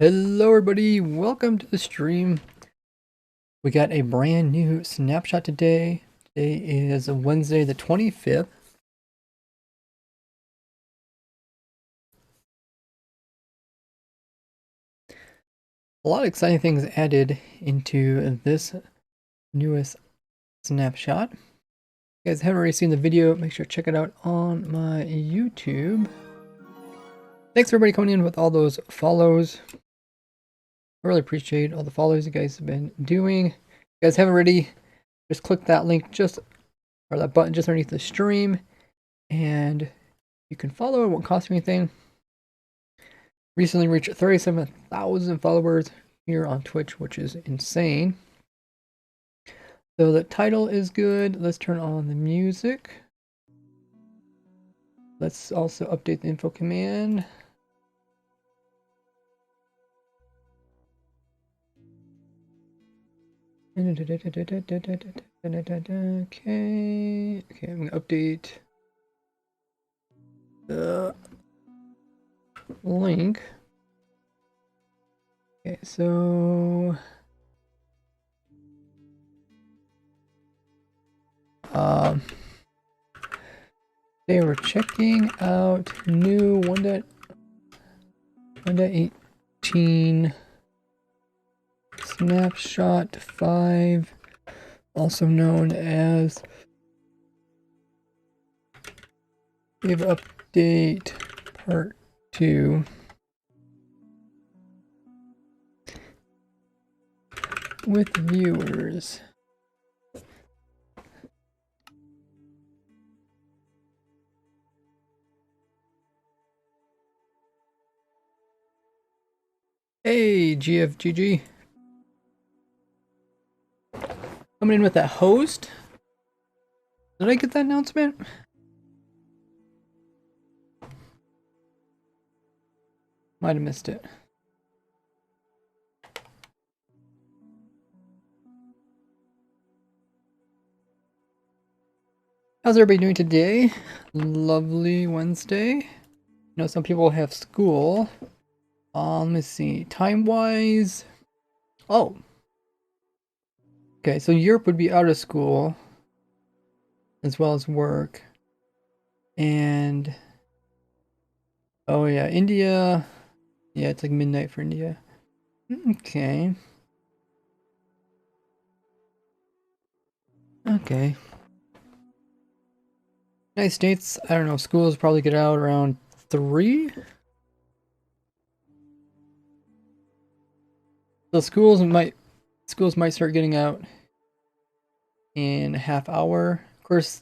Hello everybody, welcome to the stream. We got a brand new snapshot today. Today is Wednesday the 25th. A lot of exciting things added into this newest snapshot. If you guys haven't already seen the video, make sure to check it out on my YouTube. Thanks for everybody coming in with all those follows. I really appreciate all the follows you guys have been doing. If you guys haven't already, just click that link or that button just underneath the stream, and you can follow. It won't cost you anything. Recently reached 37,000 followers here on Twitch, which is insane. So the title is good. Let's turn on the music. Let's also update the info command. Okay, I'm gonna update the link. Okay, so they were checking out new 1.18 snapshot 5, also known as Give Update Part 2. With viewers. Hey, GFGG. Coming in with that host. Did I get that announcement? Might have missed it. How's everybody doing today? Lovely Wednesday. You know, some people have school. Let me see. Time-wise. Oh. Okay, so Europe would be out of school. As well as work. And... oh yeah, India. Yeah, it's like midnight for India. Okay. Okay. United States, I don't know, schools probably get out around 3? So schools might start getting out in a half hour. Of course,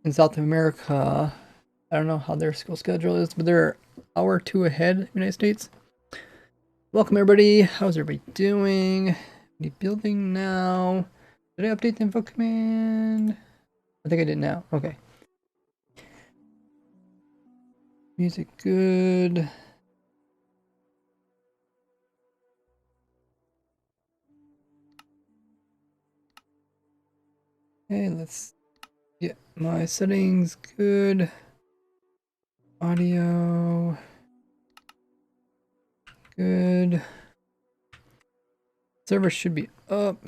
in South America, I don't know how their school schedule is, but they're an hour or two ahead of the United States. Welcome everybody. How's everybody doing? Any building now? Did I update the info command? I think I did now. Okay. Music good. Okay, let's get my settings good. Audio. Good. Server should be up.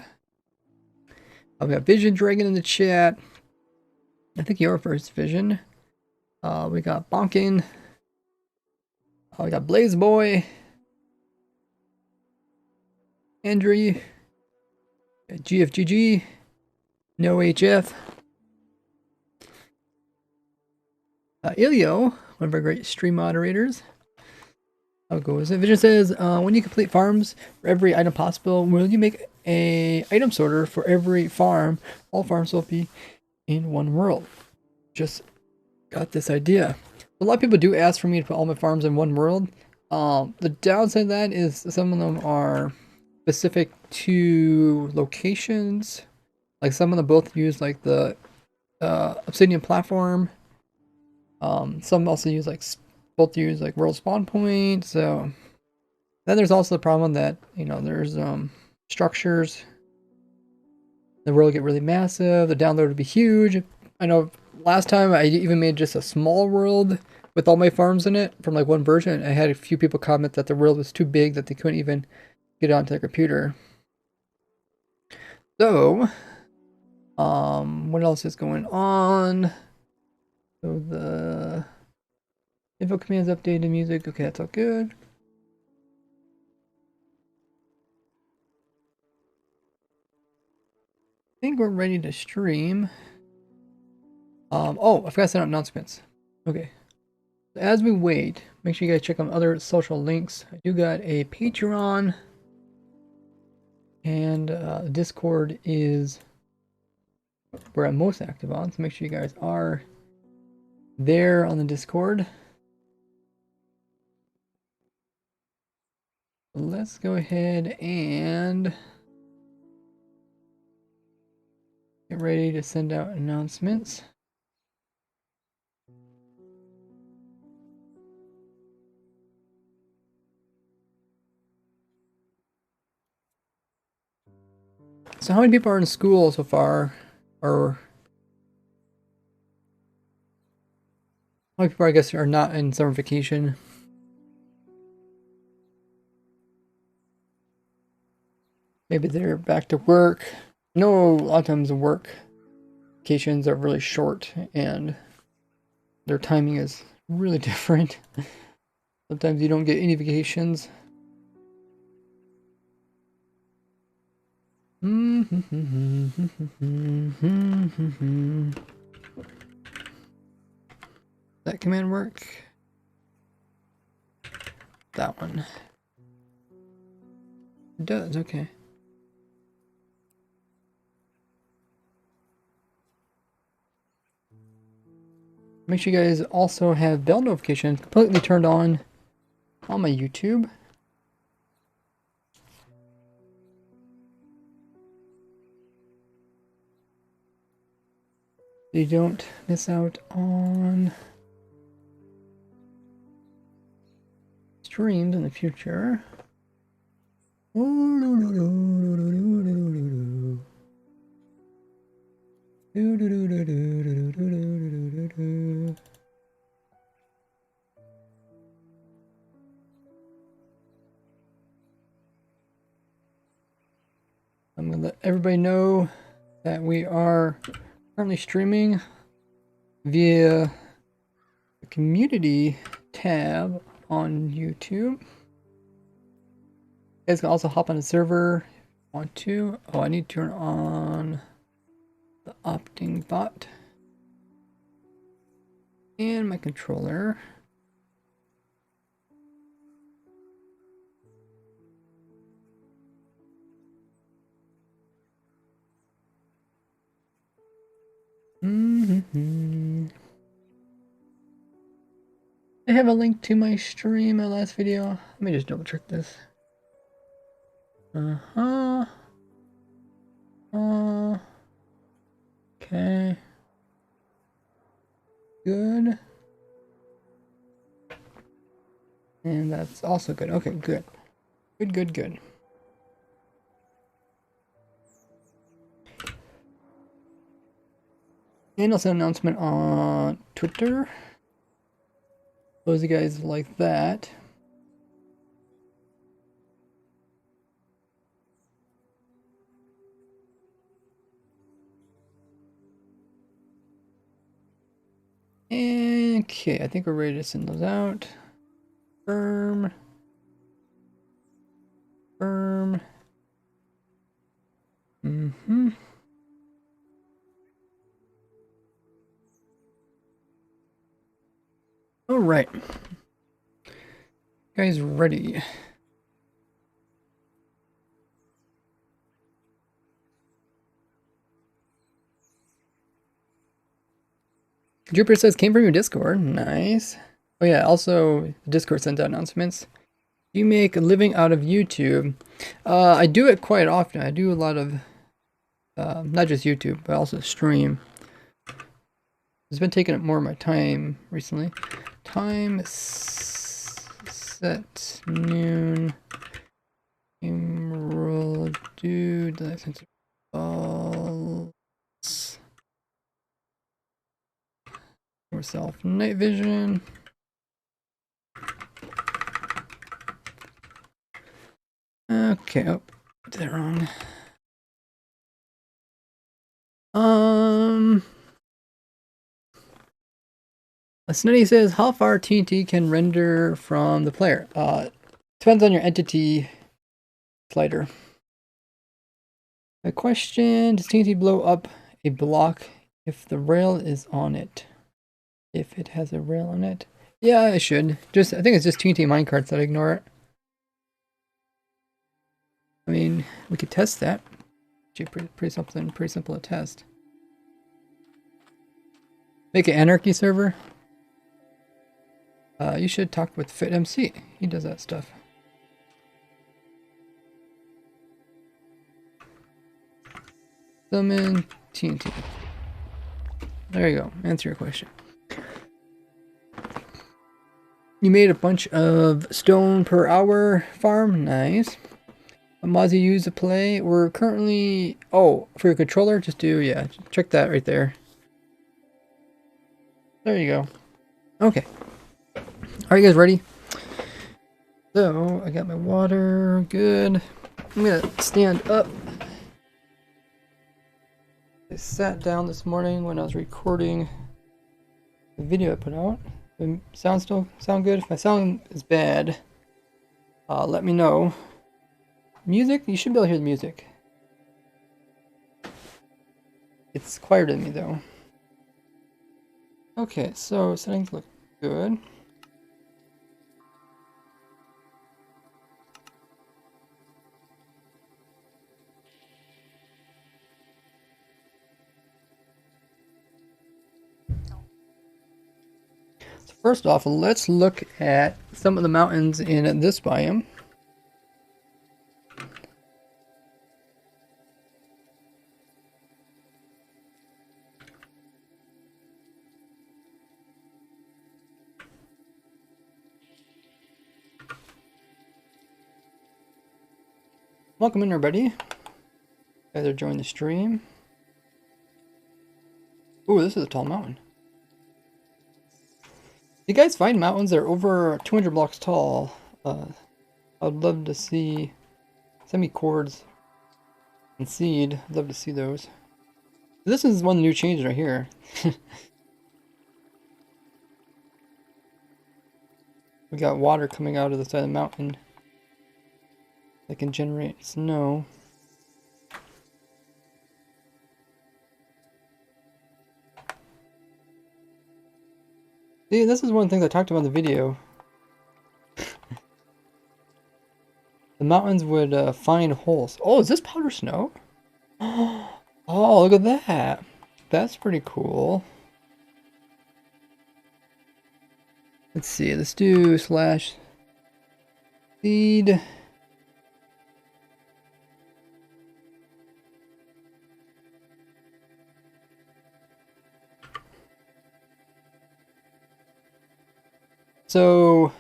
I've got Vision Dragon in the chat. I think you're first, Vision. We got Bonkin. We got Blaze Boy. Andrew. GFGG. No HF. Ilio, one of our great stream moderators. How goes it? Vision says, when you complete farms for every item possible, will you make a item sorter for every farm? All farms will be in one world. Just got this idea. A lot of people do ask for me to put all my farms in one world. The downside of that is some of them are specific to locations. Like some of them both use like the Obsidian platform. Some also use both use like world spawn point. So then there's also the problem that, you know, there's structures. The world get really massive. The download would be huge. I know last time I even made just a small world with all my farms in it from like one version. I had a few people comment that the world was too big that they couldn't even get it onto their computer. So, what else is going on? So the info commands updated music. Okay, that's all good. I think we're ready to stream. Oh, I forgot to send out announcements. Okay. As we wait, make sure you guys check on other social links. I do got a Patreon, and Discord is where I'm most active on, so make sure you guys are there on the Discord. Let's go ahead and get ready to send out announcements. So how many people are in school so far? Or how many people, I guess, are not in summer vacation? Maybe they're back to work. No, a lot of times the work vacations are really short and their timing is really different. Sometimes you don't get any vacations. That command work? That one. It does, okay. Make sure you guys also have bell notifications completely turned on my YouTube. So you don't miss out on streams in the future. I'm gonna let everybody know that we are currently streaming via the community tab on YouTube. You guys can also hop on the server if you want to. Oh, I need to turn on the opting bot and my controller. I have a link to my stream, my last video. Let me just double check this. Okay. Good. And that's also good. Okay, good. Good. And also an announcement on Twitter. Those of you guys like that. Okay, I think we're ready to send those out. Firm. All right. Guys ready? Jupiter says came from your Discord. Nice. Oh yeah, also Discord sends out announcements. You make a living out of YouTube. I do it quite often. I do a lot of not just YouTube, but also stream. It's been taking up more of my time recently. Time set noon. Emerald dude. Balls. Self night vision. Okay, oh, did that wrong. A study says how far TNT can render from the player. Depends on your entity slider. A question, does TNT blow up a block if the rail is on it? If it has a rail on it? Yeah, it should. I think it's just TNT minecarts that ignore it. I mean, we could test that. Pretty simple to test. Make an anarchy server. You should talk with FitMC. He does that stuff. Summon TNT. There you go. Answer your question. You made a bunch of stone per hour farm. Nice. Mods you use to play. We're currently... Oh, for your controller, just do... Yeah, check that right there. There you go. Okay. Are you guys ready? So, I got my water. Good. I'm gonna stand up. I sat down this morning when I was recording the video I put out. The sound still sound good? If my sound is bad, let me know. Music? You should be able to hear the music. It's quieter than me though. Okay, so settings look good. So first off, let's look at some of the mountains in this biome. Welcome in everybody. Either join the stream. Ooh, this is a tall mountain. You guys find mountains that are over 200 blocks tall? I'd love to see. Send me cords and seed. I'd love to see those. This is one of the new changes right here. We got water coming out of the side of the mountain that can generate snow. See, this is one of the things I talked about in the video. The mountains would find holes. Oh, is this powder snow? Oh, look at that. That's pretty cool. Let's see, let's do slash seed. So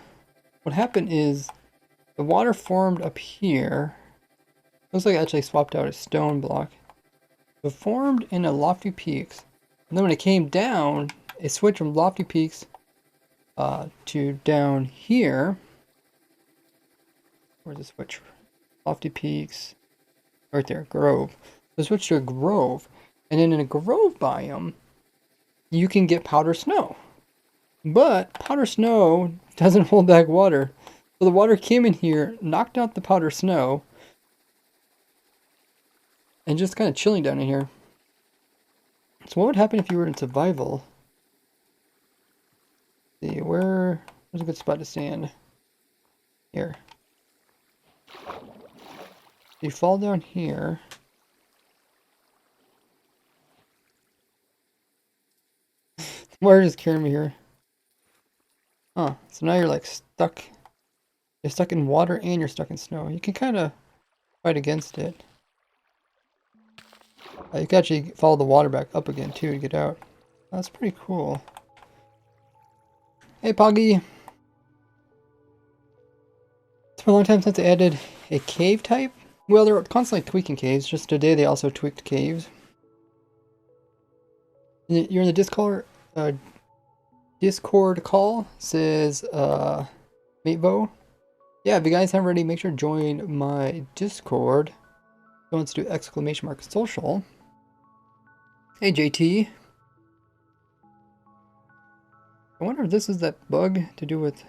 what happened is the water formed up here. Looks like I actually swapped out a stone block. It formed in a lofty peaks. And then when it came down, it switched from lofty peaks to down here. Where's the switch? Lofty peaks. Right there, grove. So switch to a grove. And then in a grove biome, you can get powder snow. But powder snow doesn't hold back water. So the water came in here, knocked out the powder snow, and just kind of chilling down in here. So what would happen if you were in survival? Let's see, where's a good spot to stand? Here. You fall down here. Water just carrying me here. Huh, so now you're like stuck. You're stuck in water and you're stuck in snow. You can kind of fight against it. You can actually follow the water back up again too to get out. That's pretty cool. Hey Poggy! It's been a long time since I added a cave type. Well, they're constantly tweaking caves. Just today they also tweaked caves. You're in the Discord call. It says Matevo. Yeah, if you guys haven't already, make sure to join my Discord. Don't do !social. Hey JT. I wonder if this is that bug to do with...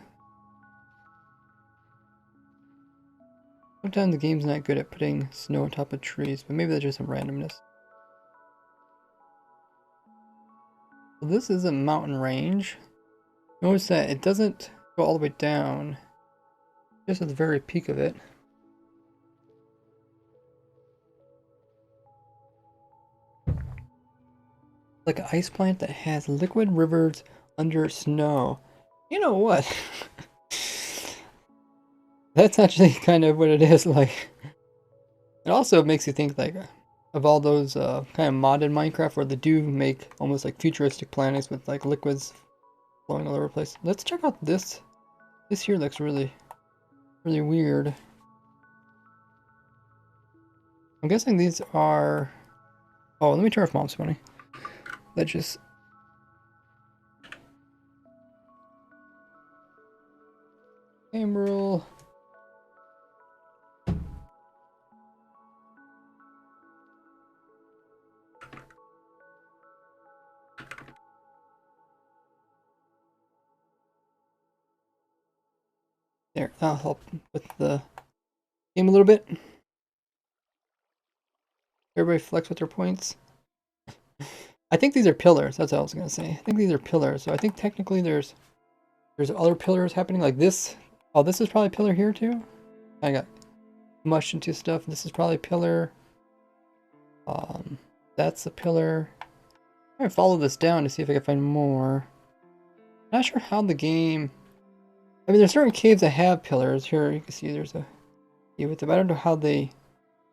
Sometimes the game's not good at putting snow on top of trees, but maybe that's just some randomness. So this is a mountain range. Notice that it doesn't go all the way down, just at the very peak of it. Like an ice plant that has liquid rivers under snow. You know what? That's actually kind of what it is like. It also makes you think like of all those kind of modded Minecraft where they do make almost like futuristic planets with like liquids flowing all over the place. Let's check out this. This here looks really weird. I'm guessing these are... Oh, let me turn off mom's money. Let's just... Emerald. There, that'll help with the game a little bit. Everybody flex with their points. I think these are pillars. That's what I was gonna say. I think these are pillars. So I think technically there's other pillars happening like this. Oh, this is probably a pillar here too. I got mushed into stuff. This is probably a pillar. That's a pillar. I'm gonna follow this down to see if I can find more. Not sure how the game... I mean, there's certain caves that have pillars. Here you can see there's a cave with them. I don't know how they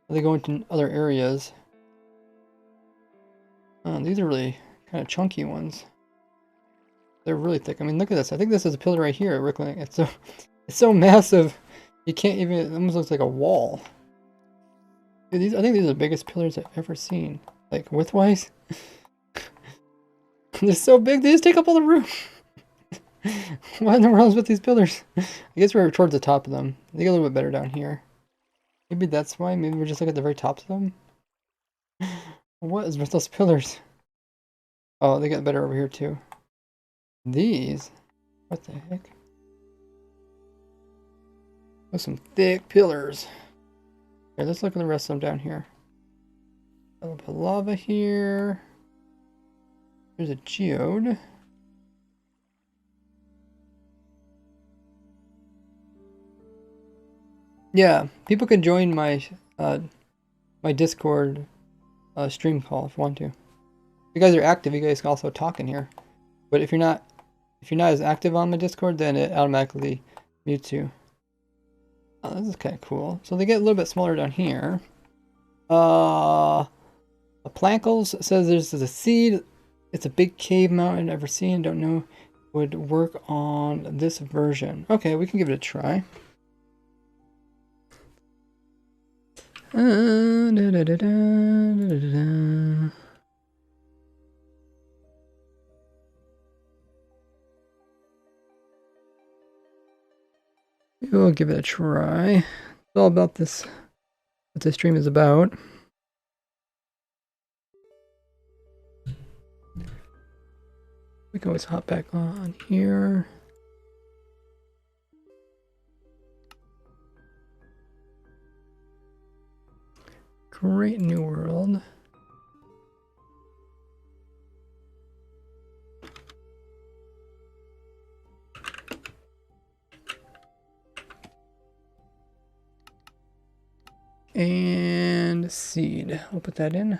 go into other areas. These are really kind of chunky ones. They're really thick. I mean, look at this. I think this is a pillar right here. It's so massive. You can't even... It almost looks like a wall. Dude, I think these are the biggest pillars I've ever seen. Like, widthwise. They're so big, they just take up all the room. What in the world is with these pillars? I guess we're towards the top of them. They get a little bit better down here. Maybe that's why. Maybe we're just like at the very tops of them. What is with those pillars? Oh, they get better over here too. These? What the heck? Those some thick pillars. Here, let's look at the rest of them down here. A little bit of lava here. There's a geode. Yeah, people can join my my Discord stream call if you want to. If you guys are active, you guys can also talk in here. But if you're not as active on my Discord, then it automatically mutes you. Oh, this is kind of cool. So they get a little bit smaller down here. Plankles says there's a seed. It's a big cave mountain I've ever seen. Don't know would work on this version. Okay, we can give it a try. We'll give it a try. It's all about this, what this stream is about. We can always hop back on here. Great new world. And seed. I'll put that in.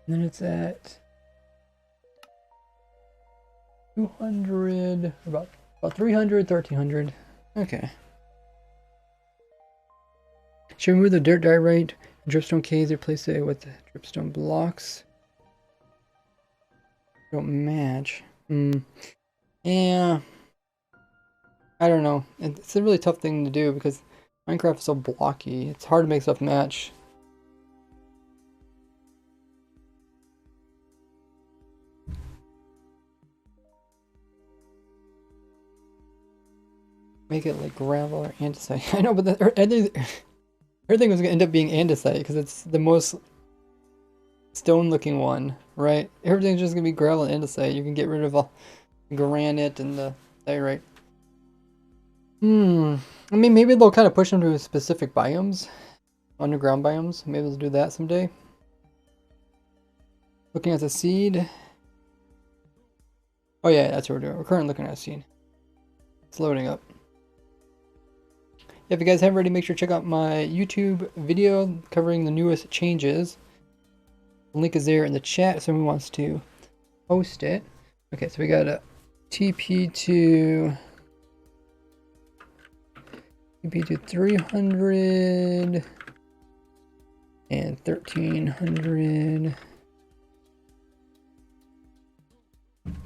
And then it's at 200, about 300, 1300. Okay. Should we move the dirt diorite dripstone caves, replace it with dripstone blocks? Don't match. Yeah. I don't know. It's a really tough thing to do because Minecraft is so blocky. It's hard to make stuff match. Make it like gravel or andesite. I know, but everything was gonna end up being andesite because it's the most stone-looking one, right? Everything's just gonna be gravel and andesite. You can get rid of all granite and the diorite. I mean, maybe they'll kind of push them to specific biomes, underground biomes. Maybe they'll do that someday. Looking at the seed. Oh yeah, that's what we're doing. We're currently looking at a seed. It's loading up. If you guys haven't already, make sure to check out my YouTube video covering the newest changes. The link is there in the chat if someone wants to post it. Okay, so we got a TP to 300 and 1300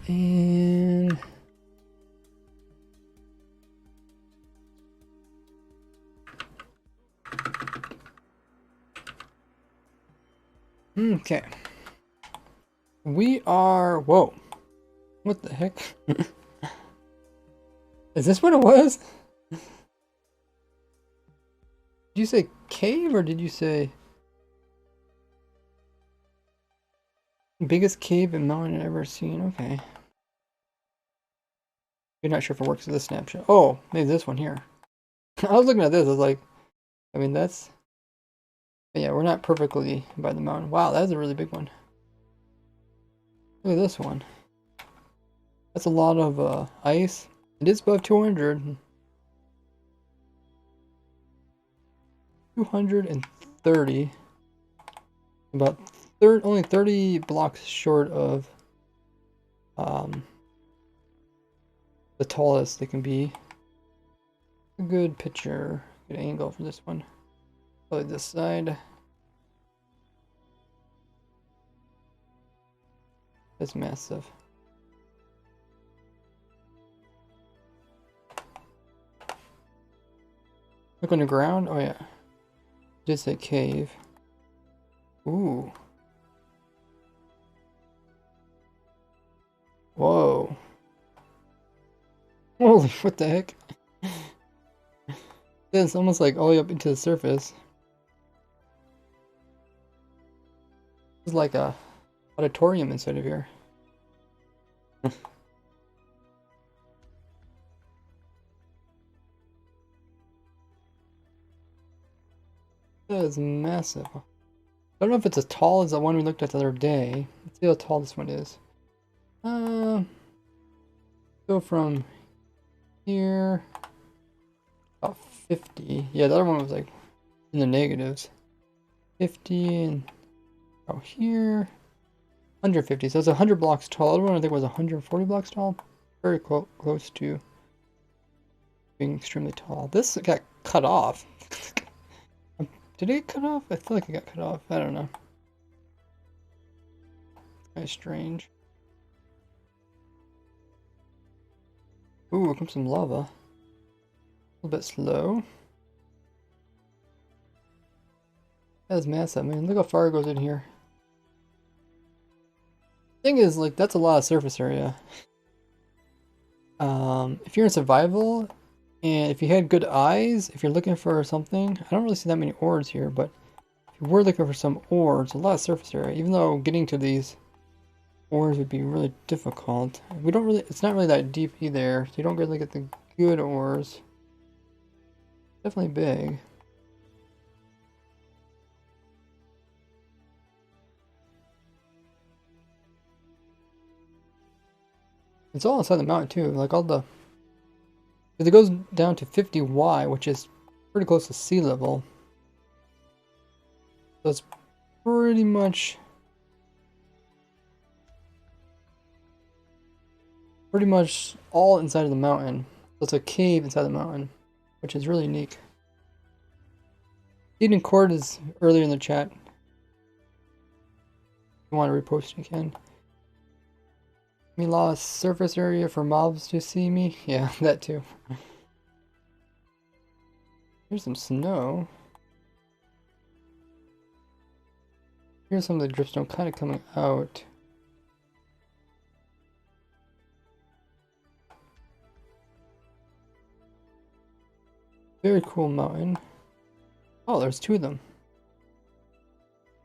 and okay. We are, whoa, what the heck? Is this what it was? Did you say cave or did you say biggest cave and mountain I've ever seen? Okay. You're not sure if it works with this snapshot. Oh, maybe this one here. I was looking at this, I was like, I mean, that's, yeah, we're not perfectly by the mountain. Wow, that's a really big one. Look at this one. That's a lot of ice. It is above 200. 230. About only 30 blocks short of the tallest they can be. A good picture, good angle for this one. Probably this side. That's massive. Look on the ground. Oh yeah. Just a cave. Ooh. Whoa. Holy, what the heck? It's almost like all the way up into the surface. It's like a auditorium inside of here. That is massive. I don't know if it's as tall as the one we looked at the other day. Let's see how tall this one is. Go from here about 50. Yeah, the other one was like in the negatives. 50 and out here 150. So it's 100 blocks tall. The other one I think was 140 blocks tall. Very close to being extremely tall. This got cut off. Did it get cut off? I feel like it got cut off. I don't know. It's kind of strange. Ooh, here comes some lava. A little bit slow. That's massive, man. Look how far it goes in here. Thing is, like, that's a lot of surface area. If you're in survival, and if you had good eyes, if you're looking for something, I don't really see that many ores here, but if you were looking for some ores, a lot of surface area, even though getting to these ores would be really difficult. We don't really, it's not really that deep either, so you don't really get the good ores. Definitely big. It's all inside the mountain too, like all the, because it goes down to 50Y, which is pretty close to sea level. So it's pretty much all inside of the mountain. So it's a cave inside the mountain, which is really unique. Eden Court is earlier in the chat. If you want to repost, you can. Me lost surface area for mobs to see me. Yeah, that too. Here's some snow. Here's some of the dripstone kind of coming out. Very cool mountain. Oh, there's two of them.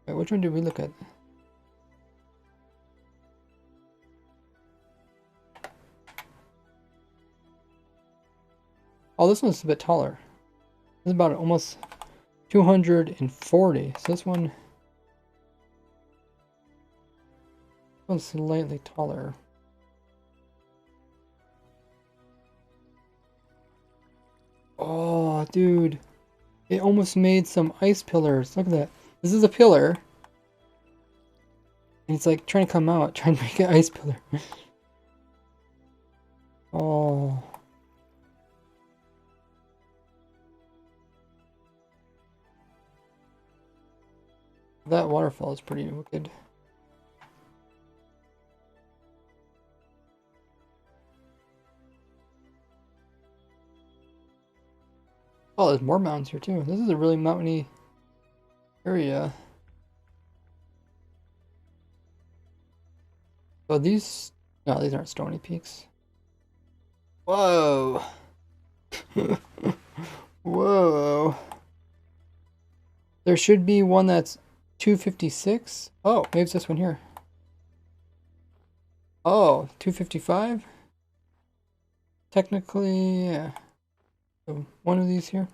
Wait, which one did we look at? Oh, this one's a bit taller. This is about almost 240. So this one's slightly taller. Oh, dude. It almost made some ice pillars. Look at that. This is a pillar. And it's like trying to come out, trying to make an ice pillar. Oh. That waterfall is pretty wicked. Oh, there's more mountains here too. This is a really mountainy area. Oh, these... No, these aren't stony peaks. Whoa! Whoa! There should be one that's 256. Oh, maybe it's this one here. Oh, 255? Technically, yeah. So one of these here.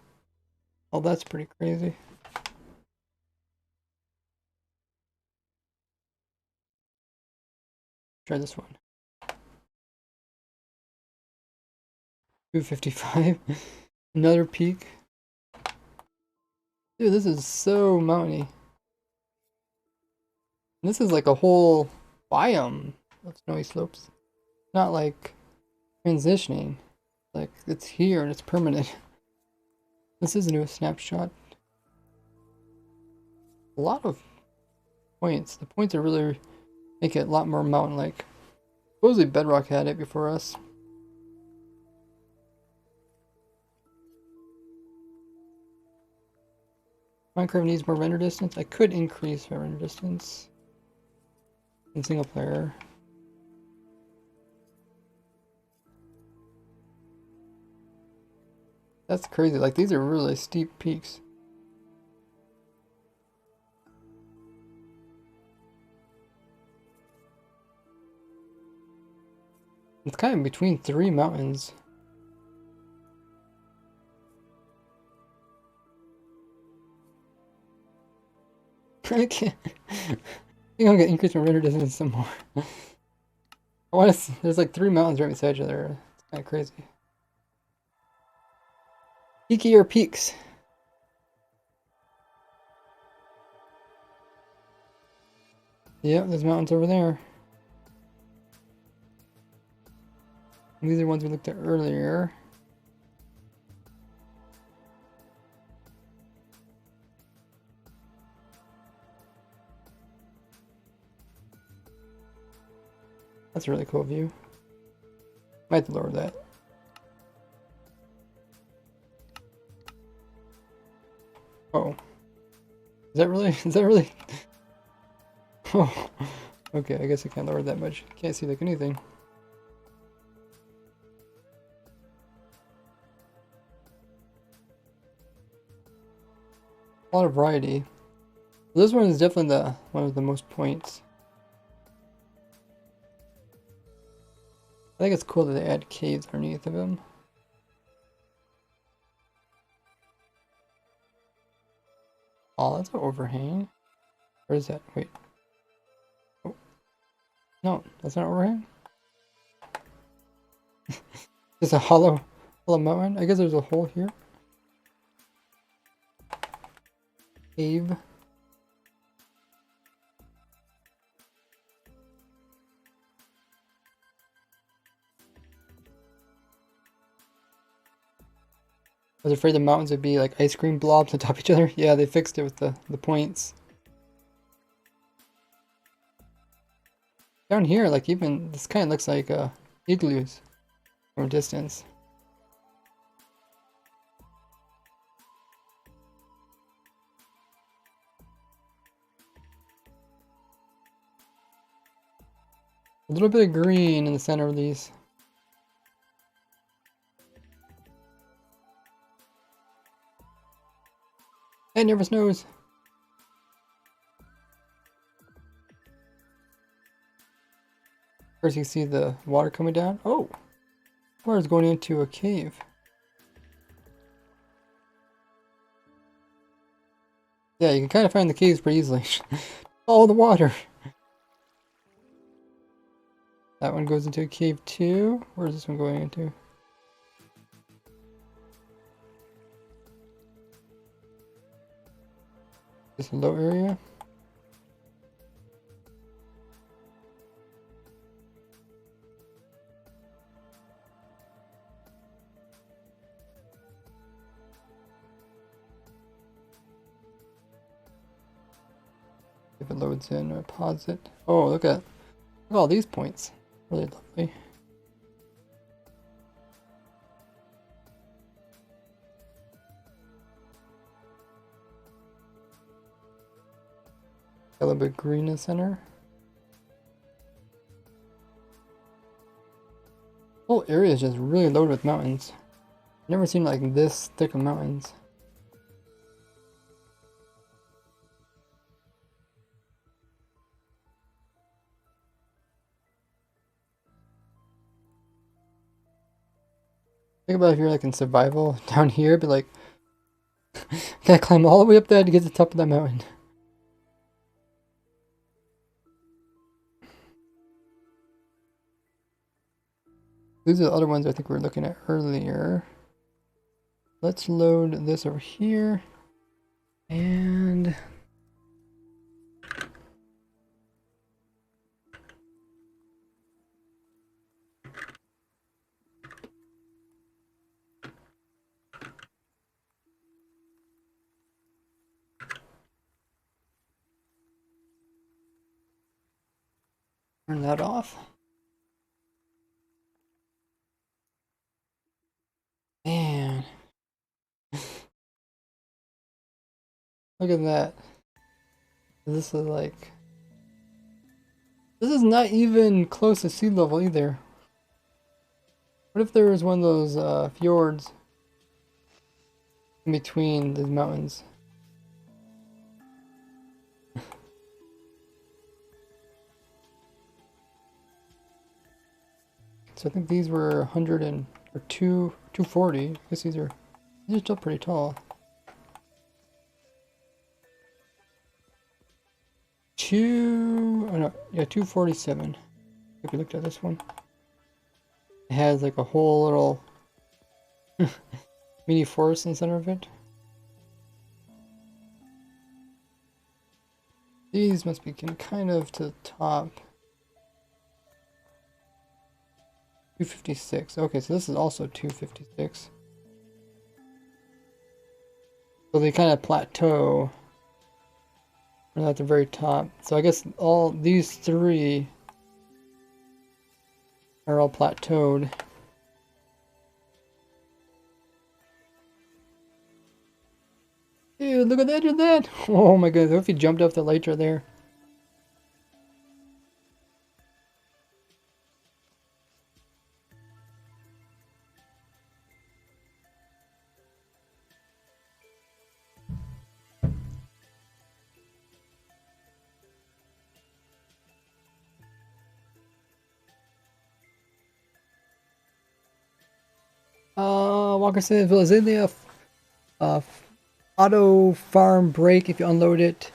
Oh, that's pretty crazy. Try this one. 255. Another peak. Dude, this is so mountainy. This is like a whole biome of snowy slopes. Not like transitioning. Like it's here and it's permanent. This is a new snapshot. A lot of points. The points are really make it a lot more mountain-like. Supposedly Bedrock had it before us. Minecraft needs more render distance. I could increase my render distance in single player. That's crazy. Like these are really steep peaks. It's kind of between three mountains. I can't. I think I'm gonna increase my render distance some more. I want to. There's like three mountains right beside each other. It's kind of crazy. Peakier peaks. Yep, there's mountains over there. These are the ones we looked at earlier. That's a really cool view. Might have to lower that. Oh. Is that really? Is that really? Oh. Okay, I guess I can't lower it that much. Can't see like anything. A lot of variety. This one is definitely one of the most points. I think it's cool that they add caves underneath of them. Oh, that's an overhang. Where is that? Wait. Oh. No, that's not an overhang. Just a hollow mountain. I guess there's a hole here. Cave. I was afraid the mountains would be like ice cream blobs on top of each other. Yeah, they fixed it with the points. Down here, like even, this kind of looks like igloos from a distance. A little bit of green in the center of these. It never snows. First you see the water coming down. Oh! Water's going into a cave. Yeah, you can kind of find the caves pretty easily. Follow the water! That one goes into a cave too. Where's this one going into? This low area. If it loads in or pause it. Oh, look at all these points. Really lovely. A little bit green in the center. The whole area is just really loaded with mountains. Never seen like this thick of mountains. Think about if you're like in survival down here, but like, gotta climb all the way up there to get to the top of that mountain. These are the other ones I think we were looking at earlier. Let's load this over here. And turn that off. Man. Look at that. This is like... This is not even close to sea level either. What if there was one of those fjords in between the mountains? So I think these were 100 and or 240. I guess these are still pretty tall. Oh no, yeah, 247. If we looked at this one, it has like a whole little mini forest in the center of it. These must be kind of to the top. 256. Okay, so this is also 256. So they kind of plateau. We're at the very top. So I guess all these three are all plateaued. Dude, look at that, look at that! Oh my goodness, what if he jumped off the lights right there? Walker says, well, is in the auto farm break if you unload it?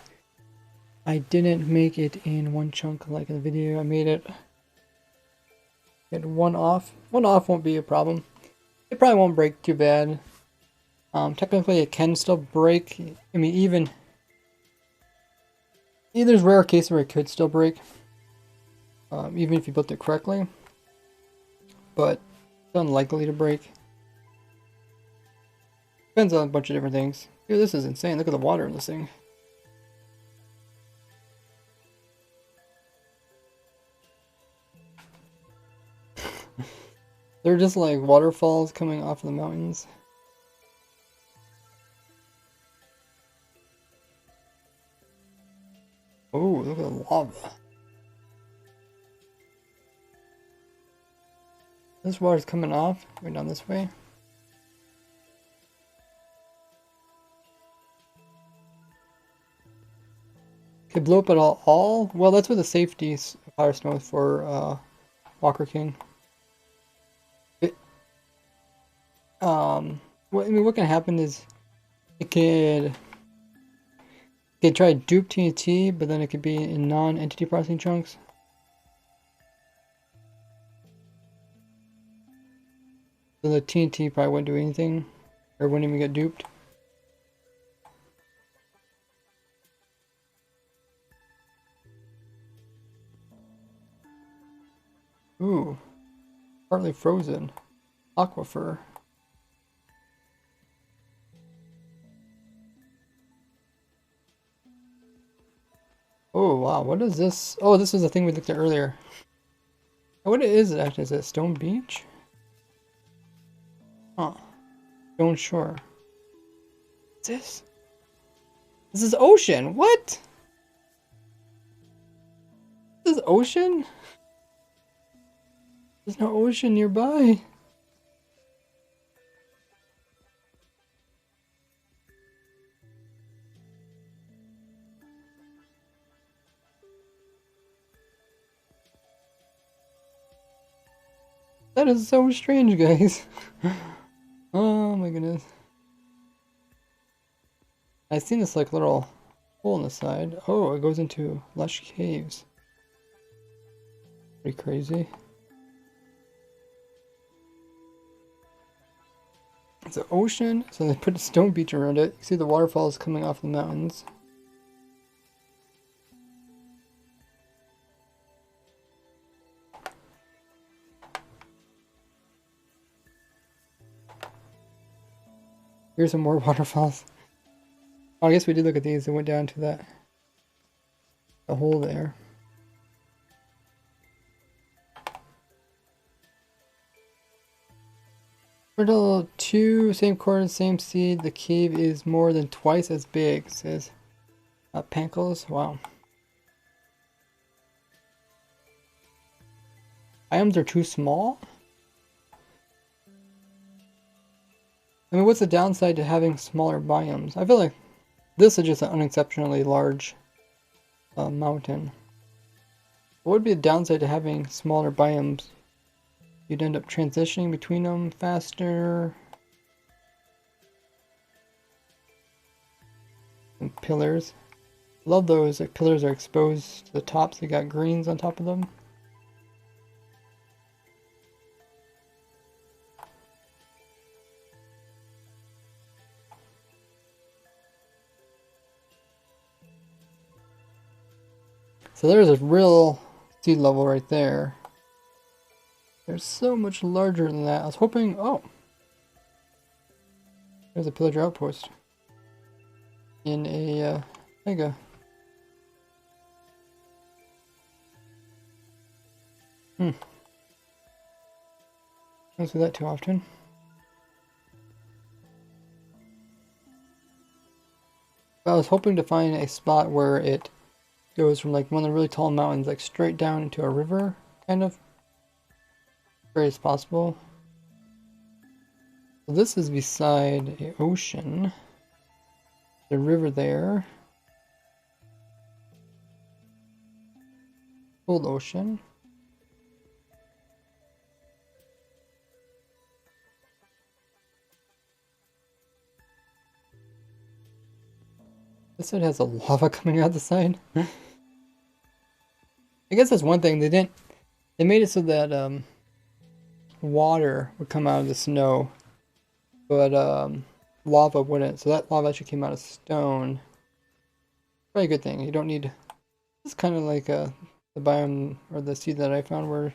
I didn't make it in one chunk like in the video. I made it. Get one off. One off won't be a problem. It probably won't break too bad. Technically, it can still break. I mean, even there's rare cases where it could still break, even if you built it correctly. But it's unlikely to break. Depends on a bunch of different things. Dude, this is insane. Look at the water in this thing. They're just like waterfalls coming off of the mountains. Oh, look at the lava. This water's coming off. Going down this way. Could blow up at all? Well, that's what the safety fire snow is for, Walker King. Well, I mean, what can happen is it could try to dupe TNT, but then it could be in non-entity processing chunks. So the TNT probably wouldn't do anything, or wouldn't even get duped. Ooh, partly frozen. Aquifer. Oh wow, what is this? Oh, this is the thing we looked at earlier. What is it actually? Is it Stone Beach? Huh. Stone Shore. What's this? This is ocean. What? This is ocean? There's no ocean nearby. That is so strange, guys. Oh my goodness. I've seen this like little hole in the side. Oh, it goes into lush caves. Pretty crazy. It's an ocean, so they put a stone beach around it. You see the waterfalls coming off the mountains. Here's some more waterfalls. Oh, I guess we did look at these. They went down to the hole there. Fertile 2, same corn, same seed. The cave is more than twice as big, says Pankles. Wow. Biomes are too small? I mean, what's the downside to having smaller biomes? I feel like this is just an unexceptionally large mountain. What would be the downside to having smaller biomes? You'd end up transitioning between them faster. And pillars. Love those, like pillars are exposed to the tops. They got greens on top of them. So there's a real sea level right there. There's so much larger than that. I was hoping, oh, there's a pillager outpost in a mega. Don't see that too often. But I was hoping to find a spot where it goes from like one of the really tall mountains like straight down into a river, kind of. Great as possible. So this is beside a ocean. The river there. Old ocean. This side has a lava coming out the side. I guess that's one thing they made it so that water would come out of the snow, but lava wouldn't. So that lava actually came out of stone. Probably a good thing. You don't need. It's kind of like the biome or the seed that I found where it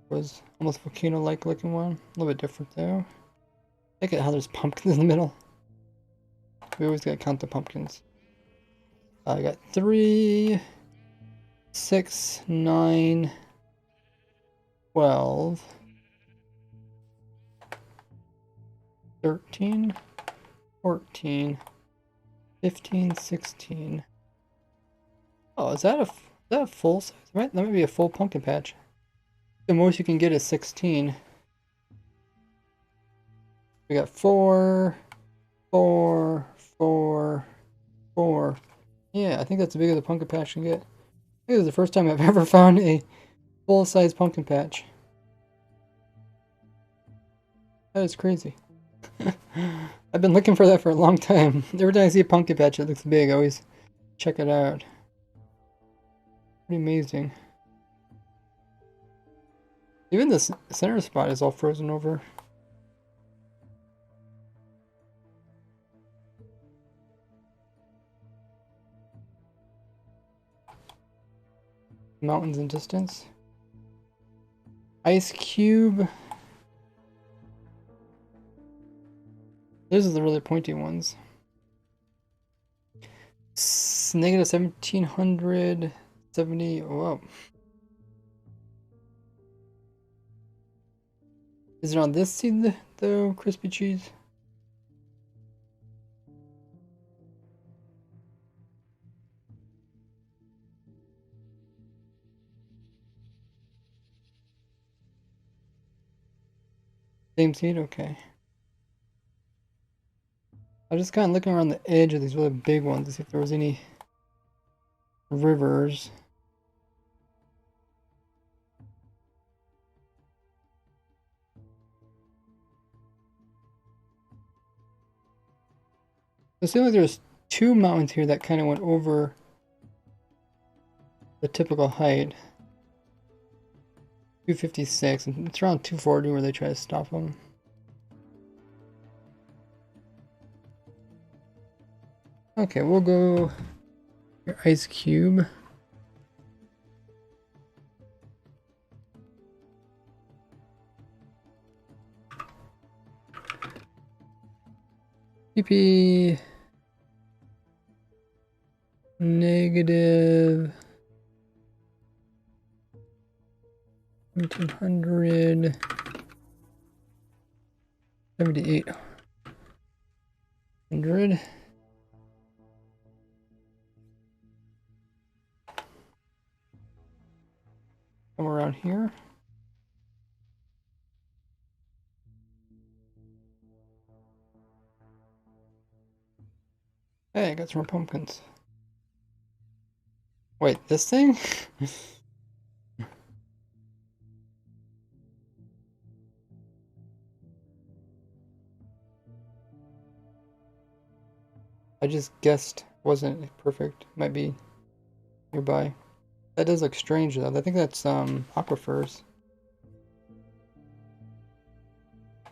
was almost volcano-like looking one. A little bit different though. Look at how there's pumpkins in the middle. We always gotta count the pumpkins. I got 3, 6, 9, 12, 13, 14, 15, 16. Oh, is that a full size? Right, that might be a full pumpkin patch. The most you can get is 16. We got 4, 4, 4, 4. Yeah, I think that's as big as a pumpkin patch can get. This is the first time I've ever found a full-size pumpkin patch. That is crazy. I've been looking for that for a long time. Every time I see a pumpkin patch that looks big, I always check it out. Pretty amazing. Even this center spot is all frozen over. Mountains in distance. Ice cube. Those are the really pointy ones. Negative 1770. Whoa. Is it on this seed though? Crispy cheese? Same seed? Okay. I was just kind of looking around the edge of these really big ones to see if there was any rivers. It seems like there's 2 mountains here that kind of went over the typical height. 256, and it's around 240 where they try to stop them. Okay, we'll go your ice cube. PP negative 1700 7800. Somewhere around here. Hey, I got some more pumpkins. Wait, this thing? I just guessed wasn't perfect. Might be nearby. That does look strange though. I think that's aquifers.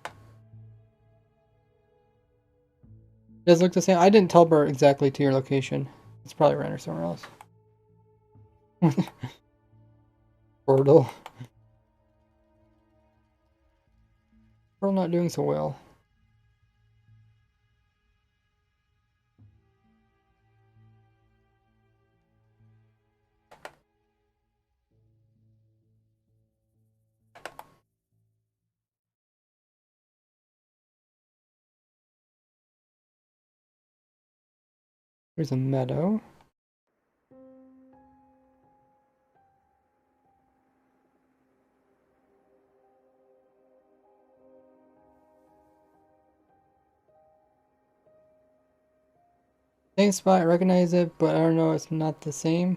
It does look the same. I didn't teleport exactly to your location. It's probably around or somewhere else. Portal. Portal not doing so well. There's a meadow. Same spot, I recognize it, but I don't know, it's not the same.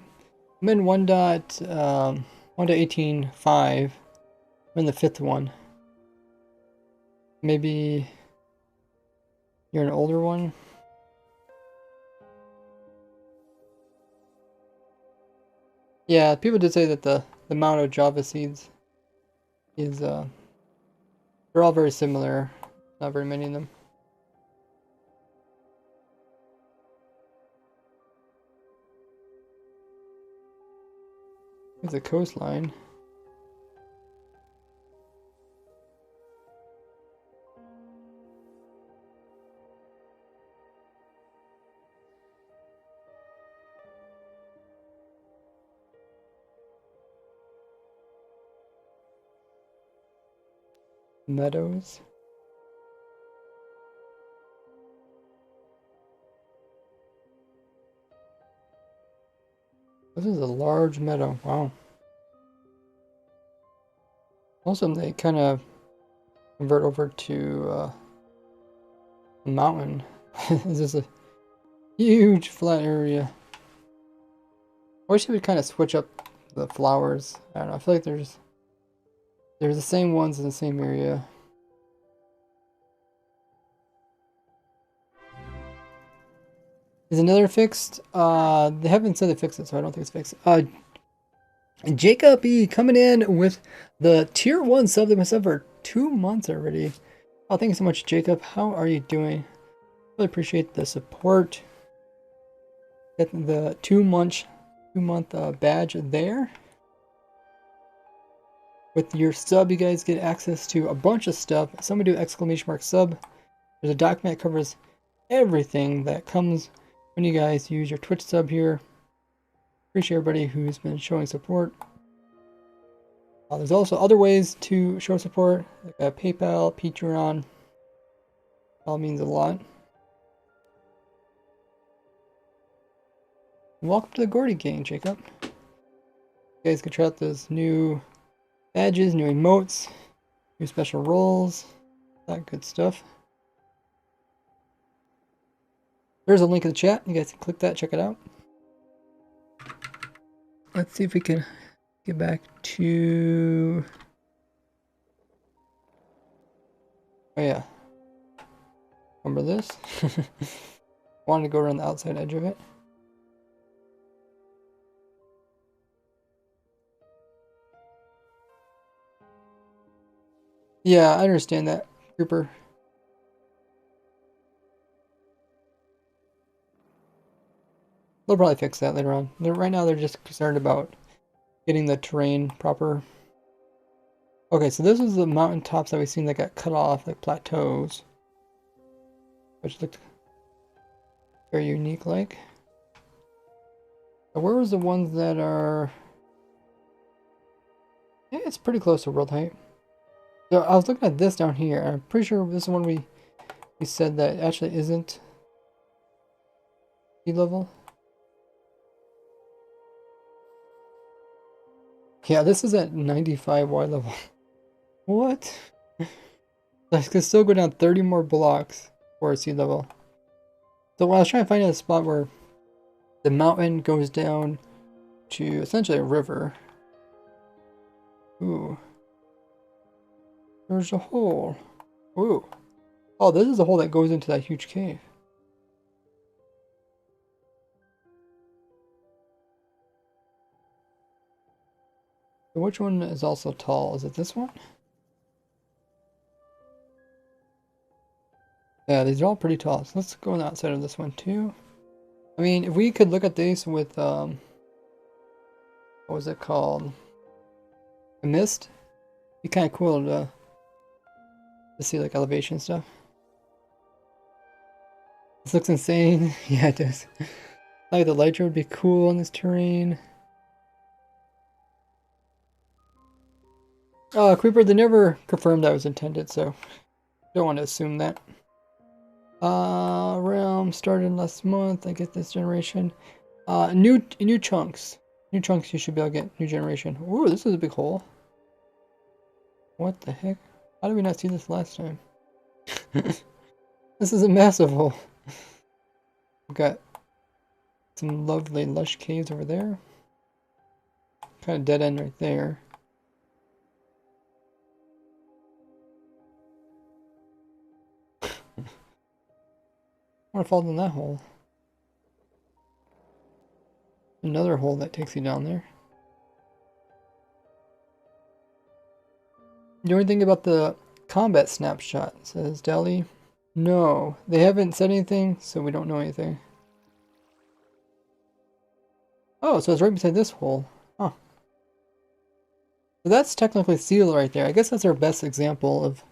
I'm in 1.18.5. I'm in the 5th one. Maybe you're an older one? Yeah, people did say that the amount of Java seeds is, they're all very similar. Not very many of them. There's a coastline. Meadows. This is a large meadow. Wow. Most of them they kind of convert over to mountain. It's just a huge flat area. I wish you would kind of switch up the flowers. I don't know. I feel like there's the same ones in the same area. Is another fixed? They haven't said they fixed it, so I don't think it's fixed. Jacob E coming in with the tier 1 sub that was up for 2 months already. Oh, thank you so much, Jacob. How are you doing? Really appreciate the support. Get the 2 month badge there. With your sub, you guys get access to a bunch of stuff. Somebody do !sub. There's a document that covers everything that comes when you guys use your Twitch sub here. Appreciate everybody who's been showing support. There's also other ways to show support, like PayPal, Patreon. All means a lot. Welcome to the Gordy gang, Jacob. You guys can try out those new badges, new emotes, new special roles, that good stuff. There's a link in the chat. You guys can click that, check it out. Let's see if we can get back to... Oh yeah. Remember this? Wanted to go around the outside edge of it. Yeah, I understand that, Creeper. They'll probably fix that later on. Right now they're just concerned about getting the terrain proper. Okay, so this is the mountaintops that we've seen that got cut off, like plateaus. Which looked very unique like. Where was the ones that are... Yeah, it's pretty close to world height. So I was looking at this down here, and I'm pretty sure this is one we said that actually isn't sea level. Yeah, this is at 95 Y level. What? I can still go down 30 more blocks for sea level. So I was trying to find a spot where the mountain goes down to essentially a river. Ooh. There's a hole. Ooh. Oh, this is a hole that goes into that huge cave. So which one is also tall? Is it this one? Yeah, these are all pretty tall. So let's go on the outside of this one too. I mean, if we could look at these with, what was it called? A mist? It'd be kind of cool to see like elevation stuff. This looks insane. Yeah, it does. Like the light would be cool on this terrain. Creeper, they never confirmed that was intended, so don't want to assume that. Realm started last month. I get this generation. New chunks. New chunks you should be able to get new generation. Ooh, this is a big hole. What the heck? How did we not see this last time? This is a massive hole. We've got some lovely lush caves over there. Kind of dead end right there. I want to fall in that hole. Another hole that takes you down there. You know anything about the combat snapshot? Says Deli. No, they haven't said anything, so we don't know anything. Oh, so it's right beside this hole. Huh. So that's technically seal right there. I guess that's our best example of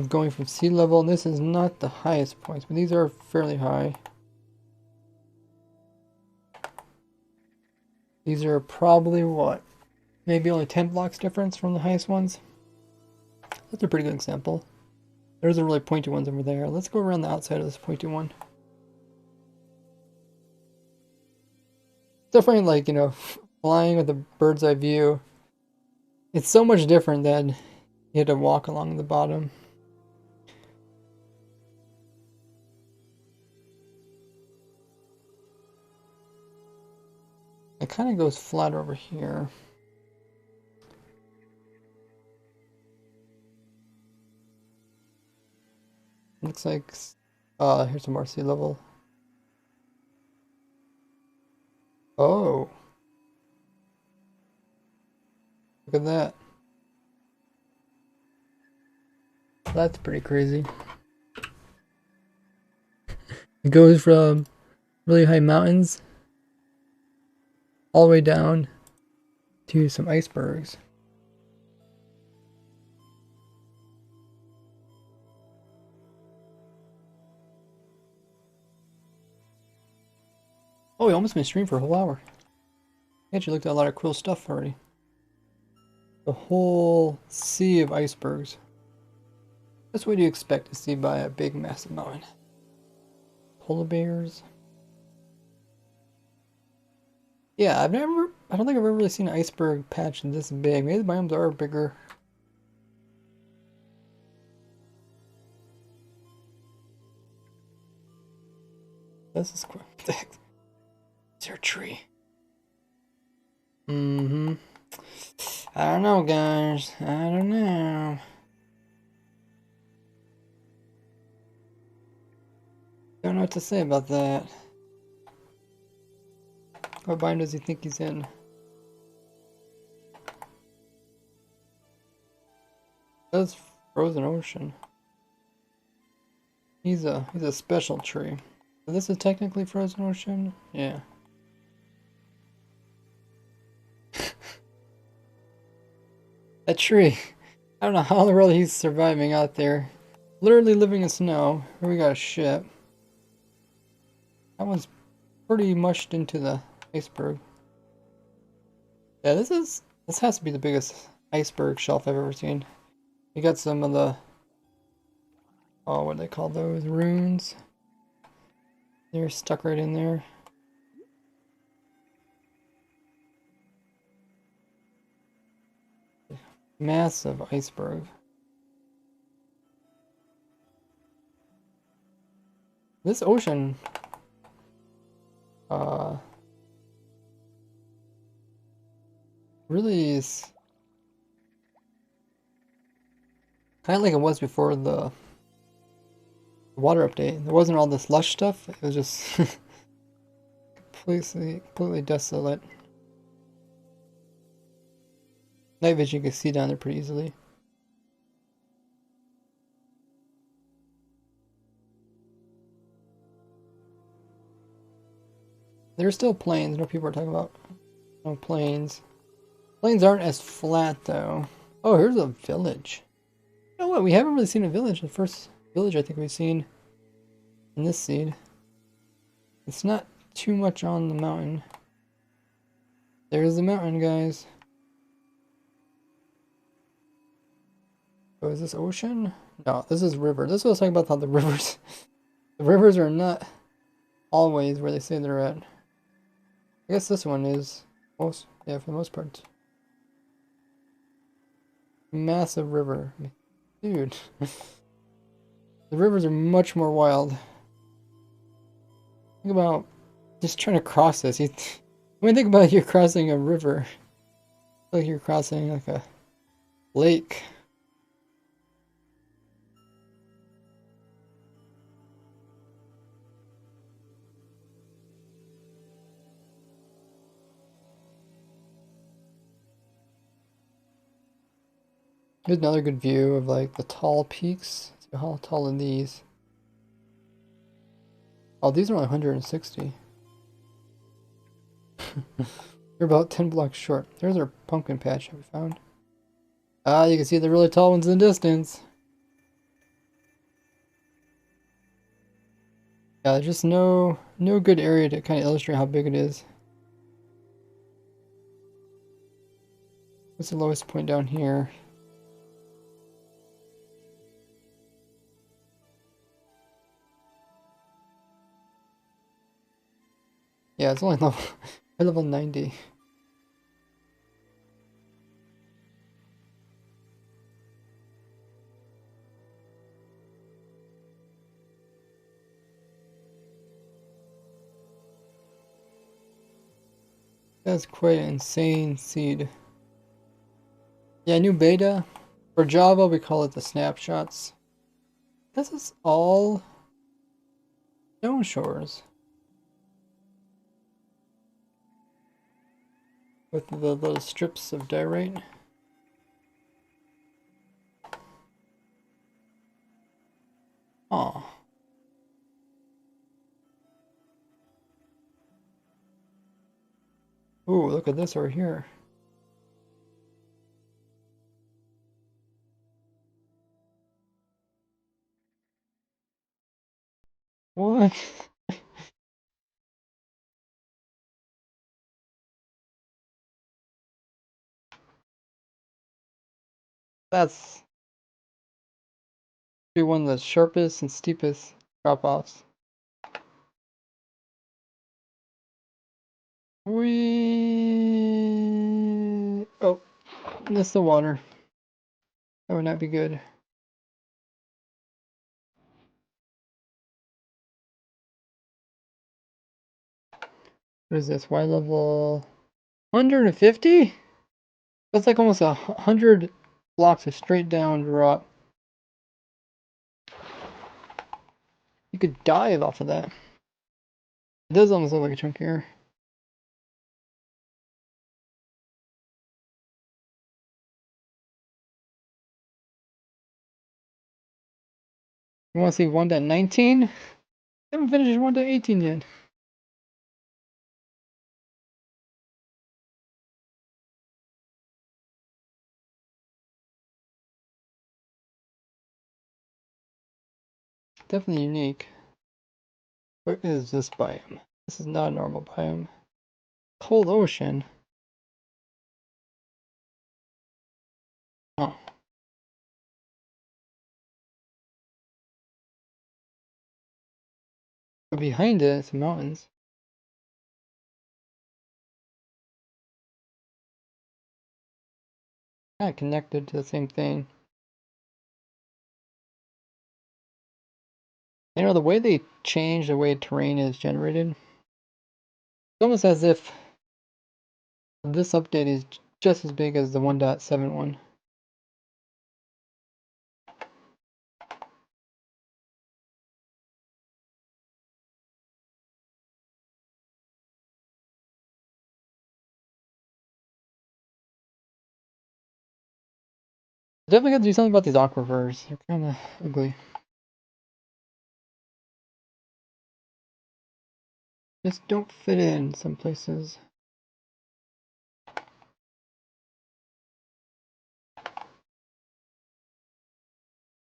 going from sea level. And this is not the highest points, but these are fairly high. These are probably what? Maybe only 10 blocks difference from the highest ones. That's a pretty good example. There's the really pointy ones over there. Let's go around the outside of this pointy one. Definitely like, you know, flying with a bird's eye view. It's so much different than you had to walk along the bottom. It kind of goes flat over here. Looks like, here's some more sea level. Oh, look at that. That's pretty crazy. It goes from really high mountains all the way down to some icebergs. Oh, we almost been streaming for a whole hour. I actually looked at a lot of cool stuff already. The whole sea of icebergs. That's what you expect to see by a big, massive mountain. Polar bears. Yeah, I don't think I've ever really seen an iceberg patch this big. Maybe the biomes are bigger. This is cool. What the heck? Is there a tree? Mm-hmm. I don't know, guys. I don't know. Don't know what to say about that. What biome does he think he's in? That's frozen ocean. He's a special tree. So this is technically frozen ocean? Yeah. That tree. I don't know how in the world he's surviving out there. Literally living in snow. Here we got a ship. That one's pretty mushed into the iceberg. Yeah, this has to be the biggest iceberg shelf I've ever seen. You got some of the, oh, what do they call those? Runes. They're stuck right in there. Massive iceberg. This ocean, really is kind of like it was before the water update. There wasn't all this lush stuff. It was just completely desolate. Night vision, you can see down there pretty easily. There's still plains. I know people are talking about no plains. Plains aren't as flat though. Oh, here's a village. You know what? We haven't really seen a village. The first village I think we've seen in this seed. It's not too much on the mountain. There's the mountain, guys. Oh, is this ocean? No, this is river. This was talking about how the rivers, the rivers are not always where they say they're at. I guess this one is most, yeah, for the most part. Massive river, dude. The rivers are much more wild. Think about just trying to cross this. Think about you crossing a river, like you're crossing like a lake. Here's another good view of like the tall peaks. See how tall are these? Oh, these are only 160. You're about 10 blocks short. There's our pumpkin patch that we found. Ah, you can see the really tall ones in the distance. Yeah, there's just no good area to kind of illustrate how big it is. What's the lowest point down here? Yeah, it's only level 90. That's quite an insane seed. Yeah, new beta. For Java, we call it the snapshots. This is all stone shores. With the little strips of diorite. Aw. Ooh, look at this right here. What? That's be one of the sharpest and steepest drop-offs. Oh, that's the water. That would not be good. What is this? Y level 150? That's like almost 100 blocks of straight down drop. You could dive off of that. It does almost look like a chunk here. You want to see 1.19? I haven't finished 1.18 yet. Definitely unique. What is this biome? This is not a normal biome. Cold ocean. Oh. But behind it, it's mountains. Kind of connected to the same thing. You know, the way they change the way terrain is generated, it's almost as if this update is just as big as the 1.7 one. Definitely got to do something about these aquifers. They're kind of ugly. Just don't fit in some places.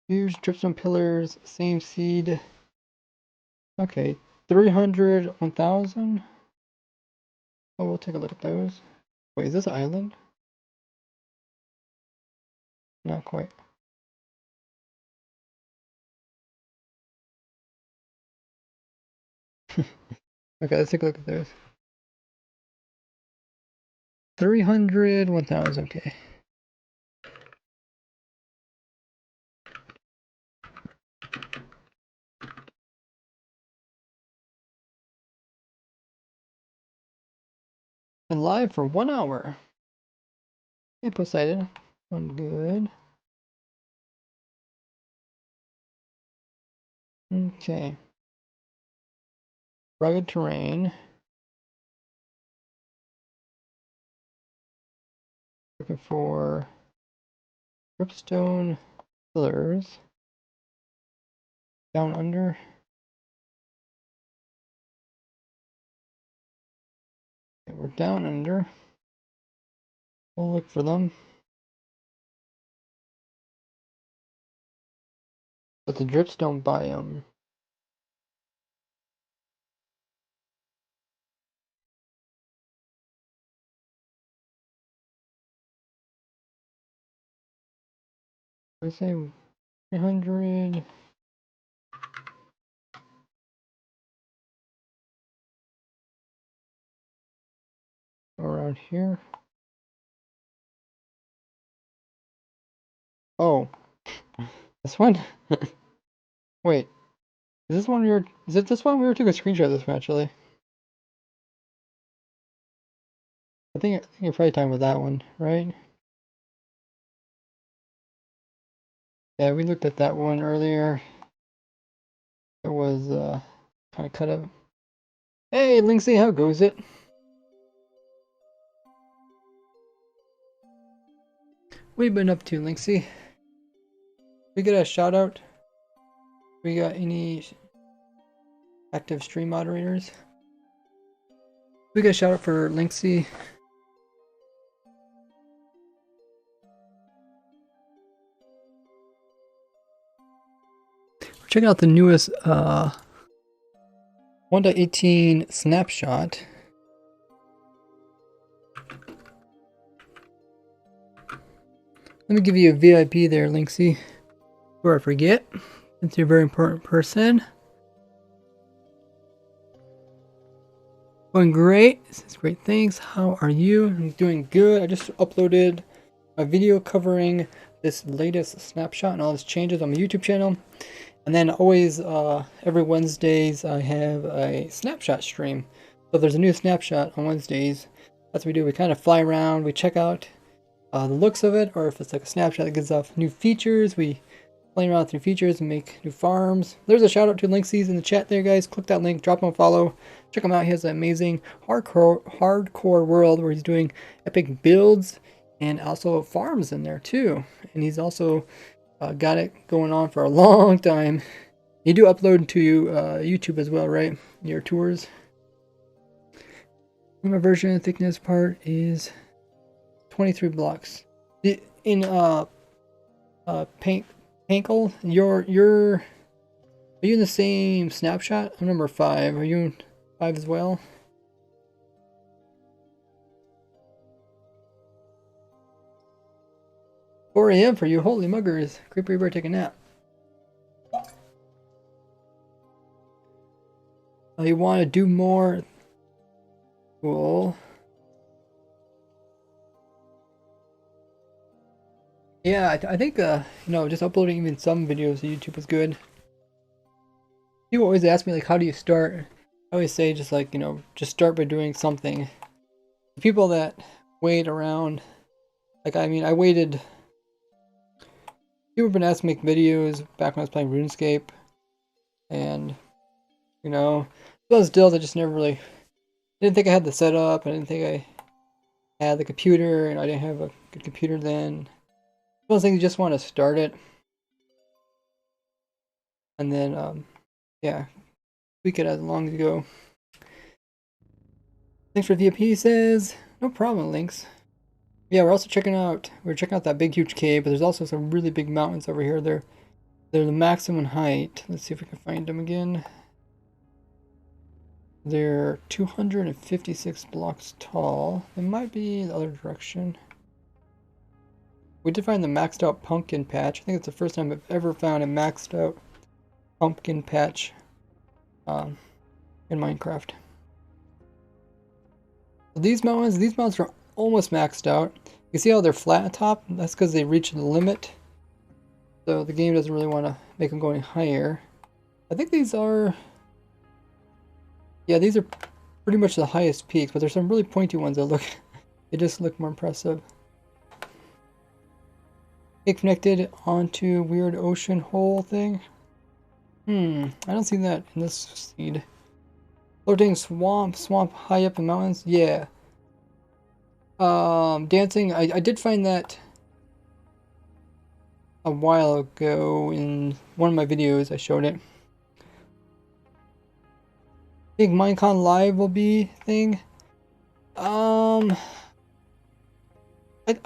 Huge dripstone pillars, same seed. Okay, 300, 1,000. Oh, we'll take a look at those. Wait, is this an island? Not quite. Okay, let's take a look at those. 300, 1,000, okay. Been live for 1 hour. Hey, Poseidon. I'm good. Okay. Rugged terrain. Looking for dripstone pillars. Down under. Okay, we're down under. We'll look for them. But the dripstone biome. I say 300. Around here. Oh, this one? Wait, is this one we were? Is it this one we were taking a screenshot of this one actually? I think you're probably talking about that one, right? Yeah, we looked at that one earlier. It was kind of cut up. Hey, Linksy, how goes it? What have you been up to, Linksy? We get a shout out? We got any active stream moderators? We got a shout out for Linksy. We're checking out the newest 1.18 snapshot. Let me give you a VIP there, Linksy. Before I forget, since you're a very important person. Going great. This is great. Thanks. How are you? I'm doing good. I just uploaded a video covering this latest snapshot and all these changes on my YouTube channel. And then always, every Wednesdays, I have a snapshot stream. So if there's a new snapshot on Wednesdays, that's what we do. We kind of fly around, we check out the looks of it, or if it's like a snapshot that gives off new features, we play around with new features and make new farms. There's a shout out to Linksys in the chat there, guys. Click that link, drop him a follow, check him out. He has an amazing hardcore world where he's doing epic builds and also farms in there too. And he's also got it going on for a long time. You do upload to YouTube as well, right? Your tours. My version thickness part is 23 blocks. In Pankle, are you in the same snapshot? I'm number 5. Are you 5 as well? Four AM for you, holy muggers. Creeper bear take a nap. You want to do more? Cool. Yeah, I think just uploading even some videos to YouTube is good. People always ask me like, how do you start? I always say just like, just start by doing something. The people that wait around, like I waited. People have been asking me to make videos back when I was playing RuneScape, and those deals I just never really didn't think I had the setup. I didn't think I had the computer, and I didn't have a good computer then. Those things you just want to start it, and then yeah, tweak it as long as you go. Thanks for VIP, says no problem. Links. Yeah, we're checking out that big huge cave, but there's also some really big mountains over here. They're the maximum height. Let's see if we can find them again. They're 256 blocks tall. They might be the other direction. We did find the maxed out pumpkin patch. I think it's the first time I've ever found a maxed out pumpkin patch in Minecraft. So these mountains are almost maxed out. You see how they're flat on top? That's because they reached the limit. So the game doesn't really want to make them go any higher. I think these are... Yeah, these are pretty much the highest peaks, but there's some really pointy ones that they just look more impressive. Get connected onto weird ocean hole thing. I don't see that in this seed. Floating swamp high up in mountains. Yeah. Dancing. I did find that a while ago in one of my videos. I showed it. I think Minecon Live will be thing. I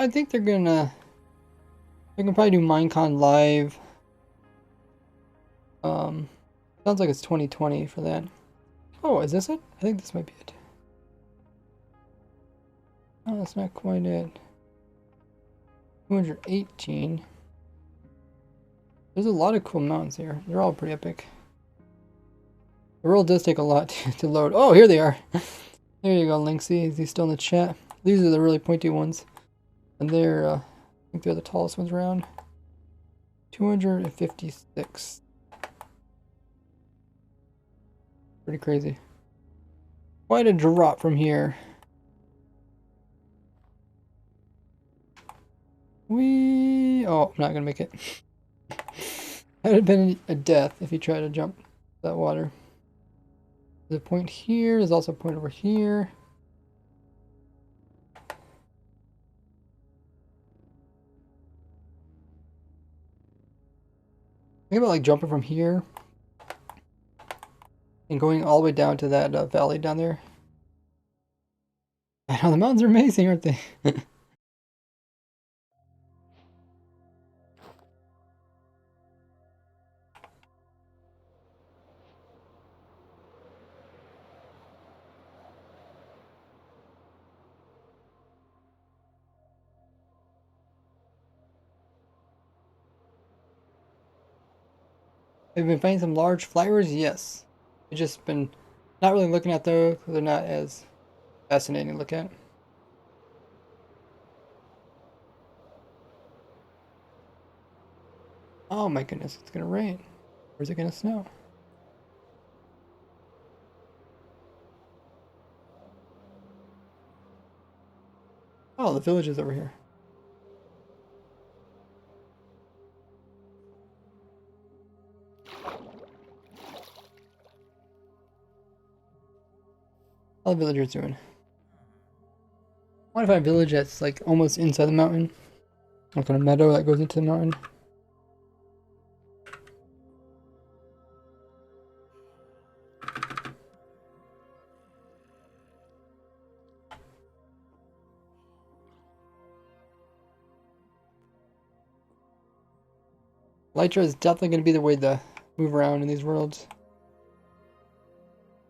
think they can probably do Minecon Live. Sounds like it's 2020 for that. Oh, is this it? I think this might be it. Oh, that's not quite it. 218. There's a lot of cool mountains here. They're all pretty epic. The world does take a lot to load. Oh, here they are. There you go, Linksy. Is he still in the chat? These are the really pointy ones. And they're, I think they're the tallest ones around. 256. Pretty crazy. Quite a drop from here. Oh, I'm not gonna make it. That would have been a death if you tried to jump that water. There's a point here. There's also a point over here. Think about like jumping from here and going all the way down to that valley down there. I know, the mountains are amazing, aren't they? Have you been finding some large flowers? Yes. I've just been not really looking at those because they're not as fascinating to look at. Oh my goodness, it's gonna rain. Or is it gonna snow? Oh, the village is over here. How the villagers doing? I want to find a village that's like almost inside the mountain. Like on a meadow that goes into the mountain. Elytra is definitely going to be the way to move around in these worlds.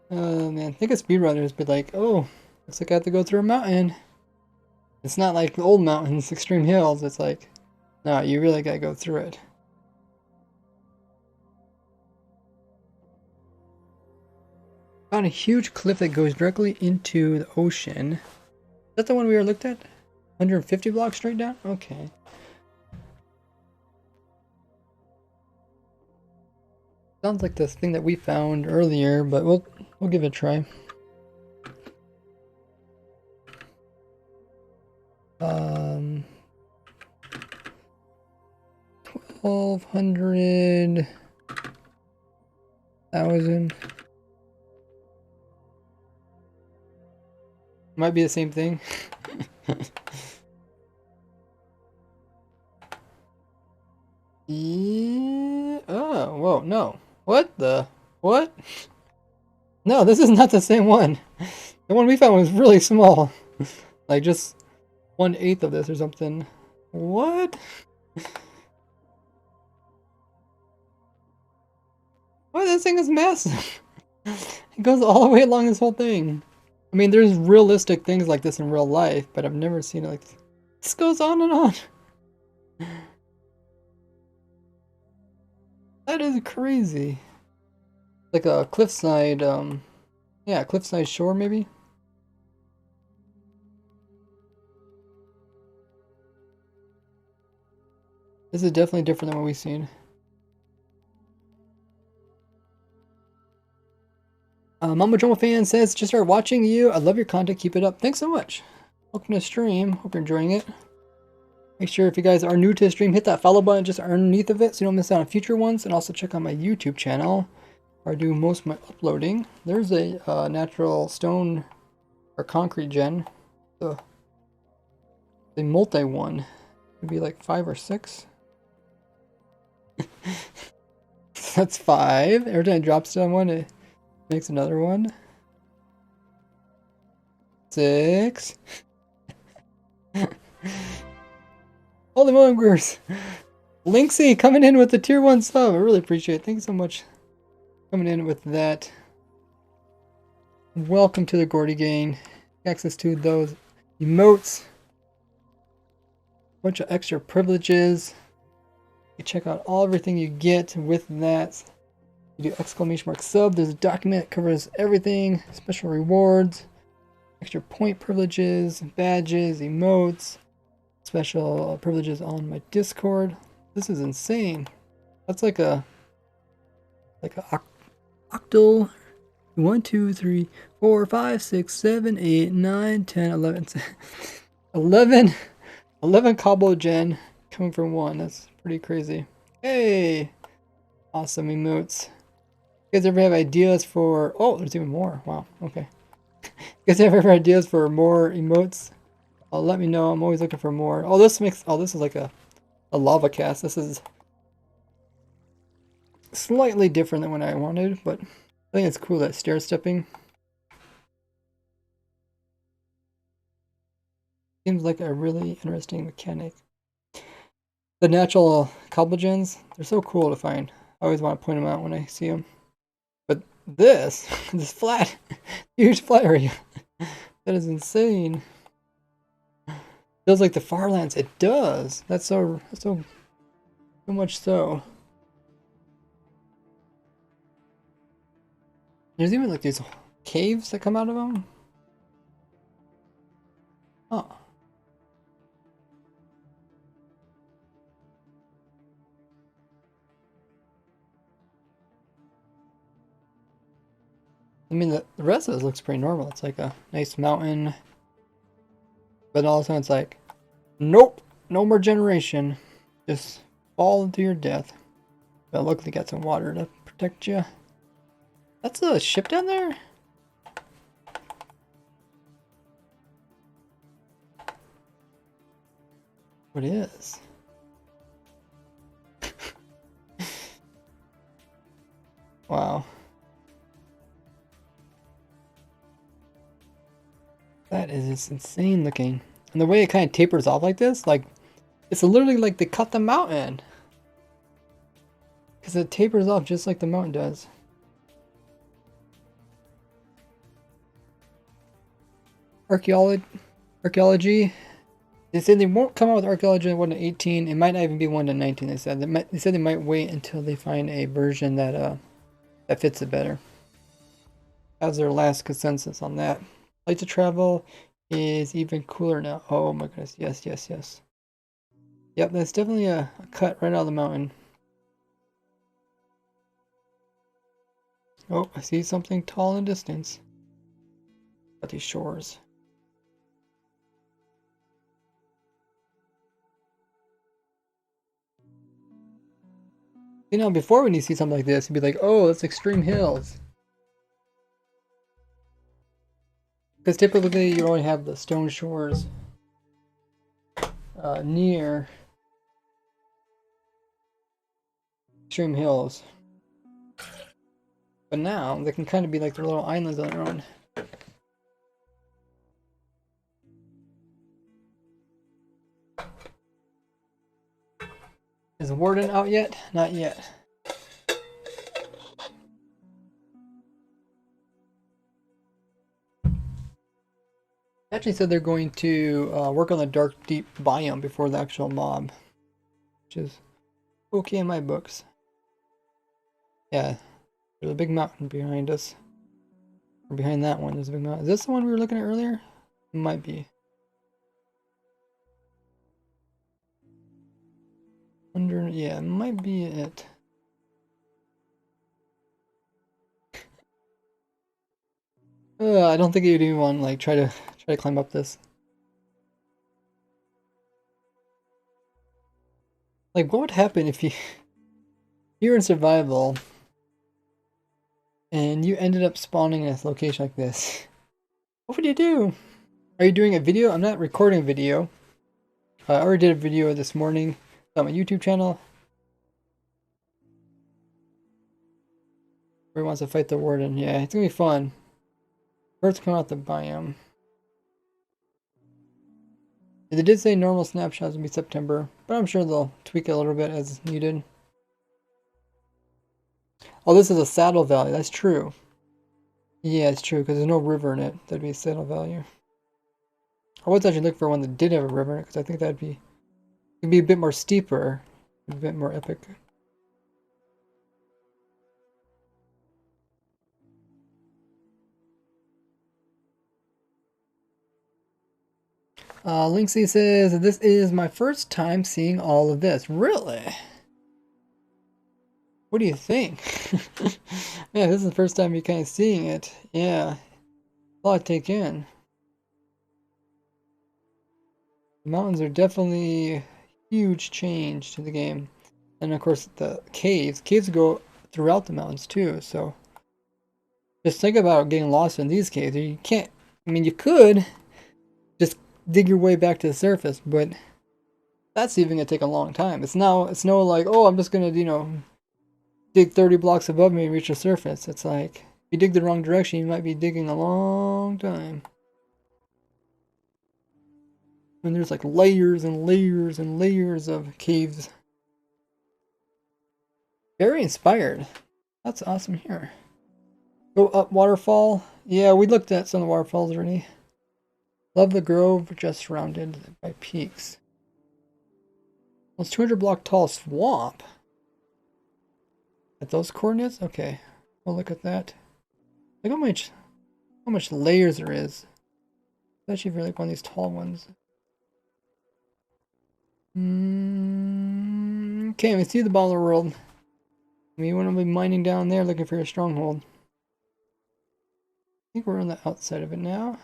Man, think of speedrunners, but like, oh, looks like I have to go through a mountain. It's not like the old mountains, extreme hills. It's like, no, you really gotta go through it. Found a huge cliff that goes directly into the ocean. Is that the one we looked at? 150 blocks straight down? Okay. Sounds like the thing that we found earlier, but we'll give it a try. 1,200,000. Might be the same thing. Yeah. Oh, whoa, no. What the? What? No, this is not the same one. The one we found was really small. Like just 1/8 of this or something. What? What? This thing is massive. It goes all the way along this whole thing. I mean, there's realistic things like this in real life, but I've never seen it like this. This goes on and on. That is crazy. Like a cliffside, yeah, cliffside shore maybe? This is definitely different than what we've seen. Mama Jomo fan says, just started watching you. I love your content. Keep it up. Thanks so much. Welcome to the stream. Hope you're enjoying it. Make sure if you guys are new to the stream, hit that follow button just underneath of it so you don't miss out on future ones. And also check out my YouTube channel where I do most of my uploading. There's a natural stone or concrete gen. The multi one. It'd be like 5 or 6. That's 5. Every time I drop someone, it makes another one. 6. Holy mongers! Linksy coming in with the tier 1 sub. I really appreciate it. Thank you so much coming in with that. Welcome to the Gordy gang. Access to those emotes. Bunch of extra privileges. You check out everything you get with that. You do exclamation mark sub. There's a document that covers everything. Special rewards. Extra point privileges. Badges. Emotes. Special privileges on my Discord. This is insane. That's like a octal. 1, 2, 3, 4, 5, 6, 7, 8, 9, 10, 11. 11 combo gen coming from one. That's pretty crazy. Hey! Awesome emotes. You guys ever have ideas for... Oh, there's even more. Wow, okay. You guys ever have ideas for more emotes? Let me know. I'm always looking for more. Oh, this makes... Oh, this is like a lava cast. This is slightly different than what I wanted, but I think it's cool that stair stepping. Seems like a really interesting mechanic. The natural cobble gens, they're so cool to find. I always want to point them out when I see them. But this flat, huge flat area, that is insane. Feels like the Farlands. It does. That's so much so. There's even like these caves that come out of them. Oh. I mean, the rest of this looks pretty normal. It's like a nice mountain. But all of a sudden it's like, nope, no more generation. Just fall into your death. But luckily got some water to protect you. That's a ship down there? What is? Wow. That is just insane looking. And the way it kind of tapers off like this, like, it's literally like they cut the mountain. Because it tapers off just like the mountain does. Archaeology. They said they won't come out with archaeology 1 to 18. It might not even be 1 to 19. They said they might wait until they find a version that that fits it better. That was their last consensus on that. Light to travel is even cooler now. Oh my goodness! Yes, yes, yes. Yep, that's definitely a cut right out of the mountain. Oh, I see something tall in the distance. At these shores. You know, before when you see something like this, you'd be like, oh, it's extreme hills. Because typically you only have the stone shores near extreme hills. But now they can kind of be like their little islands on their own. Is Warden out yet? Not yet. They actually said they're going to work on the dark deep biome before the actual mob, which is okay in my books. Yeah, there's a big mountain behind us. Or behind that one, there's a big mountain. Is this the one we were looking at earlier? It might be. Yeah, it might be it. I don't think you'd even want to like try to climb up this. Like, what would happen if you're in survival and you ended up spawning in a location like this? What would you do? Are you doing a video? I'm not recording a video. I already did a video this morning on my YouTube channel. Where he wants to fight the warden. Yeah, it's gonna be fun. Birds come out the biome. They did say normal snapshots would be September, but I'm sure they'll tweak it a little bit as needed. Oh, this is a saddle valley. That's true. Yeah, it's true, because there's no river in it. That'd be a saddle valley. I was actually looking for one that did have a river in it, because I think it'd be a bit more steeper, a bit more epic. Linksy says, this is my first time seeing all of this. Really? What do you think? Yeah, this is the first time you're kind of seeing it. Yeah. A lot to take in. The mountains are definitely huge change to the game. And of course, the caves go throughout the mountains too. So just think about getting lost in these caves. You can't. I mean, you could just dig your way back to the surface, but that's even gonna take a long time. It's no like, oh, I'm just gonna dig 30 blocks above me and reach the surface. It's like, if you dig the wrong direction, you might be digging a long time. And there's like layers and layers and layers of caves. Very inspired. That's awesome here. Go up waterfall. Yeah, we looked at some of the waterfalls already. Love the grove just surrounded by peaks. Well, it's 200 block tall swamp. At those coordinates? Okay. We'll look at that. Look how much layers there is. Especially for like one of these tall ones. Okay, we see the ball of the world. You want to be mining down there looking for your stronghold. I think we're on the outside of it now.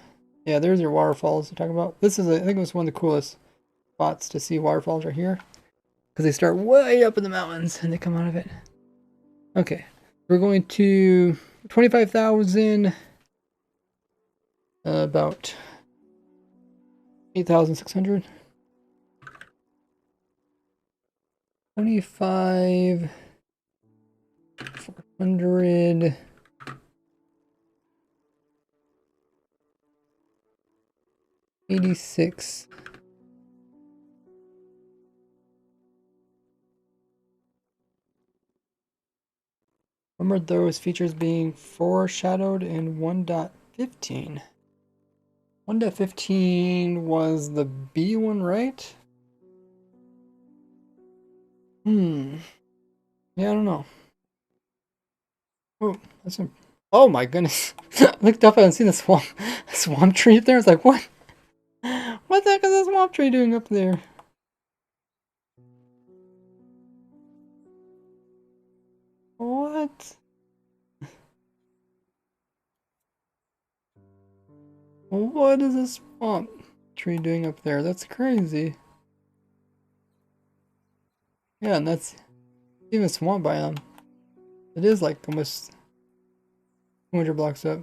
Yeah, there's your waterfalls to talk about. This is, I think it was one of the coolest spots to see waterfalls right here. Because they start way up in the mountains and they come out of it. Okay, we're going to 25,000. About 8,600. 25. 400. $86. Remember those features being foreshadowed in 1.15. 1.15 was the B one, right? Yeah, I don't know. Oh, that's a... Oh my goodness. I looked up and seen the swamp tree up there. I was like, what? What the heck is this swamp tree doing up there? What? What is this swamp tree doing up there? That's crazy. Yeah, and that's even swamp biome. It is like almost 200 blocks up.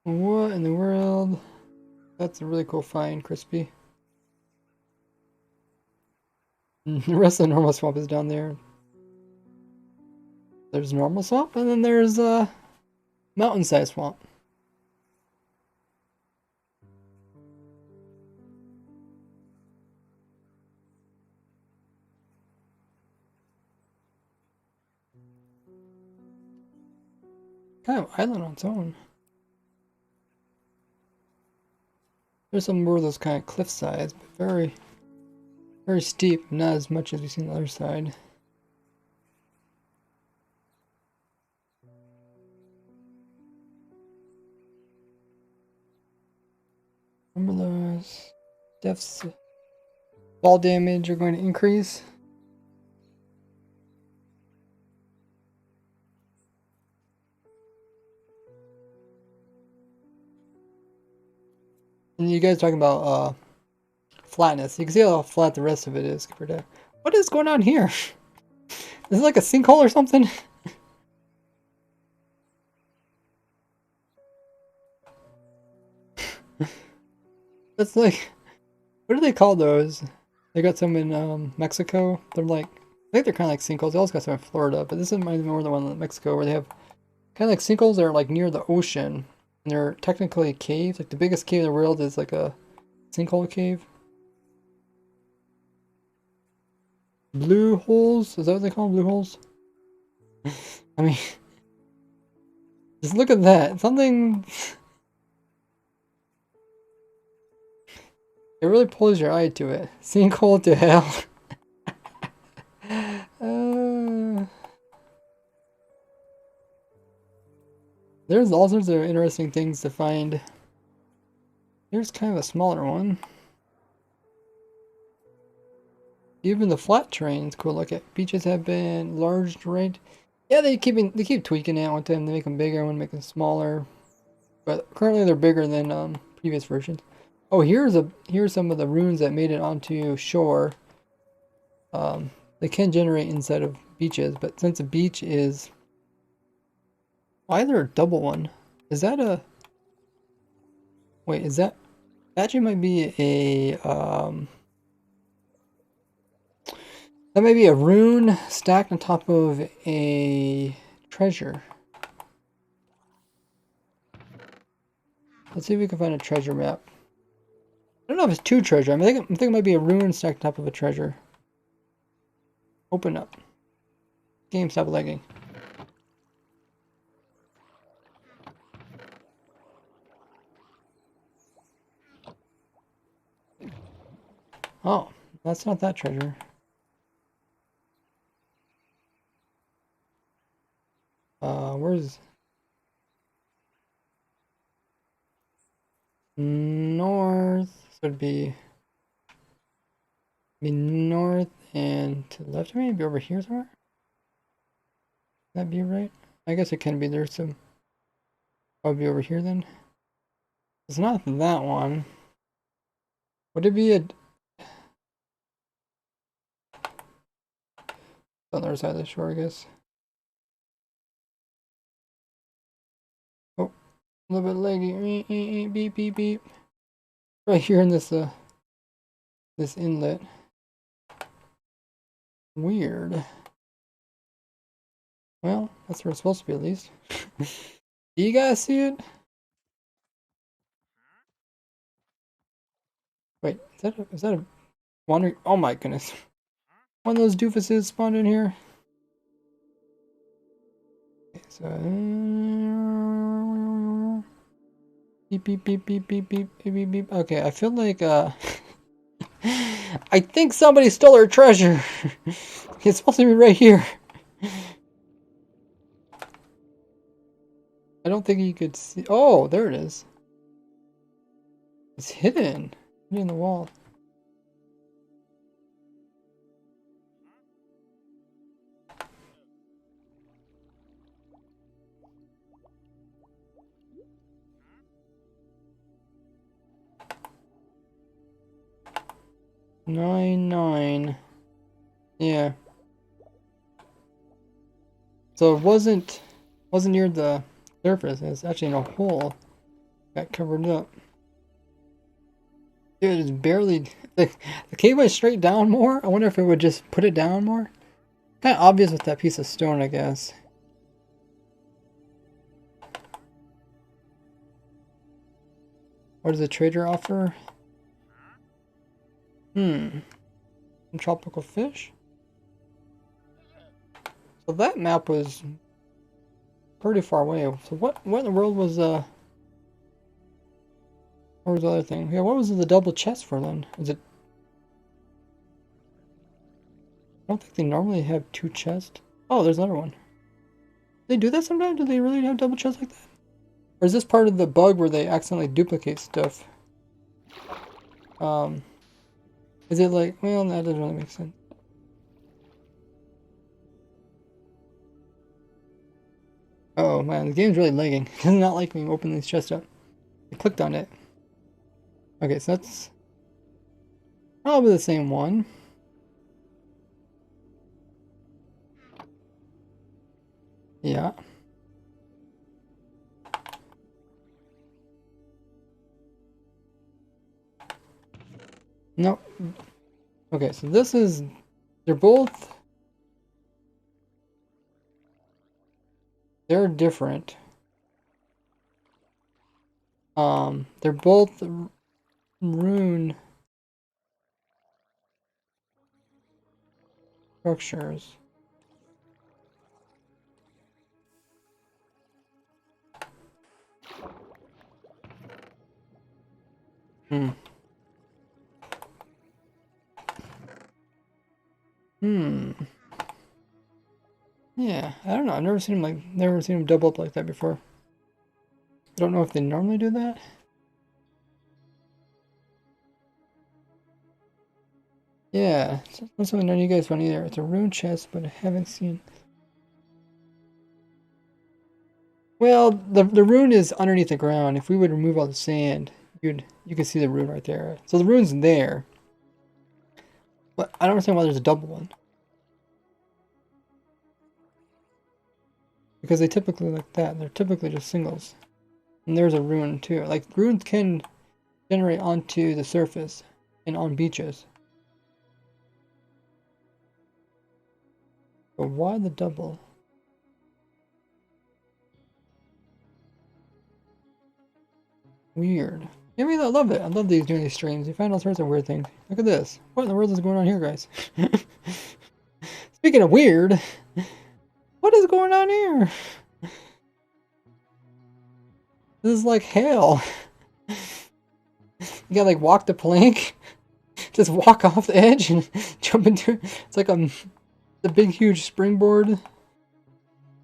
What in the world? That's a really cool find, Crispy. The rest of the normal swamp is down there. There's normal swamp, and then there's mountainside swamp. Kind of island on its own. There's some more of those kind of cliff sides, but very, very steep. Not as much as we see on the other side. Remember those deaths, fall damage are going to increase. And you guys talking about flatness. You can see how flat the rest of it is compared to... What is going on here? Is it like a sinkhole or something? That's like... What do they call those? They got some in Mexico. They're like... I think they're kind of like sinkholes. They also got some in Florida, but this is more the one in Mexico where they have kind of like sinkholes that are like near the ocean. And they're technically caves. Like the biggest cave in the world is like a sinkhole cave. Blue holes? Is that what they call them? Blue holes? I mean, just look at that. Something... It really pulls your eye to it. Sinkhole to hell. There's all sorts of interesting things to find. Here's kind of a smaller one. Even the flat terrain's cool. Look at beaches have been enlarged, right? Yeah, they keep tweaking it. One time they make them bigger, one make them smaller. But currently they're bigger than previous versions. Oh, here's some of the runes that made it onto shore. They can generate inside of beaches, but since a beach is either a double one, is that a wait? Is that actually might be a that might be a rune stacked on top of a treasure. Let's see if we can find a treasure map. I don't know if it's two treasure. I think it might be a rune stacked on top of a treasure. Open up. Game, stop lagging. Oh, that's not that treasure. Where's north? So it'd be north and to the left of me. Be over here somewhere. That be right? I guess it can be. There's some. I'll be over here then. It's not that one. Would it be a on the other side of the shore? I guess. Oh, a little bit laggy. Beep beep beep. Right here in this this inlet. Weird. Well, that's where it's supposed to be at least. Do you guys see it? Wait, is that a wandering? Oh my goodness! One of those doofuses spawned in here. Okay, so beep beep beep beep beep beep beep beep beep. Okay, I feel like I think somebody stole our treasure. It's supposed to be right here. I don't think you could see. Oh, there it is. It's hidden in the wall. Nine. Yeah. So it wasn't near the surface. It's actually in a hole. Got covered up. Dude, it's barely the cave went straight down more. I wonder if it would just put it down more. Kind of obvious with that piece of stone, I guess. What does the trader offer? Some tropical fish. So that map was pretty far away. So what in the world was what was the other thing? Yeah, what was the double chest for then? Is it I don't think they normally have two chests. Oh, there's another one. They do that sometimes? Do they really have double chests like that? Or is this part of the bug where they accidentally duplicate stuff? Is it like, well, that doesn't really make sense. Oh man, the game's really lagging. It does not like me opening these chests up. I clicked on it. Okay, so that's probably the same one. Yeah. No. Okay, so this is, they're different. They're both rune structures. Hmm. Yeah, I don't know. I've never seen him double up like that before. I don't know if they normally do that. Yeah, it's not something none of you guys want either. It's a rune chest, but I haven't seen. Well, the rune is underneath the ground. If we would remove all the sand, you can see the rune right there. So the rune's there. But I don't understand why there's a double one. Because they typically like that. They're typically just singles. And there's a rune too. Like runes can generate onto the surface and on beaches. But why the double? Weird. I mean, I love it. I love doing these streams. You find all sorts of weird things. Look at this. What in the world is going on here, guys? Speaking of weird, what is going on here? This is like hell. You gotta like walk the plank, just walk off the edge and jump into it. It's like the big huge springboard.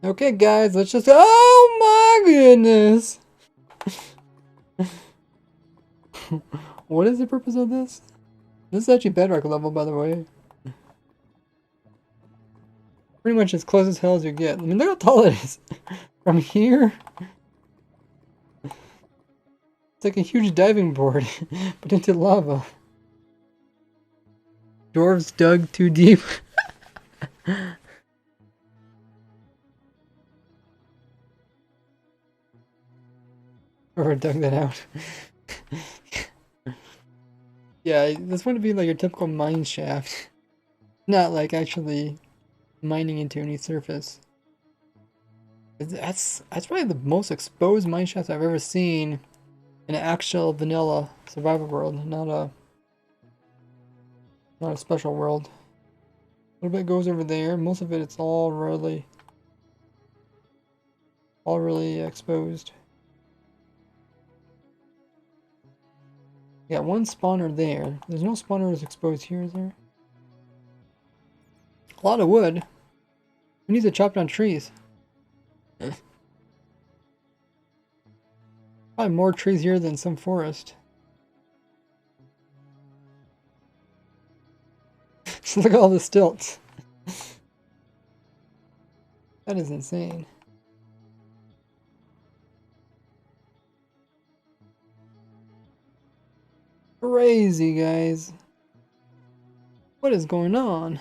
Okay, guys, let's just. Oh my goodness! What is the purpose of this? This is actually bedrock level, by the way. Pretty much as close as hell as you get. I mean, look how tall it is. From here. It's like a huge diving board, but into lava. Dwarves dug too deep. Or dug that out. Yeah, this wouldn't be like your typical mine shaft. Not like actually mining into any surface. That's probably the most exposed mine shaft I've ever seen in an actual vanilla survival world, not a special world. A little bit goes over there. Most of it's all really exposed. Yeah, one spawner there. There's no spawners exposed here, is there? A lot of wood. We need to chop down trees. Probably more trees here than some forest. Look at all the stilts. That is insane. Crazy, guys. What is going on?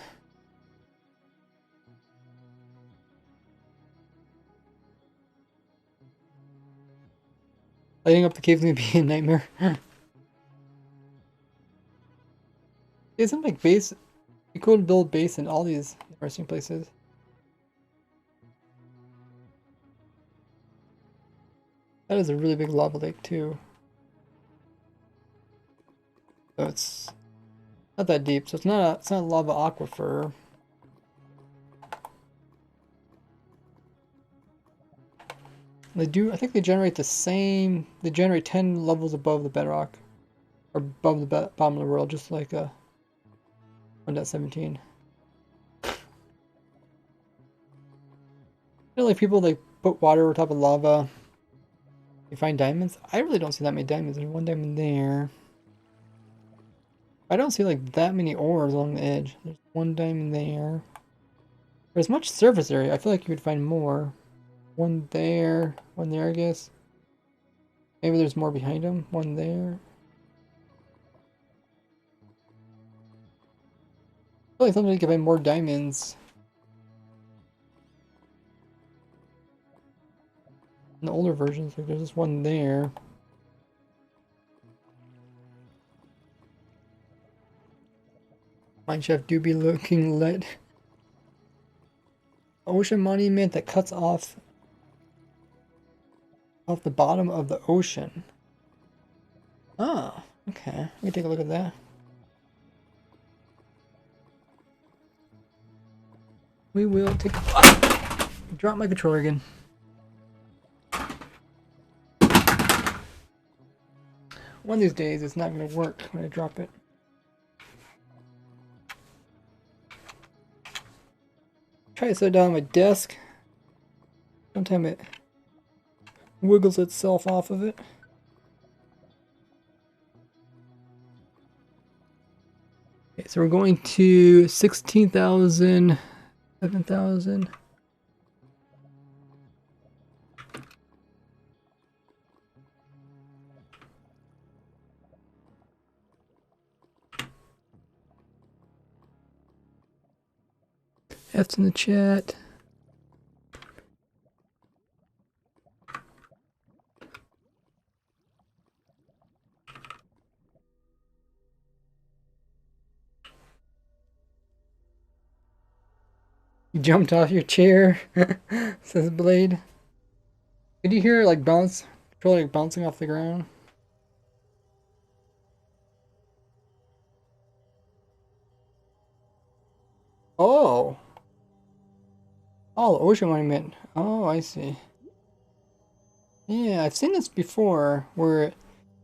Lighting up the cave's gonna be a nightmare. It seems like base. It'd be cool to build base in all these interesting places. That is a really big lava lake too. So it's not that deep. So it's not a lava aquifer. I think they generate the same. They generate 10 levels above the bedrock, or above the bottom of the world, just like 1.17. You know, like people like put water over top of lava. You find diamonds. I really don't see that many diamonds. There's one diamond there. I don't see like that many ores along the edge. There's one diamond there. There's much surface area. I feel like you would find more. One there, I guess. Maybe there's more behind him. One there. I feel like somebody could find more diamonds. In the older versions, like there's this one there. Mineshaft do be looking lit. Ocean monument that cuts off the bottom of the ocean. Oh, okay. Let me take a look at that. We will take. Drop my controller again. One of these days, it's not going to work when I drop it. Try to set it down on my desk. Sometimes it wiggles itself off of it. Okay, so we're going to 16,000, 7,000. F's in the chat. You jumped off your chair, says Blade. Did you hear it like bounce, controller like bouncing off the ground? Oh. Oh, ocean monument. Oh, I see. Yeah, I've seen this before, where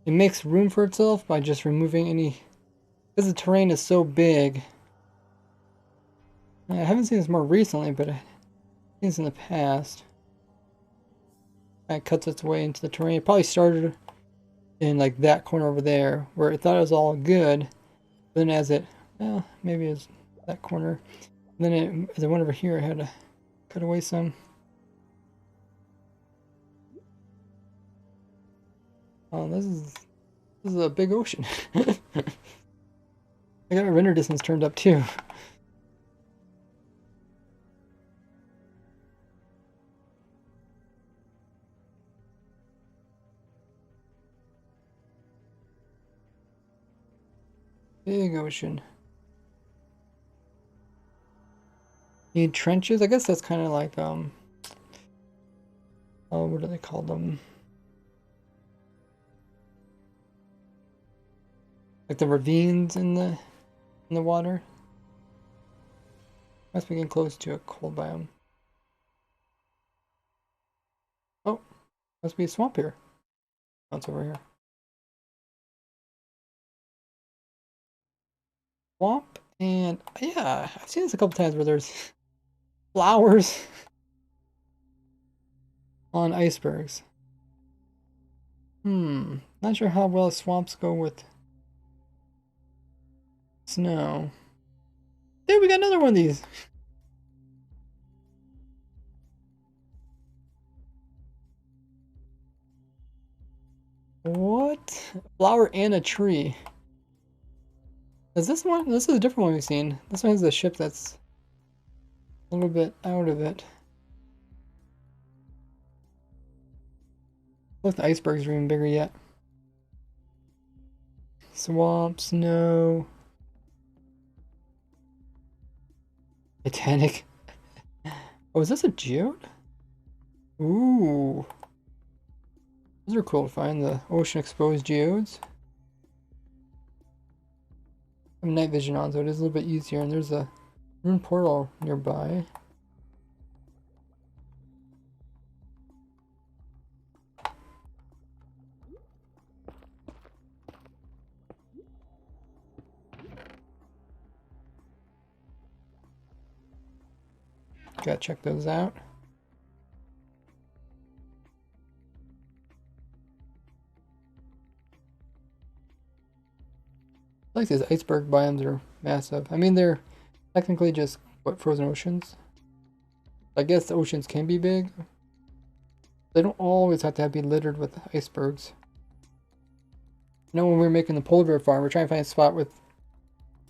it makes room for itself by just removing any... Because the terrain is so big. I haven't seen this more recently, but I've seen this in the past. It cuts its way into the terrain. It probably started in like that corner over there, where it thought it was all good. But then as it... Well, maybe it's that corner. And then as it went over here, I had to cut away some. Oh, this is a big ocean. I got my render distance turned up too. Big ocean. Need trenches? I guess that's kind of like oh, what do they call them? Like the ravines in the water. Must be getting close to a cold biome. Oh, must be a swamp here. Oh, it's over here. Swamp, and yeah, I've seen this a couple times where there's flowers on icebergs. Not sure how well swamps go with snow. There, we got another one of these. What? A flower and a tree. Is this one? This is a different one we've seen. This one has a ship that's a little bit out of it. Look, the icebergs are even bigger yet. Swamp, snow. Titanic. Oh, is this a geode? Ooh. Those are cool to find, the ocean exposed geodes. I have night vision on, so it is a little bit easier, and there's a rune portal nearby. Gotta check those out. Like these iceberg biomes are massive. I mean, they're technically just, what, frozen oceans? I guess the oceans can be big. They don't always have to be littered with icebergs. You know, when we were making the polar bear farm, we're trying to find a spot with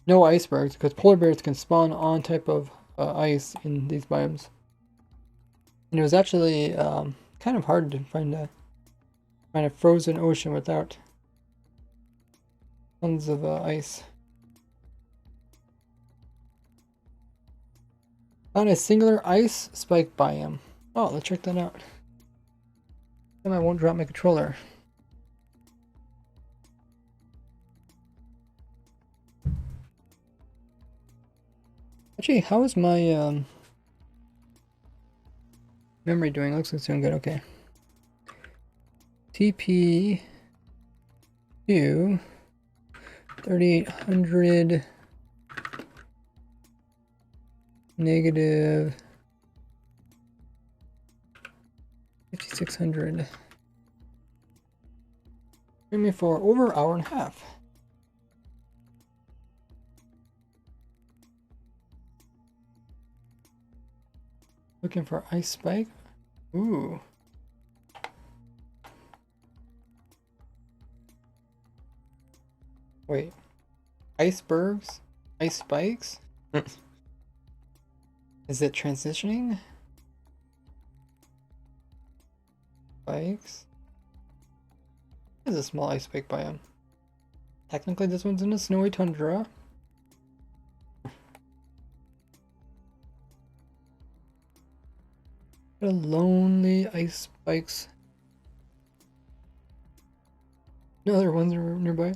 no icebergs, because polar bears can spawn on type of ice in these biomes. And it was actually kind of hard to find a frozen ocean without tons of ice. Found a singular ice spike biome. Oh, let's check that out. Then I won't drop my controller. Actually, how is my memory doing? Looks like it's doing good. Okay. TP to 3800 negative 5600. Bring me for over an hour and a half. Looking for ice spike. Ooh. Wait. Icebergs? Ice spikes? Is Is it transitioning? Spikes? There's a small ice spike biome. Technically, this one's in a snowy tundra. A lonely ice spikes. No other ones are nearby.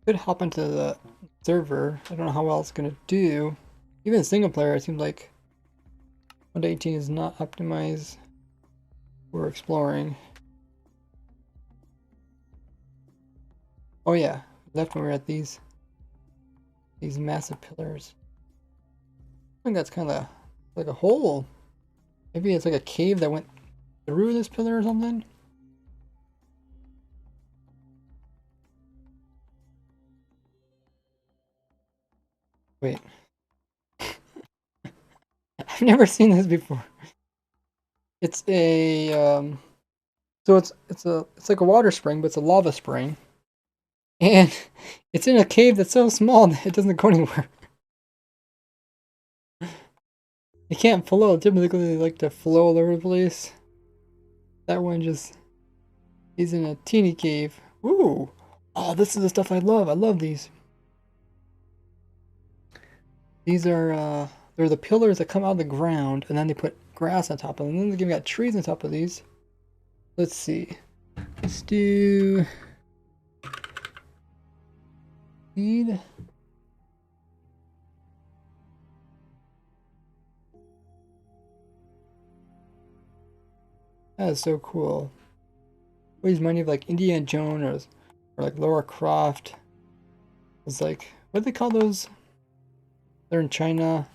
Could hop into the server. I don't know how well it's gonna do. Even single player, it seems like 1.18 is not optimized for exploring. Oh yeah, left when we were at these massive pillars. I think that's kind of like a hole. Maybe it's like a cave that went through this pillar or something. Wait. I've never seen this before. It's a so it's like a water spring, but it's a lava spring. And it's in a cave that's so small that it doesn't go anywhere. It can't flow. Typically they like to flow all over the place. That one just is in a teeny cave. Ooh. Oh, this is the stuff I love. I love these. These are they're the pillars that come out of the ground, and then they put grass on top of them. And then they've got trees on top of these. Let's see. Let's do seed. That is so cool. Always remind me of like Indiana Jones or like Lara Croft. It's like, what do they call those? They're in China.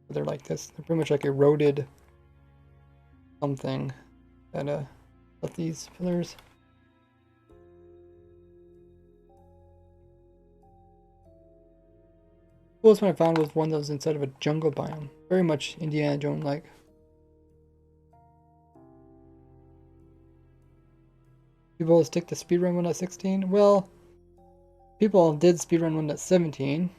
They're like this. They're pretty much like eroded something that of these pillars. The coolest one I found was one that was inside of a jungle biome. Very much Indiana Jones like. People stick to speedrun 1.16. Well, people did speedrun 1.17.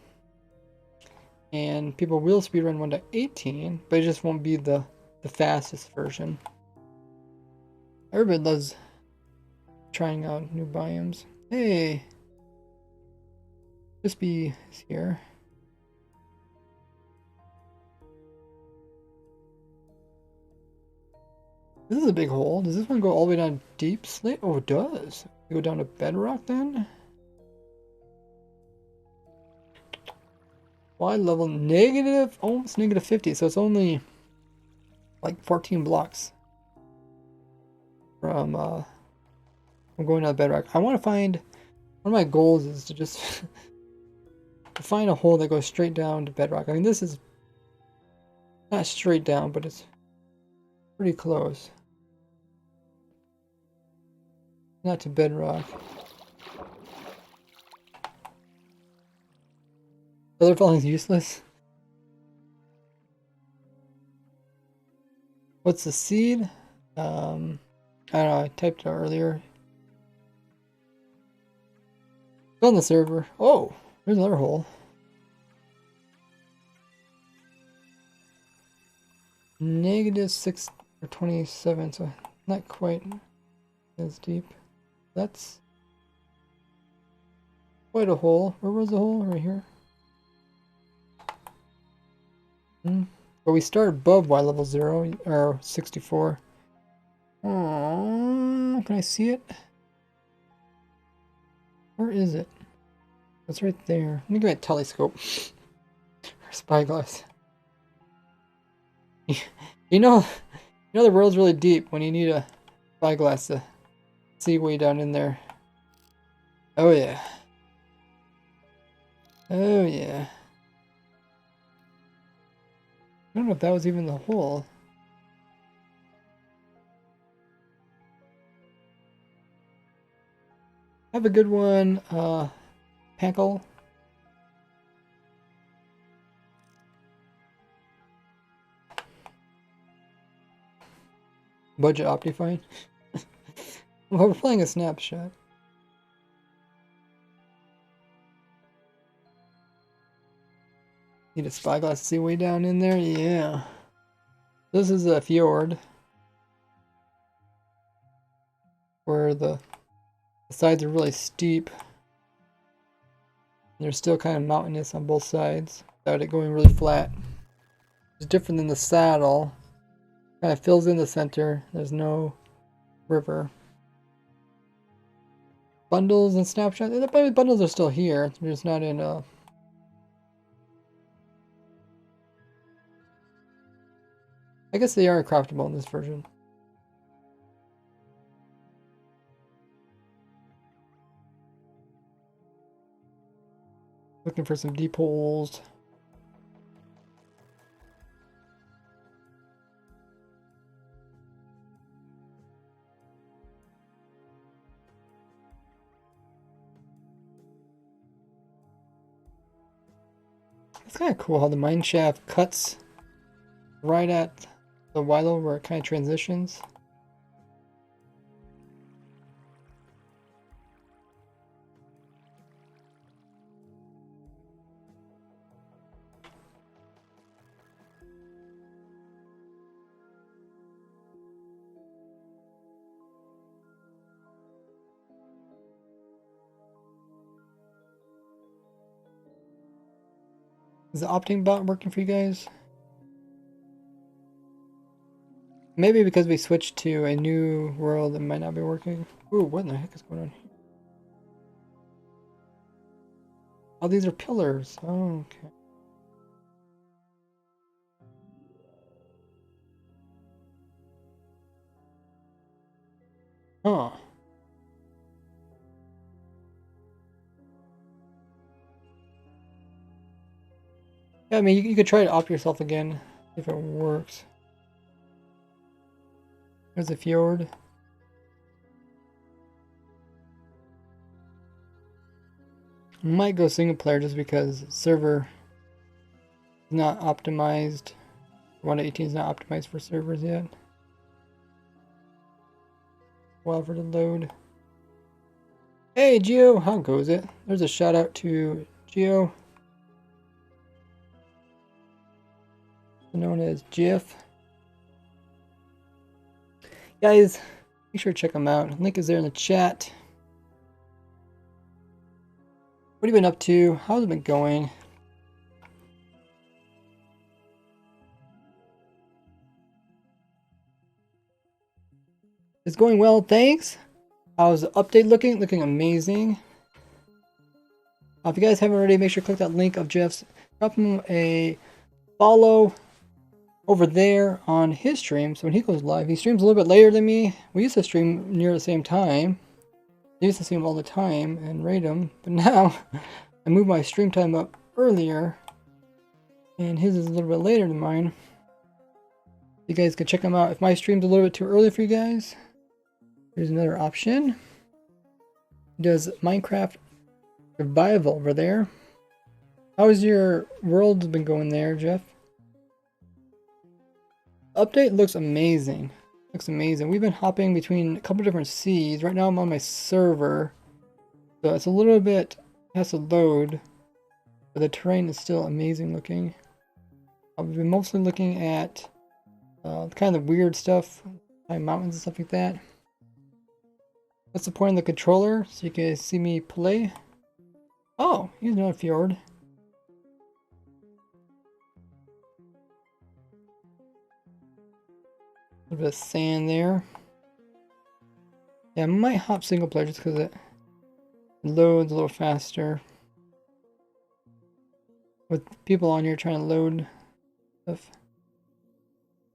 And people will speedrun 1.18, but it just won't be the fastest version. Everybody loves trying out new biomes. Hey! Crispy is here. This is a big hole. Does this one go all the way down deep slate? Oh, it does. Go down to bedrock then? Y level negative, almost negative 50, so it's only like 14 blocks from going down bedrock. I want to find, one of my goals is to just to find a hole that goes straight down to bedrock. I mean, this is not straight down, but it's pretty close. Not to bedrock. Other falling is useless. What's the seed? I don't know, I typed it out earlier. It's on the server. Oh, there's another hole. Negative 6 or 27, so not quite as deep. That's quite a hole. Where was the hole? Right here. But we start above Y level 0 or 64. Oh, can I see it? Where is it? It's right there. Let me get my telescope or spyglass. You know the world's really deep when you need a spyglass to see way down in there. Oh yeah. Oh yeah. I don't know if that was even the hole. Have a good one, Packle. Budget Optifine. Well, we're playing a snapshot. Need a spyglass to see way down in there? Yeah. This is a fjord. Where the sides are really steep. They're still kind of mountainous on both sides without it going really flat. It's different than the saddle. Kind of fills in the center. There's no river. Bundles and snapshots. The bundles are still here. They're just not in I guess they are craftable in this version. Looking for some deep holes. It's kind of cool how the mine shaft cuts right at the Wilo where it kind of transitions. Is the opting bot working for you guys? Maybe because we switched to a new world, it might not be working. Ooh, what in the heck is going on here? Oh, these are pillars. Oh, okay. Huh. Yeah, I mean, you could try to opt yourself again if it works. There's a fjord. Might go single player just because server is not optimized. 1.18 is not optimized for servers yet. While for the load. Hey Geo, how goes it? There's a shout out to Geo, known as Jiff. Guys, make sure to check them out. Link is there in the chat. What have you been up to? How's it been going? It's going well, thanks. How's the update looking? Looking amazing. If you guys haven't already, make sure to click that link of Jeff's. Drop him a follow over there on his stream. So when he goes live, he streams a little bit later than me. We used to stream near the same time. I used to see him all the time and rate him. But now, I moved my stream time up earlier. And his is a little bit later than mine. You guys can check him out. If my stream's a little bit too early for you guys, here's another option. He does Minecraft Survival over there. How's your world been going there, Jeff? Update looks amazing. Looks amazing. We've been hopping between a couple different seas. Right now I'm on my server. So it's a little bit, has to load. But the terrain is still amazing looking. I've been mostly looking at kind of weird stuff, high mountains and stuff like that. Let's support the controller so you can see me play. Oh, he's not a fjord. A little bit of sand there. Yeah, I might hop single player just because it loads a little faster. With people on here trying to load stuff.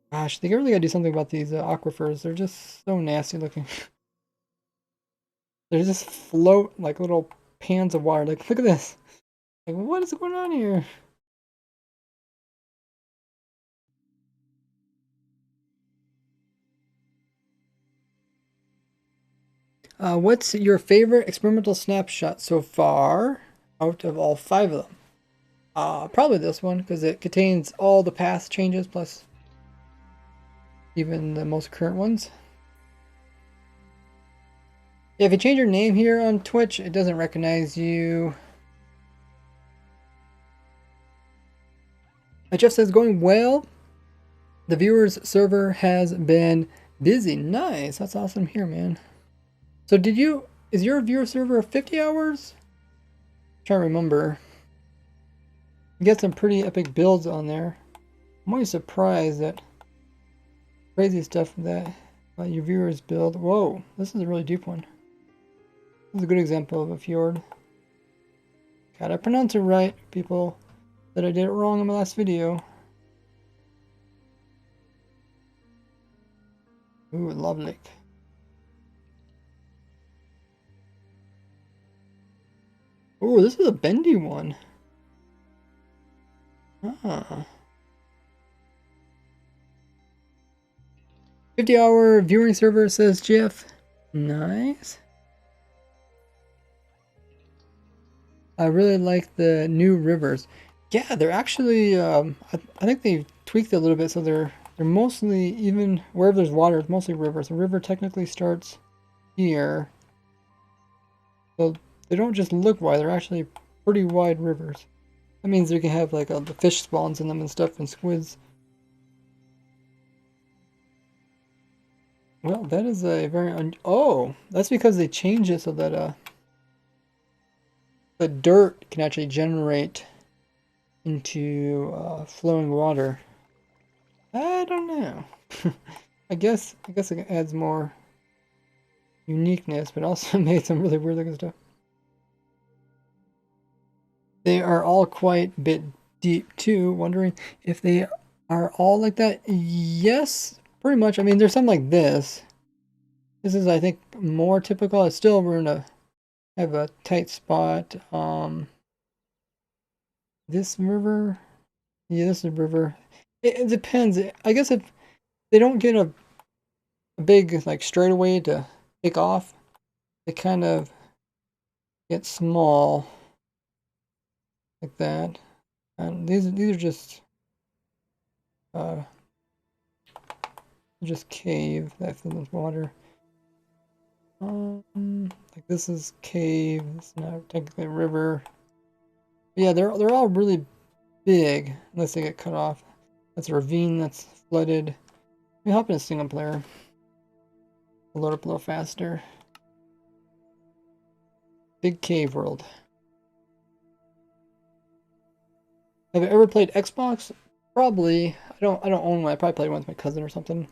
Gosh, they really gotta do something about these aquifers. They're just so nasty looking. They just float like little pans of water. Like, look at this. Like, what is going on here? What's your favorite experimental snapshot so far out of all 5 of them? Probably this one because it contains all the past changes plus even the most current ones. Yeah, if you change your name here on Twitch, it doesn't recognize you. Jeff says, going well. The viewers server has been busy. Nice. That's awesome here, man. So is your viewer server 50 hours? I'm trying to remember. You get some pretty epic builds on there. I'm always surprised at crazy stuff that your viewers build. Whoa, this is a really deep one. This is a good example of a fjord. Gotta pronounce it right, people. That I did it wrong in my last video. Ooh, lovely. Ooh, this is a bendy one. Ah. 50-hour viewing server, says Jeff. Nice. I really like the new rivers. Yeah, they're actually, I think they tweaked it a little bit, so they're mostly, even wherever there's water, it's mostly rivers. The river technically starts here. So they don't just look wide, they're actually pretty wide rivers. That means you can have like the fish spawns in them and stuff and squids. Well, that is a very oh, that's because they changed it so that the dirt can actually generate into flowing water. I don't know. I guess it adds more uniqueness, but also made some really weird looking stuff. They are all quite a bit deep too. Wondering if they are all like that. Yes, pretty much. I mean, there's some like this. This is, I think, more typical. It's still, we're gonna have a tight spot. This river. Yeah, this is a river. It depends. I guess if they don't get a big like straightaway to take off, they kind of get small like that. And these are just cave that fill with water. Like this is cave. It's not technically a river. But yeah, they're all really big unless they get cut off. That's a ravine that's flooded. Let me hop in a single player. I'll load up a little faster. Big cave world. Have I ever played Xbox? Probably. I don't own one. I probably played one with my cousin or something.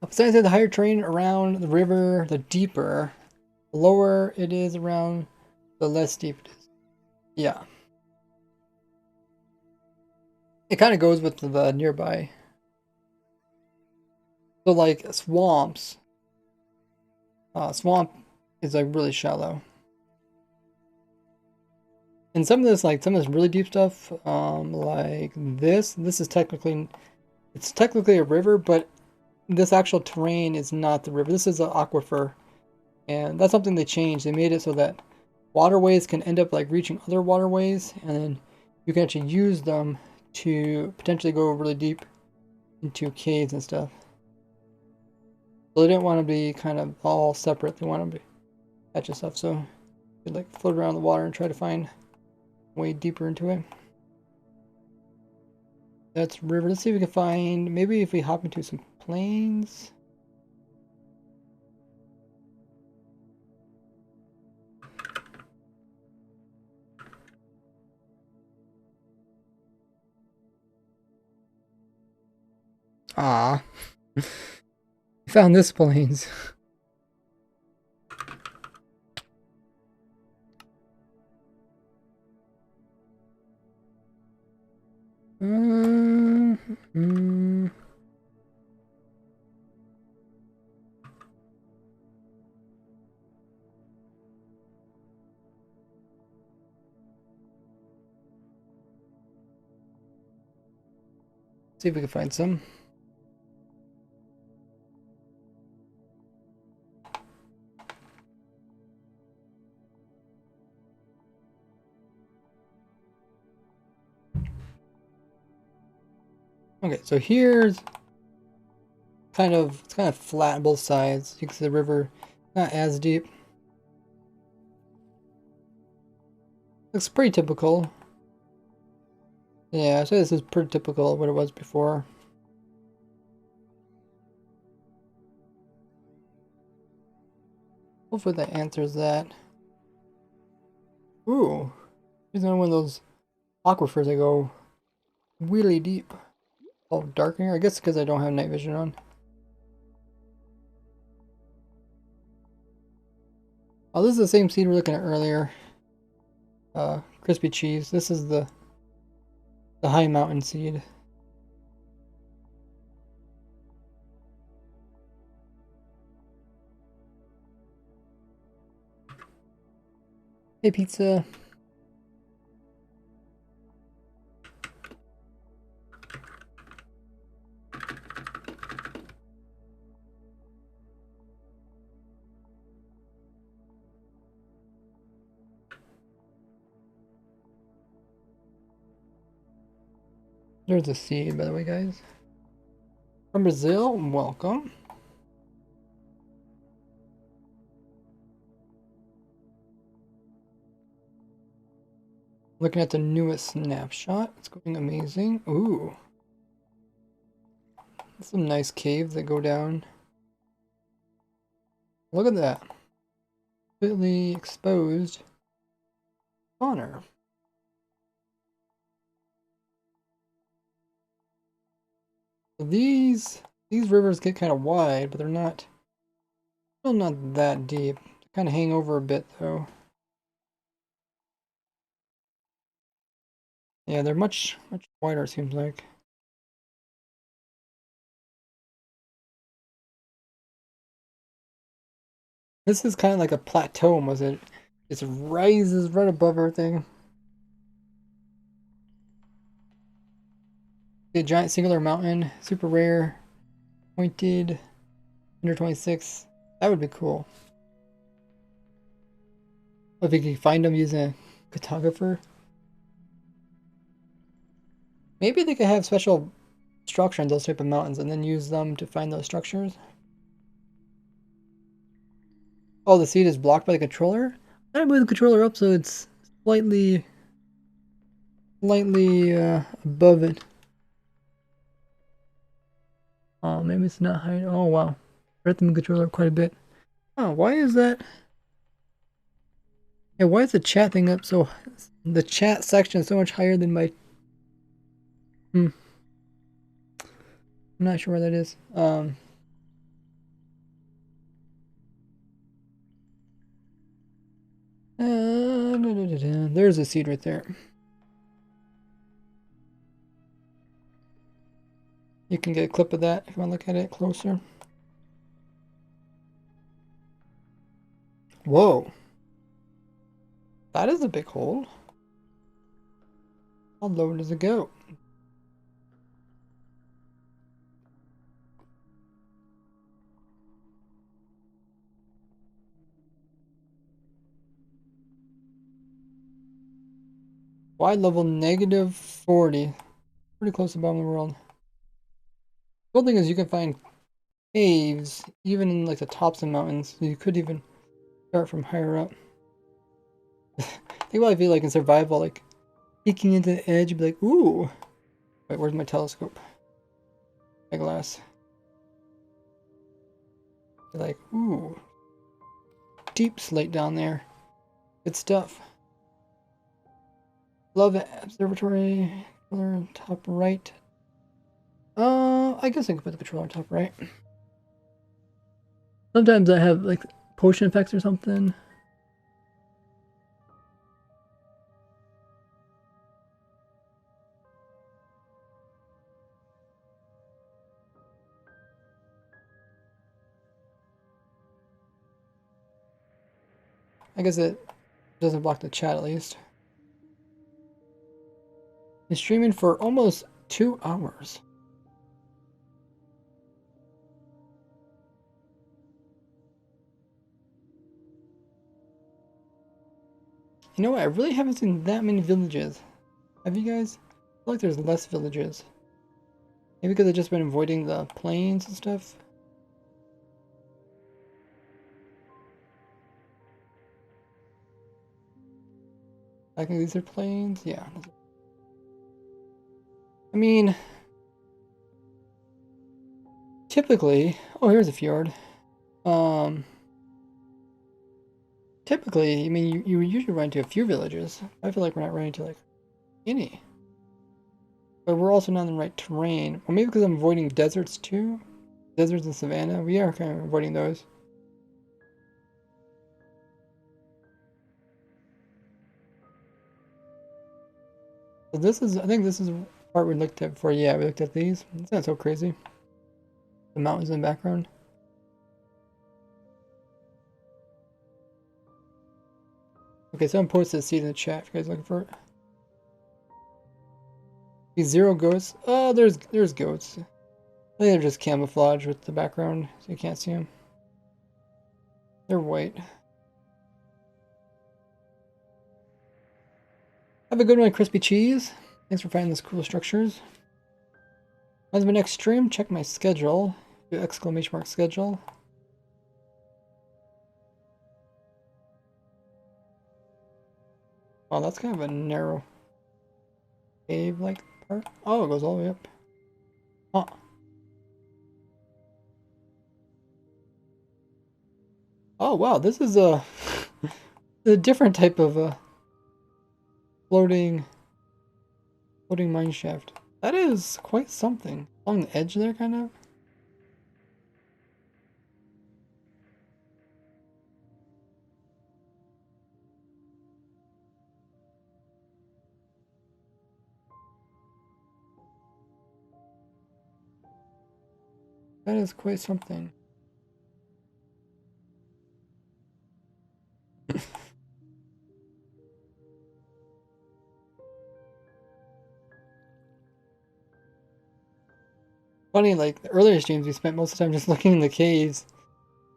Besides that, the higher terrain around the river, the deeper. The lower it is around, the less deep it is. Yeah. It kind of goes with the nearby. So like swamps. Swamp is like really shallow. And some of this really deep stuff, like this is technically, it's technically a river, but this actual terrain is not the river. This is an aquifer. And that's something they changed. They made it so that waterways can end up like reaching other waterways, and then you can actually use them to potentially go really deep into caves and stuff. So they didn't want to be kind of all separate. They want to be catching stuff, so you could like float around the water and try to find way deeper into it. That's river. Let's see if we can find, maybe if we hop into some plains. Ah, found this plains. See if we can find some. Okay, so here's it's kind of flat on both sides. You can see the river not as deep. Looks pretty typical. Yeah, so this is pretty typical of what it was before. Hopefully that answers that. Ooh, here's another one of those aquifers that go really deep. Oh, dark in here? I guess because I don't have night vision on. Oh, this is the same seed we were looking at earlier. Crispy cheese. This is the high mountain seed. Hey, pizza. There's a seed, by the way, guys. From Brazil, welcome. Looking at the newest snapshot. It's going amazing. Ooh. Some nice caves that go down. Look at that. Completely exposed spawner. So these rivers get kind of wide, but they're still not that deep. They kind of hang over a bit though. Yeah, they're much wider, it seems like. This is kind of like a plateau, was it? It rises right above everything. A giant singular mountain, super rare, pointed, under 26. That would be cool. If you can find them using a cartographer. Maybe they could have special structure in those type of mountains and then use them to find those structures. Oh, the seed is blocked by the controller? I move the controller up so it's slightly above it. Oh, maybe it's not high. Oh, wow. Rhythm the controller quite a bit. Oh, why is that? Yeah, why is the chat thing up so... The chat section is so much higher than my... I'm not sure where that is. There's a seed right there. You can get a clip of that if you want to look at it closer. Whoa. That is a big hole. How low does it go? Wide level -40. Pretty close to the bottom of the world. The cool thing is you can find caves even in like the tops of mountains. So you could even start from higher up. Think about if you like in survival, like peeking into the edge, you'd be like, ooh. Wait, where's my telescope? My glass. You're like, ooh. Deep slate down there. Good stuff. Love observatory. Controller top right. I guess I can put the controller on top right. Sometimes I have like potion effects or something. I guess it doesn't block the chat at least. Been streaming for almost 2 hours. You know what? I really haven't seen that many villages. Have you guys? I feel like there's less villages. Maybe because I've just been avoiding the plains and stuff. I think these are plains. Yeah. I mean, typically, oh, here's a fjord. Typically, I mean, you usually run to a few villages. I feel like we're not running to like any. But we're also not in the right terrain. Or maybe because I'm avoiding deserts too. Deserts and savanna. We are kind of avoiding those. So this is, I think this is the part we looked at before. Yeah, we looked at these. It's not so crazy. The mountains in the background. Okay, someone posted a seed in the chat if you guys are looking for it. These 0 goats. Oh, there's goats. I think they're just camouflage with the background, so you can't see them. They're white. Have a good one, Crispy Cheese. Thanks for finding these cool structures. When's my next stream? Check my schedule. Do exclamation mark schedule. Oh, that's kind of a narrow cave-like part. Oh, it goes all the way up. Huh. Oh, wow, this is a different type of floating mine shaft. That is quite something. Along the edge there, kind of. That is quite something. Funny, like, the earlier streams we spent most of the time just looking in the caves.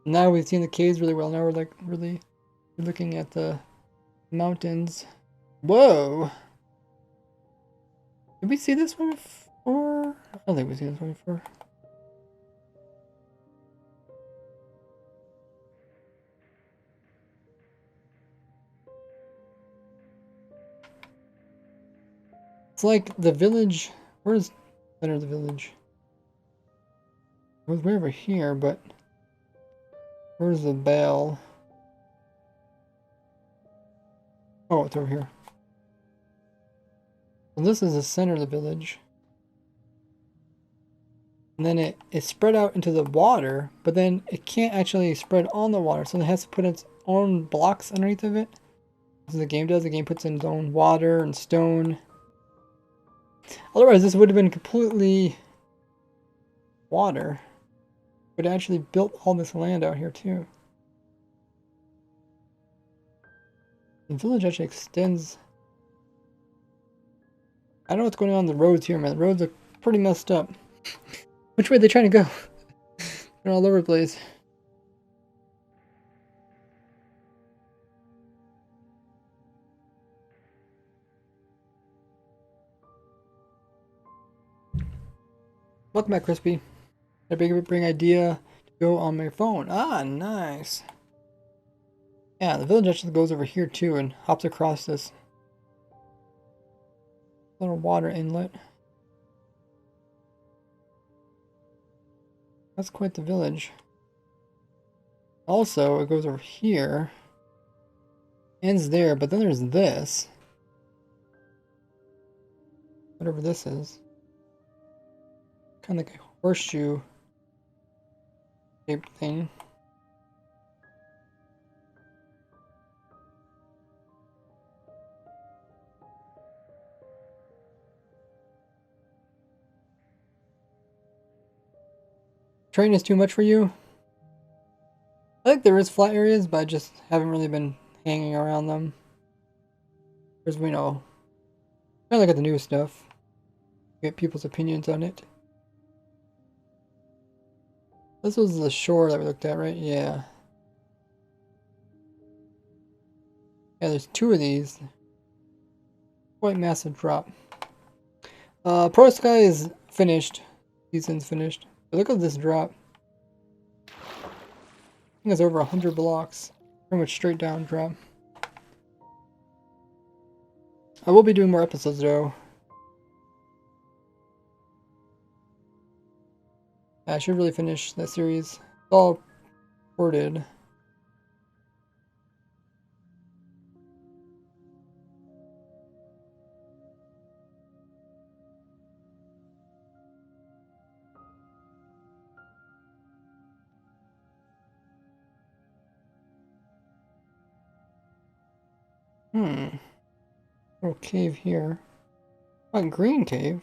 Now we've seen the caves really well. Now we're like really looking at the mountains. Whoa! Did we see this one before? I don't think we've seen this one before. It's like the village. Where's the center of the village? It was way over here, but where's the bell? Oh, it's over here. So this is the center of the village. And then it spread out into the water, but then it can't actually spread on the water, so it has to put its own blocks underneath of it. As the game does, the game puts in its own water and stone. Otherwise, this would have been completely water. But it actually built all this land out here too. The village actually extends. I don't know what's going on the roads here, man. The roads are pretty messed up. Which way are they trying to go? They're all over the place. Welcome back, Crispy. I bring idea to go on my phone. Ah, nice. Yeah, the village actually goes over here too and hops across this little water inlet. That's quite the village. Also, it goes over here. Ends there, but then there's this. Whatever this is. Kind of like a horseshoe shaped thing. Train is too much for you? I think there is flat areas, but I just haven't really been hanging around them. Because we know, I look at the new stuff, get people's opinions on it. This was the shore that we looked at, right? Yeah. Yeah, there's 2 of these. Quite massive drop. Pro Sky is finished. season's finished. But look at this drop. I think it's over 100 blocks. Pretty much straight down drop. I will be doing more episodes though. I should really finish that series. It's all ported. Little cave here. Oh, green cave.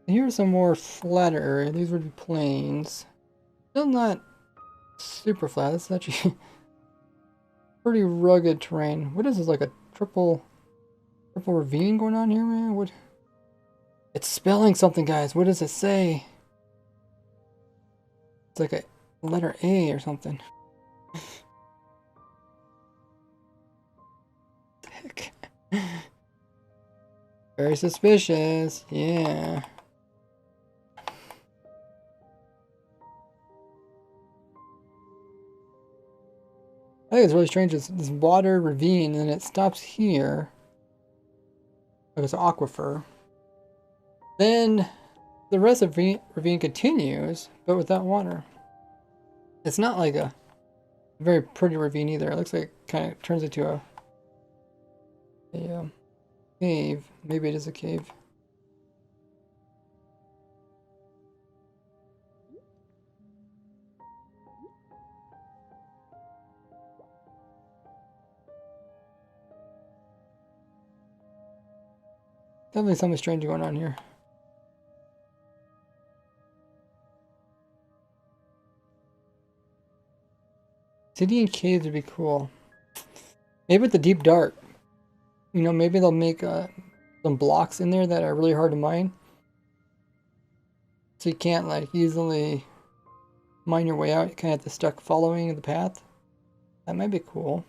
Here's a more flatter area. These would be plains. Still not super flat. This is actually pretty rugged terrain. What is this, like a triple ravine going on here, man? What? It's spelling something, guys. What does it say? It's like a letter A or something. Heck. Very suspicious. Yeah. I think it's really strange. It's this water ravine, and it stops here. Like it's an aquifer. Then the rest of the ravine continues, but without water. It's not like a very pretty ravine either. It looks like it kind of turns into a cave. Maybe it is a cave. Definitely something strange going on here. City and caves would be cool. Maybe with the deep dark. You know, maybe they'll make some blocks in there that are really hard to mine. So you can't like easily mine your way out. You kind of have to stuck following the path. That might be cool.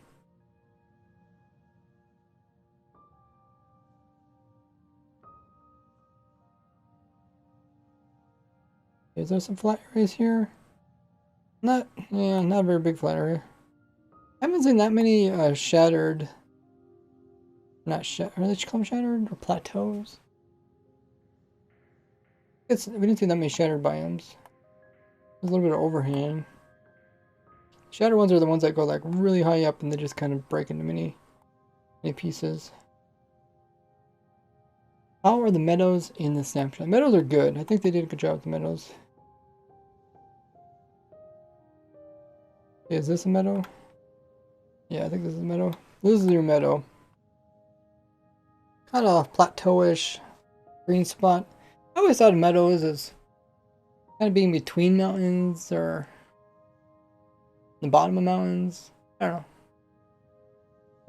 Is there some flat areas here? Not a very big flat area. I haven't seen that many shattered. Not shattered. Are they call them shattered or plateaus? We didn't see that many shattered biomes. There's a little bit of overhang. Shattered ones are the ones that go like really high up and they just kind of break into many pieces. How are the meadows in the snapshot? Meadows are good. I think they did a good job with the meadows. Is this a meadow? Yeah, I think this is a meadow. This is your meadow. Kind of plateauish green spot. I always thought of meadows as kind of being between mountains or the bottom of mountains. I don't know.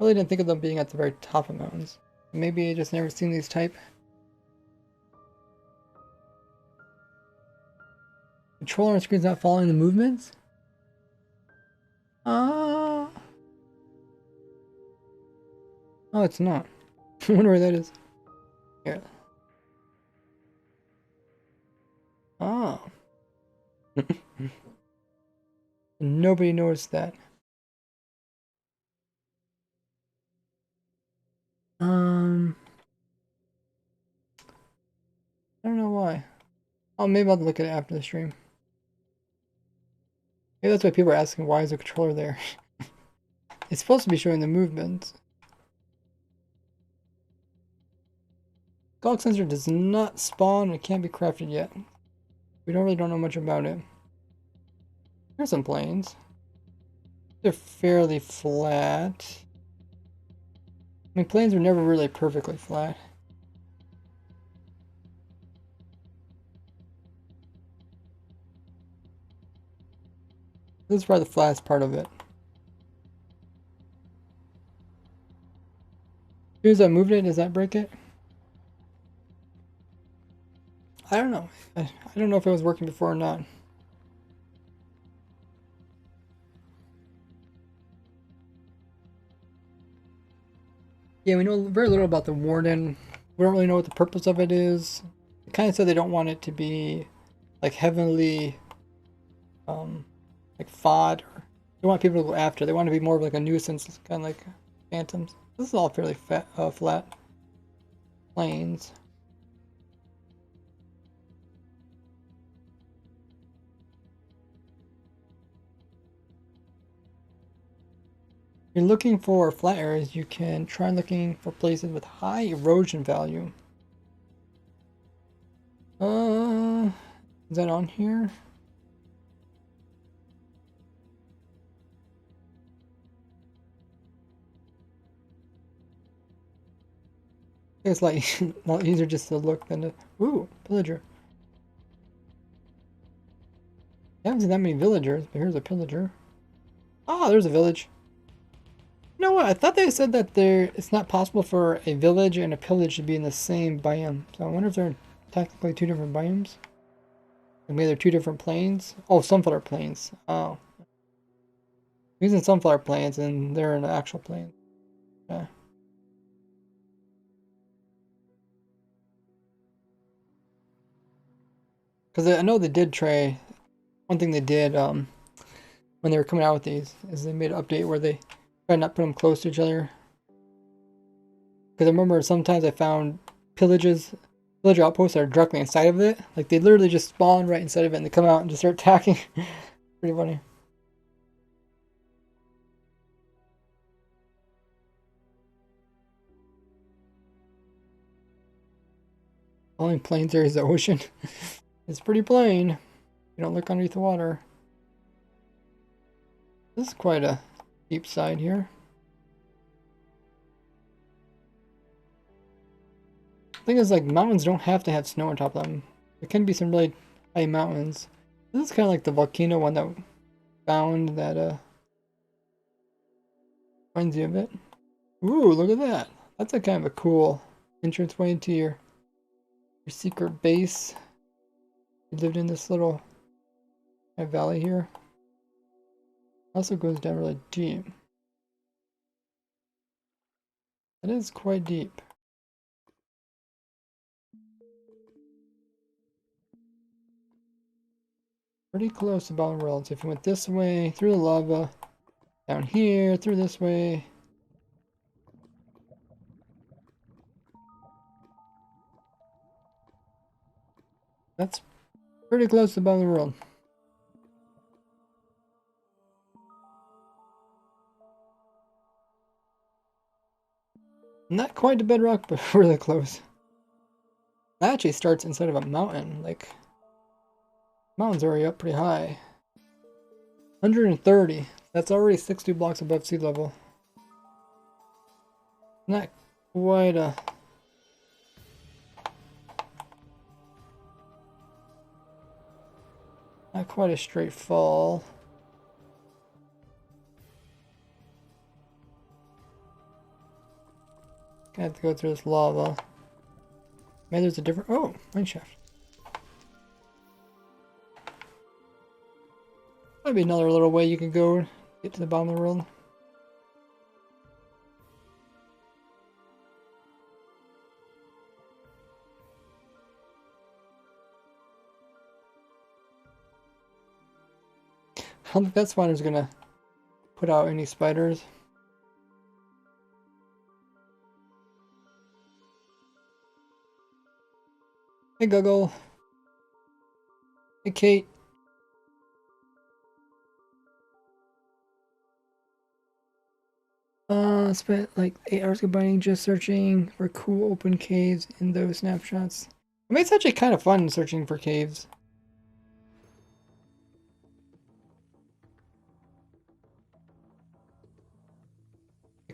I really didn't think of them being at the very top of mountains. Maybe I just never seen these type. Controller on screen's not following the movements? Oh, it's not. I wonder where that is. Here. Oh. Nobody noticed that. I don't know why. Oh, maybe I'll look at it after the stream. Maybe that's why people are asking why is the controller there. It's supposed to be showing the movement. Gog sensor does not spawn and can't be crafted yet. We don't know much about it. Here's some plains. They're fairly flat. I mean, plains are never really perfectly flat. This is probably the flattest part of it. As soon as I moved it, does that break it? I don't know. I don't know if it was working before or not. Yeah, we know very little about the warden. We don't really know what the purpose of it is. They kind of said they don't want it to be like heavily, um, like fought. Or they want people to go after. They want to be more of like a nuisance, kind of like phantoms. This is all fairly flat plains. If you're looking for flat areas, you can try looking for places with high erosion value. Is that on here? It's like a lot easier just to look than to. Ooh, pillager. I haven't seen that many villagers, but here's a pillager. Ah, there's a village. You know what? I thought they said that it's not possible for a village and a pillage to be in the same biome. So I wonder if they're technically two different biomes. Like maybe they're two different plains. Oh, sunflower plains. Oh. He's in sunflower plains and they're in the actual plains. Yeah. Because I know they did try. One thing they did when they were coming out with these is they made an update where they tried not to put them close to each other. Because I remember sometimes I found villager outposts that are directly inside of it. Like they literally just spawn right inside of it and they come out and just start attacking. Pretty funny. Only plains there is the ocean. It's pretty plain. You don't look underneath the water. This is quite a deep side here. The thing is, like, mountains don't have to have snow on top of them. There can be some really high mountains. This is kind of like the volcano one that found that reminds you of it. Ooh, look at that. That's a kind of a cool entranceway into your secret base. You lived in this little valley here. Also goes down really deep. It is quite deep. Pretty close to the bottom world. So if you went this way, through the lava, down here, through this way. That's pretty close to the bottom of the world. Not quite to bedrock, but really close. That actually starts inside of a mountain. Like, mountain's already up pretty high. 130. That's already 60 blocks above sea level. Not quite a... Not quite a straight fall. Gonna have to go through this lava. Maybe there's a different... Oh, mine shaft. Might be another little way you can go get to the bottom of the world. I don't think that spawner's gonna put out any spiders. Hey, Guggle. Hey, Kate. Spent like 8 hours combining just searching for cool open caves in those snapshots. I mean, it's actually kind of fun searching for caves.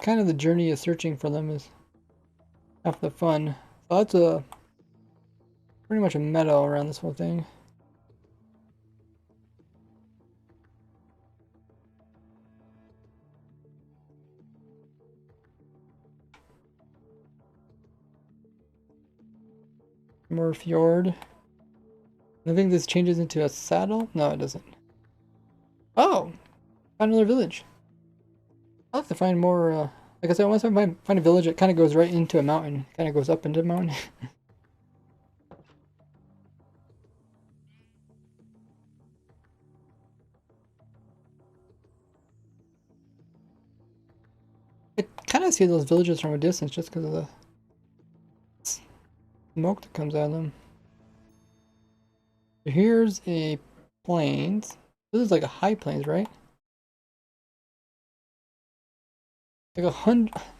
Kind of the journey of searching for them is half the fun. So that's a pretty much a meadow around this whole thing. More fjord. I think this changes into a saddle. No, it doesn't. Oh, found another village. I'll have to find more Like I said, once I find a village, it kind of goes right into a mountain. Kind of goes up into a mountain. I kind of see those villages from a distance just because of the smoke that comes out of them. Here's a plains. This is like a high plains, right? Like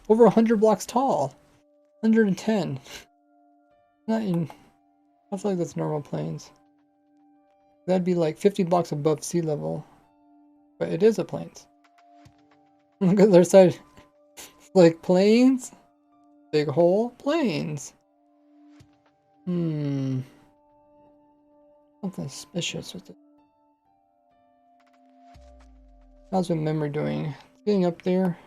over 100 blocks tall. 110. Not in. I feel like that's normal plains. That'd be like 50 blocks above sea level. But it is a plains. Look at their side. Like plains. Big hole. Plains. Something suspicious with it. How's my memory doing? It's getting up there.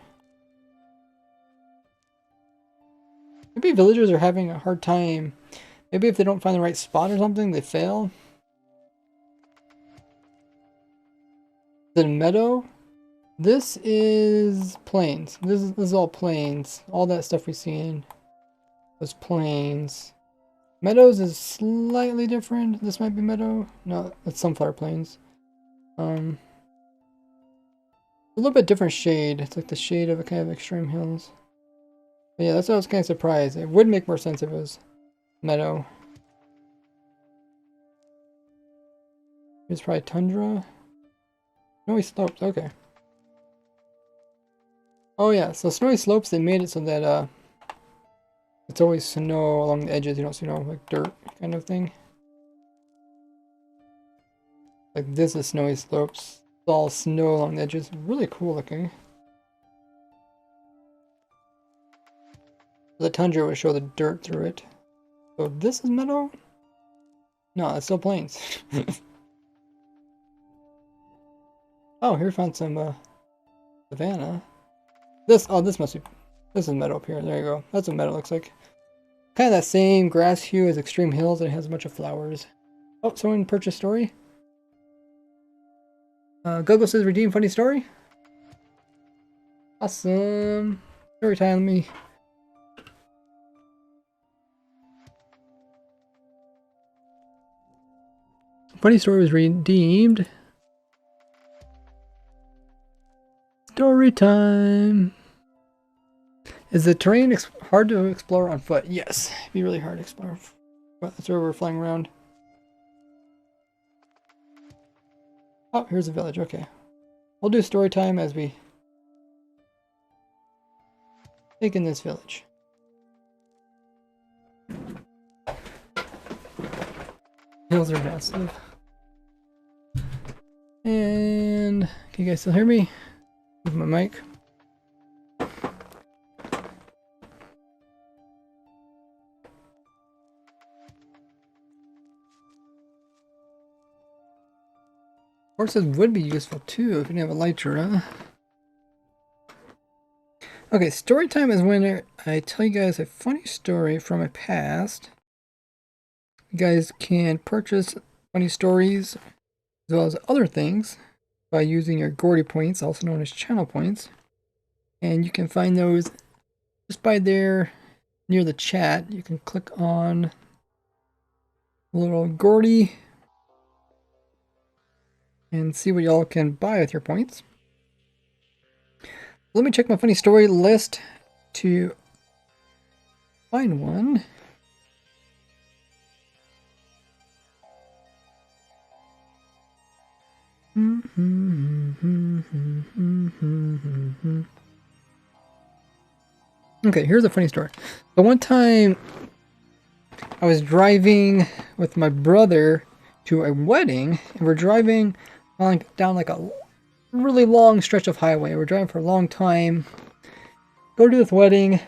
Maybe villagers are having a hard time. Maybe if they don't find the right spot or something, they fail. The meadow? This is plains. This is all plains. All that stuff we've seen was plains. Meadows is slightly different. This might be meadow. No, it's sunflower plains. A little bit different shade. It's like the shade of a kind of extreme hills. But yeah, that's why I was kind of surprised. It would make more sense if it was meadow. Here's probably tundra. Snowy slopes, okay. Oh yeah, so snowy slopes, they made it so that it's always snow along the edges. You don't see no like dirt kind of thing. Like this is snowy slopes. It's all snow along the edges. Really cool looking. The tundra would show the dirt through it. So this is meadow? No, it's still plains. Oh, here we found some savannah. This must be, this is meadow up here. There you go. That's what meadow looks like. Kind of that same grass hue as Extreme Hills, and it has a bunch of flowers. Oh, someone purchased story. Gogo says redeem funny story. Awesome. Story time. Let me. Funny story was redeemed. Story time. Is the terrain hard to explore on foot? Yes, it'd be really hard to explore. That's where we're flying around. Oh, here's a village. Okay, we'll do story time as we take in this village. Hills are massive. And can you guys still hear me? Move my mic. Horses would be useful too if you didn't have a Lytra. Okay, story time is when I tell you guys a funny story from my past. You guys can purchase funny stories as well as other things by using your Gordy points, also known as channel points. And you can find those just by there near the chat. You can click on a little Gordy and see what y'all can buy with your points. Let me check my funny story list to find one. Okay, here's a funny story. The one time I was driving with my brother to a wedding, and we're driving down like a really long stretch of highway. We're driving for a long time. Go to this wedding.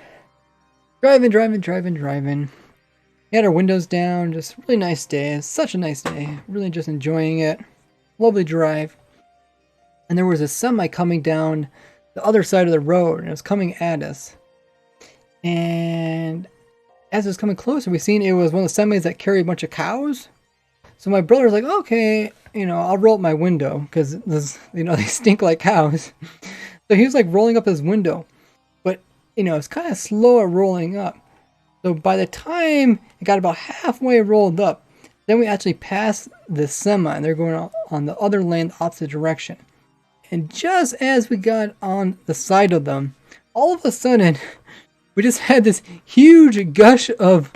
Driving. We had our windows down. Just really nice day. Such a nice day. Really just enjoying it. Lovely drive. And there was a semi coming down the other side of the road, and it was coming at us. And as it was coming closer, we seen it was one of the semis that carry a bunch of cows. So my brother's like, okay, I'll roll up my window because they stink like cows. So he was like rolling up his window, but you know, it's kind of slow at rolling up. So by the time it got about halfway rolled up, then we actually passed the semi and they're going on the other lane, opposite direction. And just as we got on the side of them, all of a sudden, we just had this huge gush of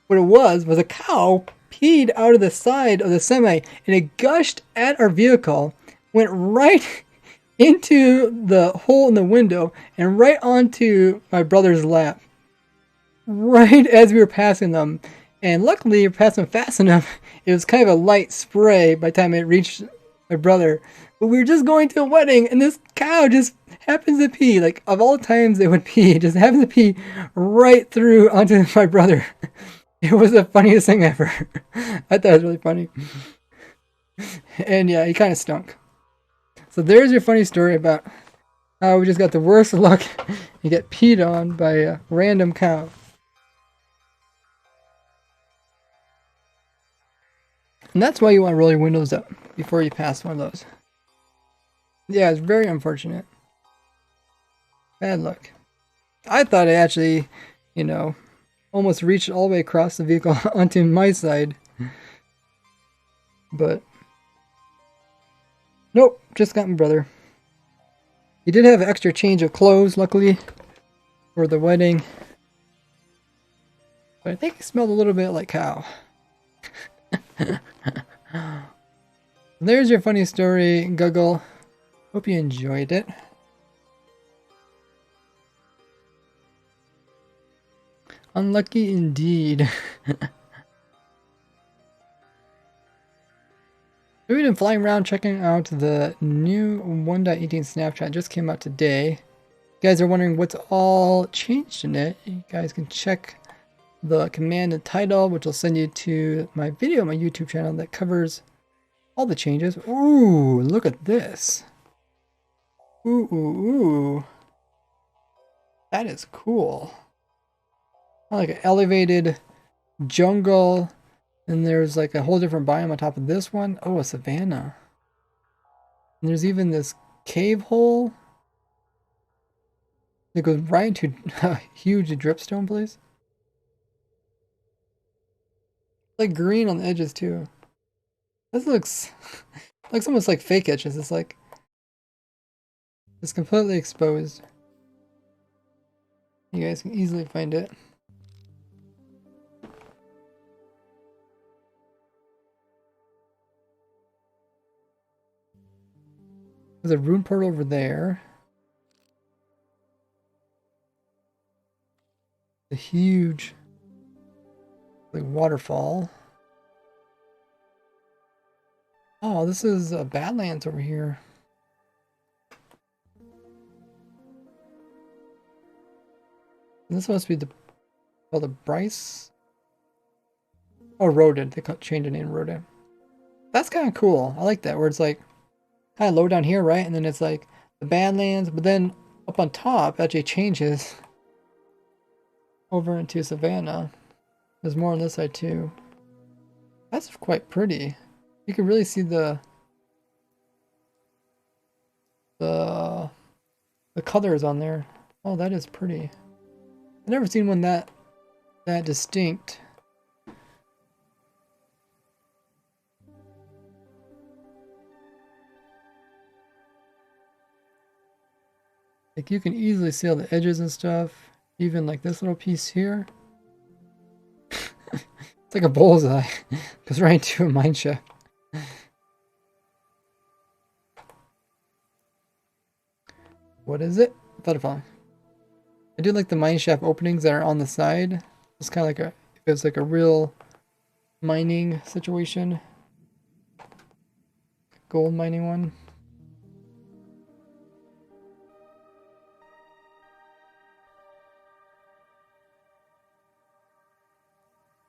what it was a cow peed out of the side of the semi and it gushed at our vehicle, went right into the hole in the window and right onto my brother's lap. Right as we were passing them. And luckily, we were passing them fast enough. It was kind of a light spray by the time it reached my brother. But we were just going to a wedding, and this cow just happens to pee. Like, of all times it would pee, it just happens to pee right through onto my brother. It was the funniest thing ever. I thought it was really funny. And yeah, he kind of stunk. So there's your funny story about how we just got the worst luck. You get peed on by a random cow. And that's why you want to roll your windows up before you pass one of those. Yeah, it's very unfortunate. Bad luck. I thought I actually, you know, almost reached all the way across the vehicle onto my side. But nope, just got my brother. He did have an extra change of clothes, luckily, for the wedding. But I think he smelled a little bit like cow. There's your funny story, Guggle. Hope you enjoyed it. Unlucky indeed. We've been flying around checking out the new 1.18 snapshot. Just came out today. You guys are wondering what's all changed in it. You guys can check the command and title, which will send you to my video on my YouTube channel that covers all the changes. Ooh, look at this. Ooh, ooh, ooh. That is cool. Like an elevated jungle. And there's like a whole different biome on top of this one. Oh, a savanna. And there's even this cave hole that goes right into a huge dripstone place. Like green on the edges too. This looks almost like fake edges. It's like it's completely exposed. You guys can easily find it. There's a rune portal over there. A huge like waterfall. Oh, this is Badlands over here. And this must be the called the Bryce. Oh, Rodent. They changed the name Rodent. That's kind of cool. I like that. Where it's like kind of low down here, right? And then it's like the Badlands, but then up on top actually changes over into Savannah. There's more on this side too. That's quite pretty. You can really see the colors on there. Oh, that is pretty. I've never seen one that distinct. Like you can easily see all the edges and stuff. Even like this little piece here. It's like a bullseye. Goes right into a mine shaft. What is it? Butterfly. I do like the mine shaft openings that are on the side. It's kind of like it's like a real mining situation. Gold mining one.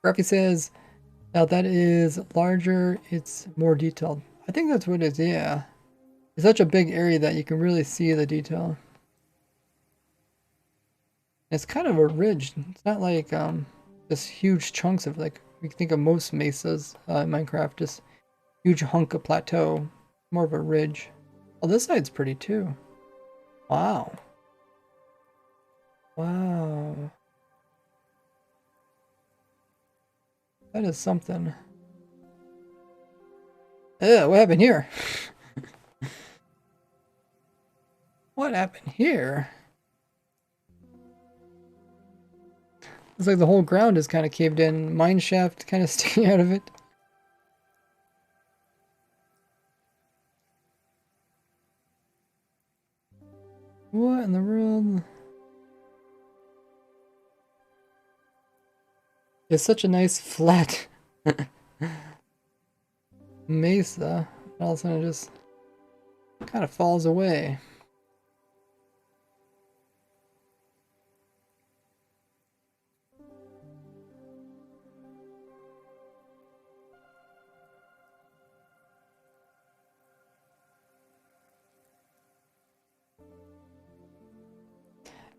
Ruffy says, now that is larger, it's more detailed. I think that's what it is, yeah. It's such a big area that you can really see the detail. It's kind of a ridge. It's not like just huge chunks of like we think of most mesas in Minecraft, just huge hunk of plateau. More of a ridge. Oh, this side's pretty too. Wow. Wow. That is something. Ugh, what happened here? What happened here? It's like the whole ground is kind of caved in. Mine shaft kind of sticking out of it. What in the world? It's such a nice flat mesa. All of a sudden it just kind of falls away.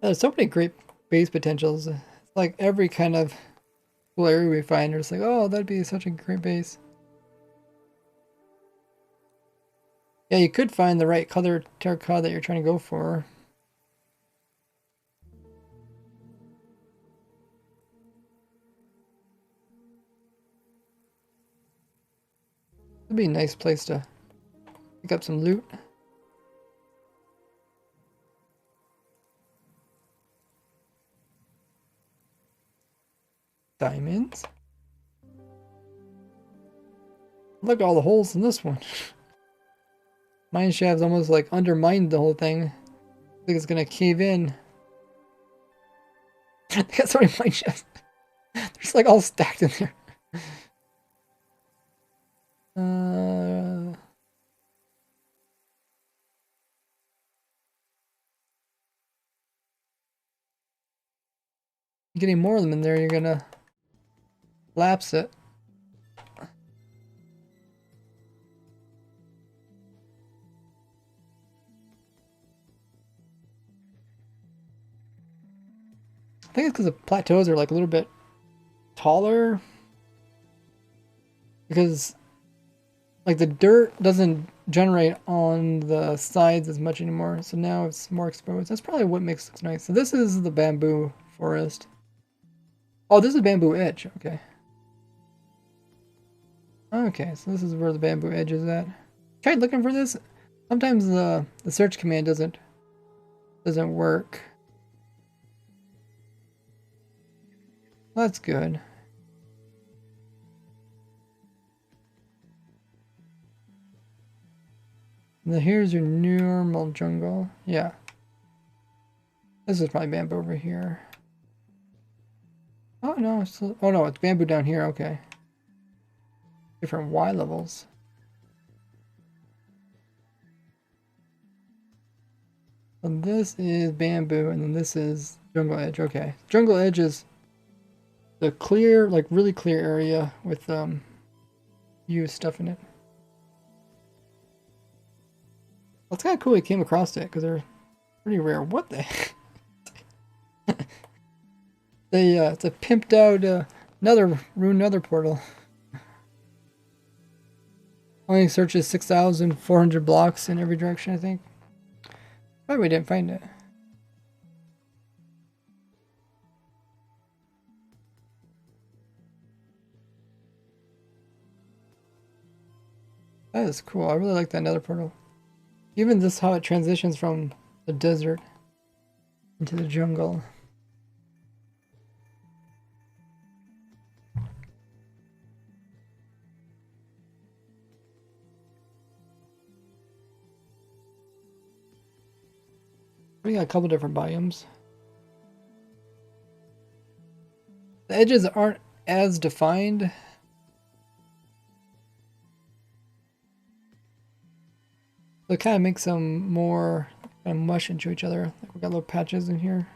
There's so many great base potentials. It's like every kind of cool area we find, it's like, oh, that'd be such a great base. Yeah, you could find the right color terracotta that you're trying to go for. It'd be a nice place to pick up some loot. Diamonds. Look at all the holes in this one. Mine shaft's almost like undermined the whole thing. I think it's gonna cave in. They got so many mine shafts. They're just like all stacked in there. Getting more of them in there, you're gonna lapse it. I think it's because the plateaus are like a little bit taller. Because like the dirt doesn't generate on the sides as much anymore. So now it's more exposed. That's probably what makes it nice. So this is the bamboo forest. Oh, this is bamboo edge. Okay. Okay, so this is where the bamboo edge is at. Tried looking for this. Sometimes the search command doesn't work. That's good. Now here's your normal jungle. Yeah. This is probably bamboo over here. Oh no, oh no, it's bamboo down here. Okay. Different Y levels. And this is bamboo, and then this is jungle edge. Okay, jungle edge is the clear, like really clear area with used stuff in it. Well, it's kind of cool we came across it because they're pretty rare. What the heck? It's a pimped out ruined nether portal. Only searches 6,400 blocks in every direction, I think. Why we didn't find it? That is cool. I really like that nether portal. Even this, how it transitions from the desert into the jungle. We got a couple different biomes. The edges aren't as defined. So it kind of makes them more kind of mush into each other. Like we got little patches in here.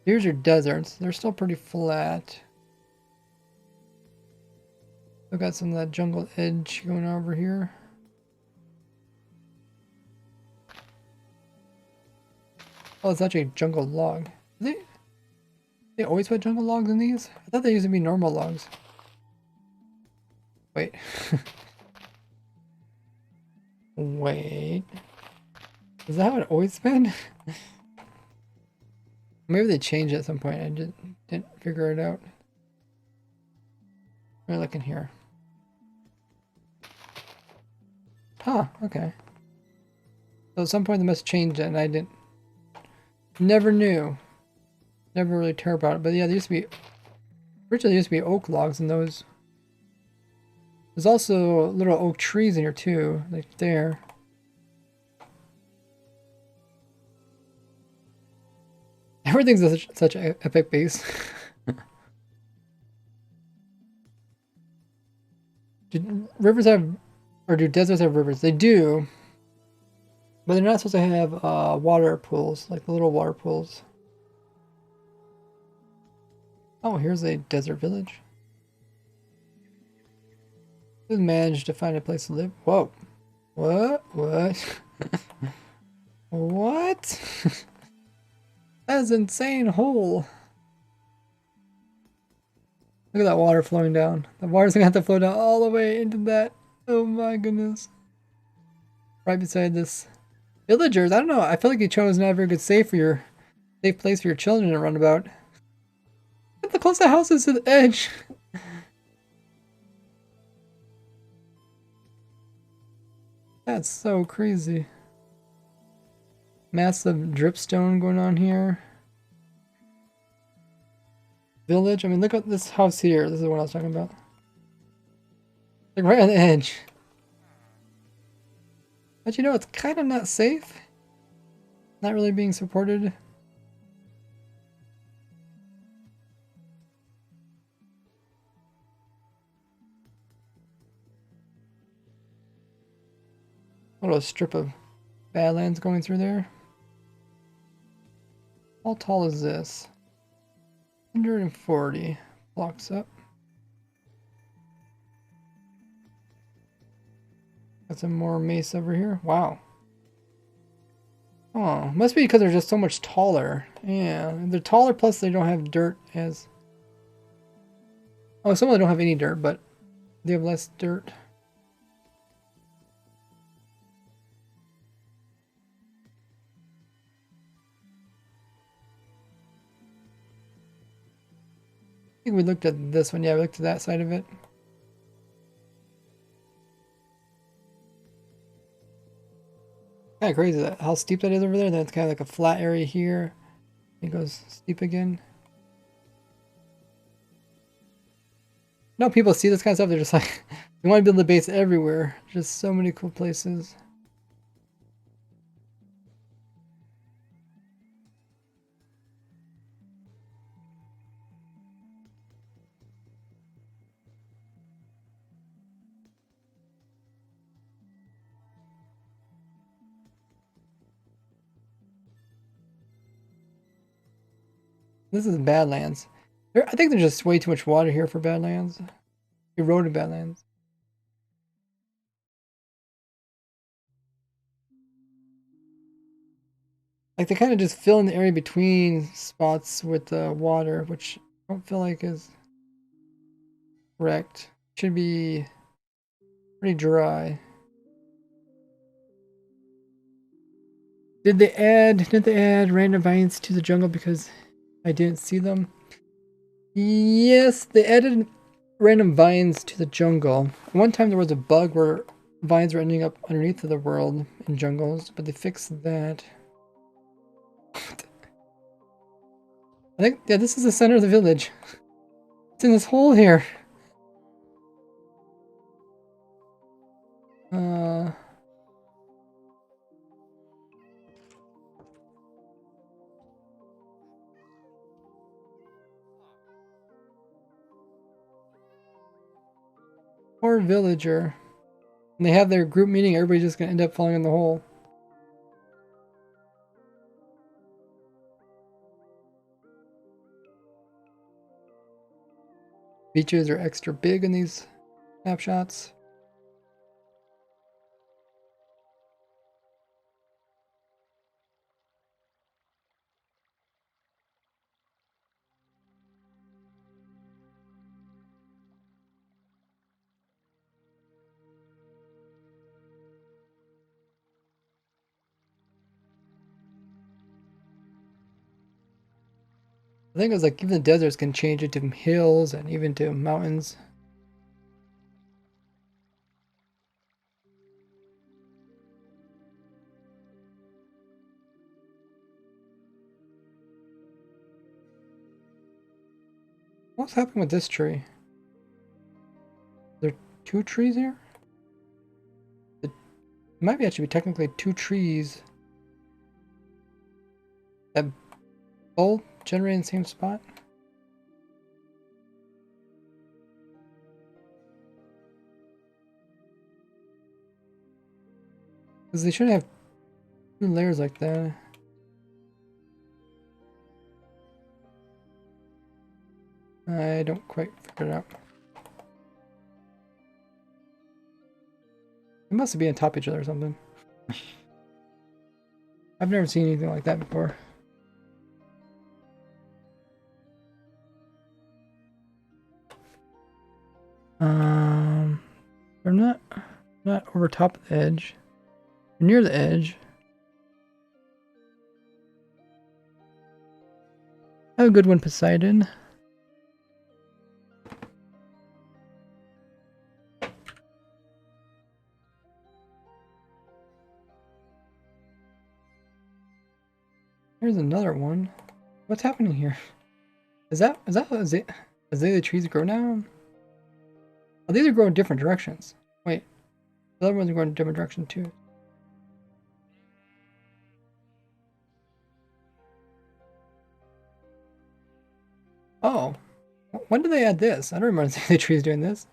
Here's your deserts. They're still pretty flat. We've got some of that jungle edge going over here. Oh, it's actually a jungle log. They always put jungle logs in these? I thought they used to be normal logs. Wait. Wait. Is that how it always been? Maybe they changed it at some point. I didn't figure it out. Let me look in here. Huh, okay. So at some point they must have changed it and I never knew. Never really cared about it. But yeah, there used to be, originally there used to be oak logs in those. There's also little oak trees in here too, like there. Everything's such an epic base. Do rivers have, or do deserts have rivers? They do, but they're not supposed to have water pools, like the little water pools. Oh, here's a desert village. Who's managed to find a place to live? Whoa. What? What? What? That's an insane hole. Look at that water flowing down. The water's gonna have to flow down all the way into that. Oh my goodness. Right beside this. Villagers, I don't know. I feel like you chose not a very good safe place for your children to run about. Get the close the houses to the edge. That's so crazy. Massive dripstone going on here. Village. I mean, look at this house here. This is what I was talking about. Like right on the edge. But you know, it's kind of not safe. Not really being supported. A little strip of badlands going through there. How tall is this? 140 blocks up. Got some more mace over here. Wow. Oh, must be because they're just so much taller. Yeah, they're taller plus they don't have dirt as... Oh, some of them don't have any dirt, but they have less dirt. I think we looked at this one. Yeah, we looked at that side of it. Kind of crazy that how steep that is over there. Then it's kind of like a flat area here. It goes steep again. Now people see this kind of stuff, they're just like, they want to build a base everywhere. Just so many cool places. This is Badlands. I think there's just way too much water here for Badlands. Eroded Badlands. Like they kind of just fill in the area between spots with the water, which I don't feel like is correct. Should be pretty dry. Did they add random vines to the jungle because I didn't see them? Yes, they added random vines to the jungle. One time there was a bug where vines were ending up underneath of the world in jungles, but they fixed that. I think, yeah, this is the center of the village. It's in this hole here. Uh, poor villager. And they have their group meeting, everybody's just gonna end up falling in the hole. Beaches are extra big in these snapshots. I think it was like even the deserts can change it to hills and even to mountains. What's happening with this tree? There are two trees here? It might be actually technically two trees that both generate in the same spot. Because they shouldn't have two layers like that. I don't quite figure it out. They must be on top of each other or something. I've never seen anything like that before. They're not over top of the edge. They're near the edge. Have a good one, Poseidon. Here's another one. What's happening here? Is that how azalea trees grow now? Oh, these are growing in different directions. Wait, the other ones are going in a different direction too. Oh, when did they add this? I don't remember azalea trees doing this.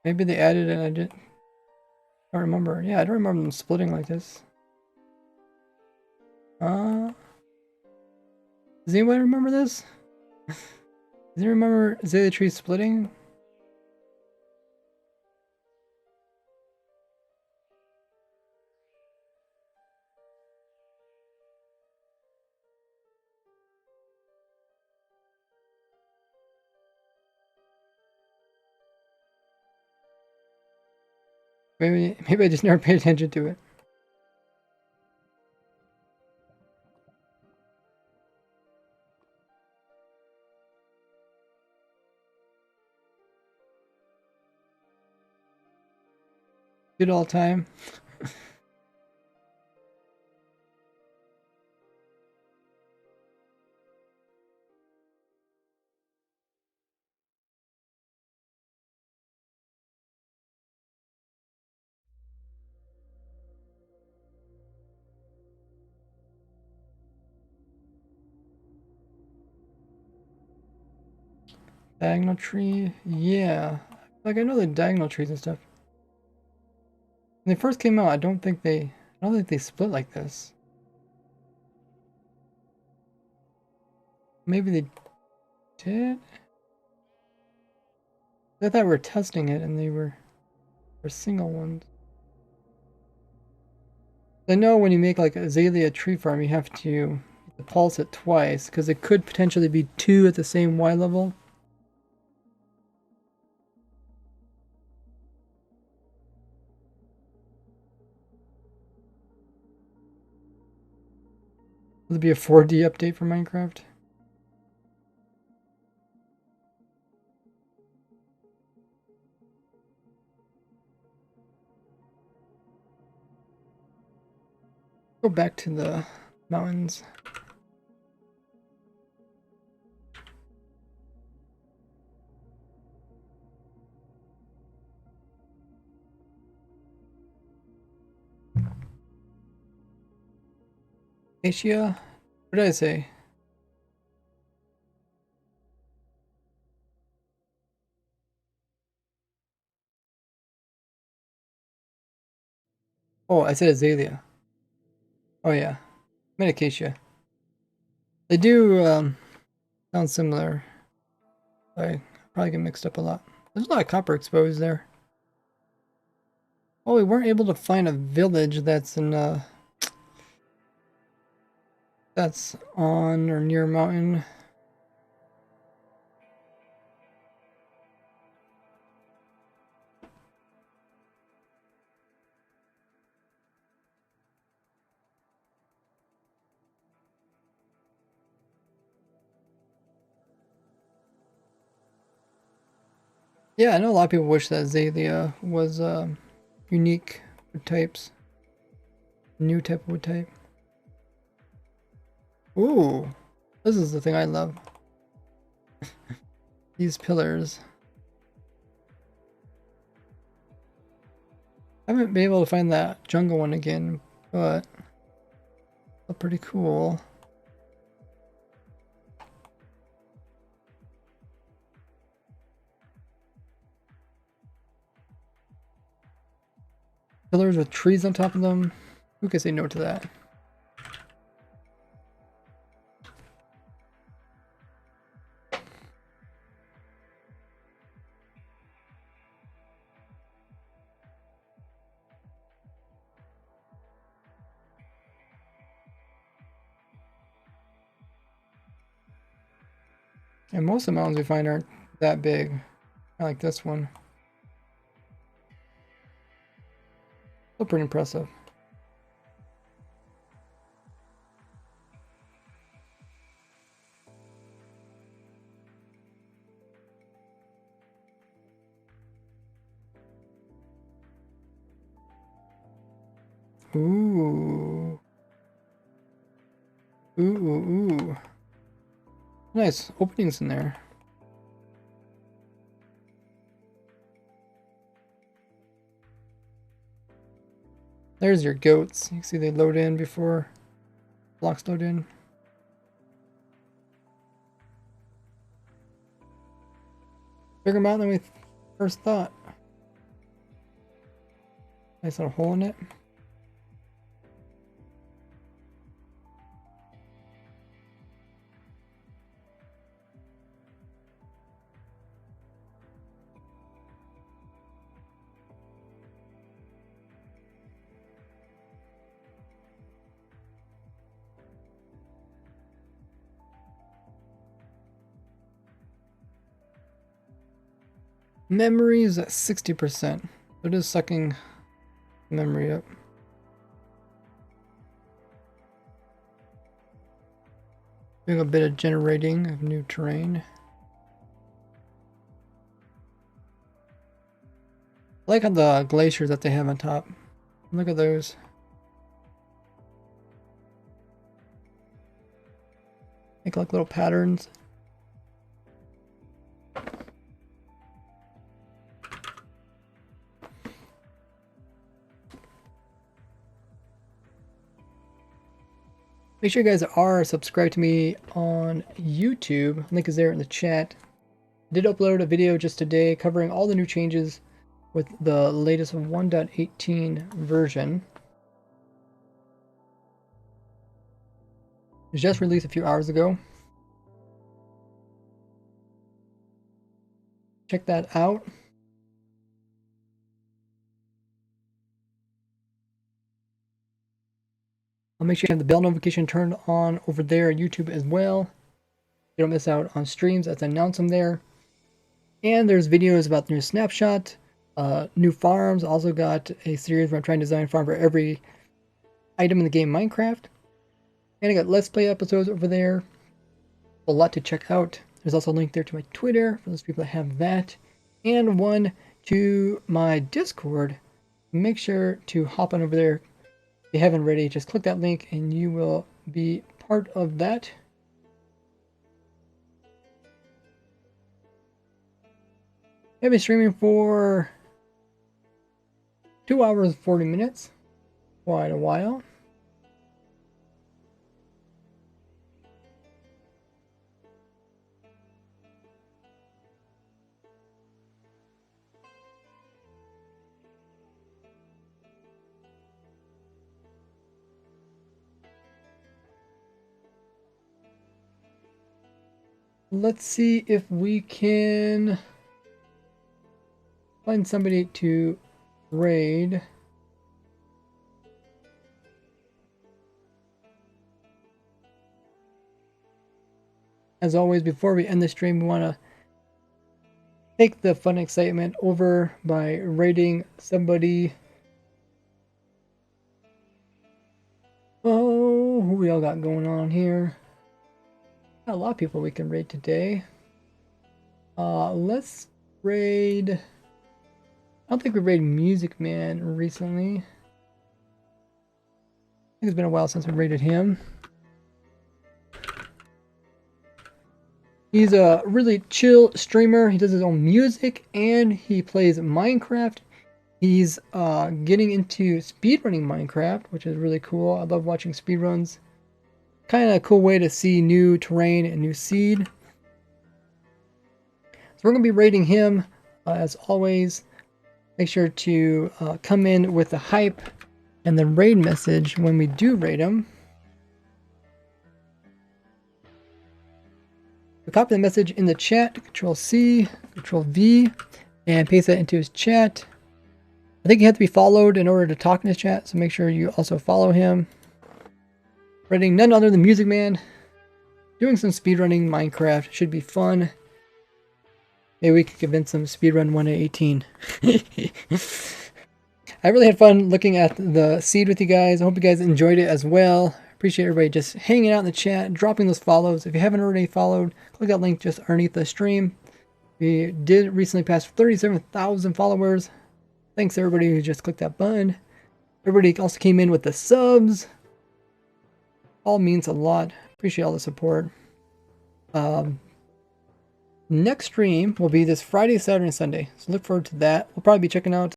Maybe they added it and I didn't. I don't remember. Yeah, I don't remember them splitting like this. Does anybody remember this? Does anyone remember azalea trees splitting? Maybe I just never paid attention to it. Do it all the time. Diagonal tree, yeah. Like I know the diagonal trees and stuff. When they first came out, I don't think they split like this. Maybe they did. I thought we were testing it and they were single ones. I know when you make like a azalea tree farm, you have to pulse it twice because it could potentially be two at the same Y level. Will it be a 4D update for Minecraft? Go back to the mountains. Asia? What did I say? Oh, I said azalea. Oh yeah, Medicacia. They do sound similar. I probably get mixed up a lot. There's a lot of copper exposed there. Oh, we weren't able to find a village that's in that's on or near a mountain. Yeah, I know a lot of people wish that Azalea was unique wood types. New type of wood type. Ooh, this is the thing I love. These pillars. I haven't been able to find that jungle one again, but they're pretty cool. Pillars with trees on top of them. Who can say no to that? And most of the mountains we find aren't that big. I like this one. Still pretty impressive. Ooh. Ooh, ooh, ooh. Nice openings in there. There's your goats. You can see they load in before blocks load in. Bigger mountain than we first thought. Nice little hole in it. Memory is at 60%. It is sucking memory up. Doing a bit of generating of new terrain. I like how the glaciers that they have on top. Look at those. Make like little patterns. Make sure you guys are subscribed to me on YouTube. Link is there in the chat. I did upload a video just today covering all the new changes with the latest 1.18 version. It was just released a few hours ago. Check that out. I'll make sure you have the bell notification turned on over there on YouTube as well. You don't miss out on streams as I announce them there. And there's videos about the new snapshot, new farms. Also got a series where I'm trying to design a farm for every item in the game Minecraft. And I got Let's Play episodes over there. A lot to check out. There's also a link there to my Twitter for those people that have that. And one to my Discord. Make sure to hop on over there. If you haven't already, just click that link and you will be part of that. I've been streaming for 2 hours and 40 minutes. Quite a while. Let's see if we can find somebody to raid. As always, before we end the stream, we want to take the fun excitement over by raiding somebody. Oh, who we all got going on here? Got a lot of people we can raid today. Let's raid. I don't think we raided Music Man recently. I think it's been a while since we raided him. He's a really chill streamer. He does his own music and he plays Minecraft. He's getting into speedrunning Minecraft, which is really cool. I love watching speedruns. Kind of a cool way to see new terrain and new seed. So we're going to be rating him as always. Make sure to come in with the hype and the raid message when we do raid him. So copy the message in the chat, Control C, Control V, and paste that into his chat. I think you have to be followed in order to talk in his chat, so make sure you also follow him. Raiding none other than Music Man. Doing some speedrunning Minecraft. Should be fun. Maybe we could convince him speedrun 1 at 18. I really had fun looking at the seed with you guys. I hope you guys enjoyed it as well. Appreciate everybody just hanging out in the chat, dropping those follows. If you haven't already followed, click that link just underneath the stream. We did recently pass 37,000 followers. Thanks to everybody who just clicked that button. Everybody also came in with the subs. All means a lot. Appreciate all the support. Next stream will be this Friday, Saturday, and Sunday. So look forward to that. We'll probably be checking out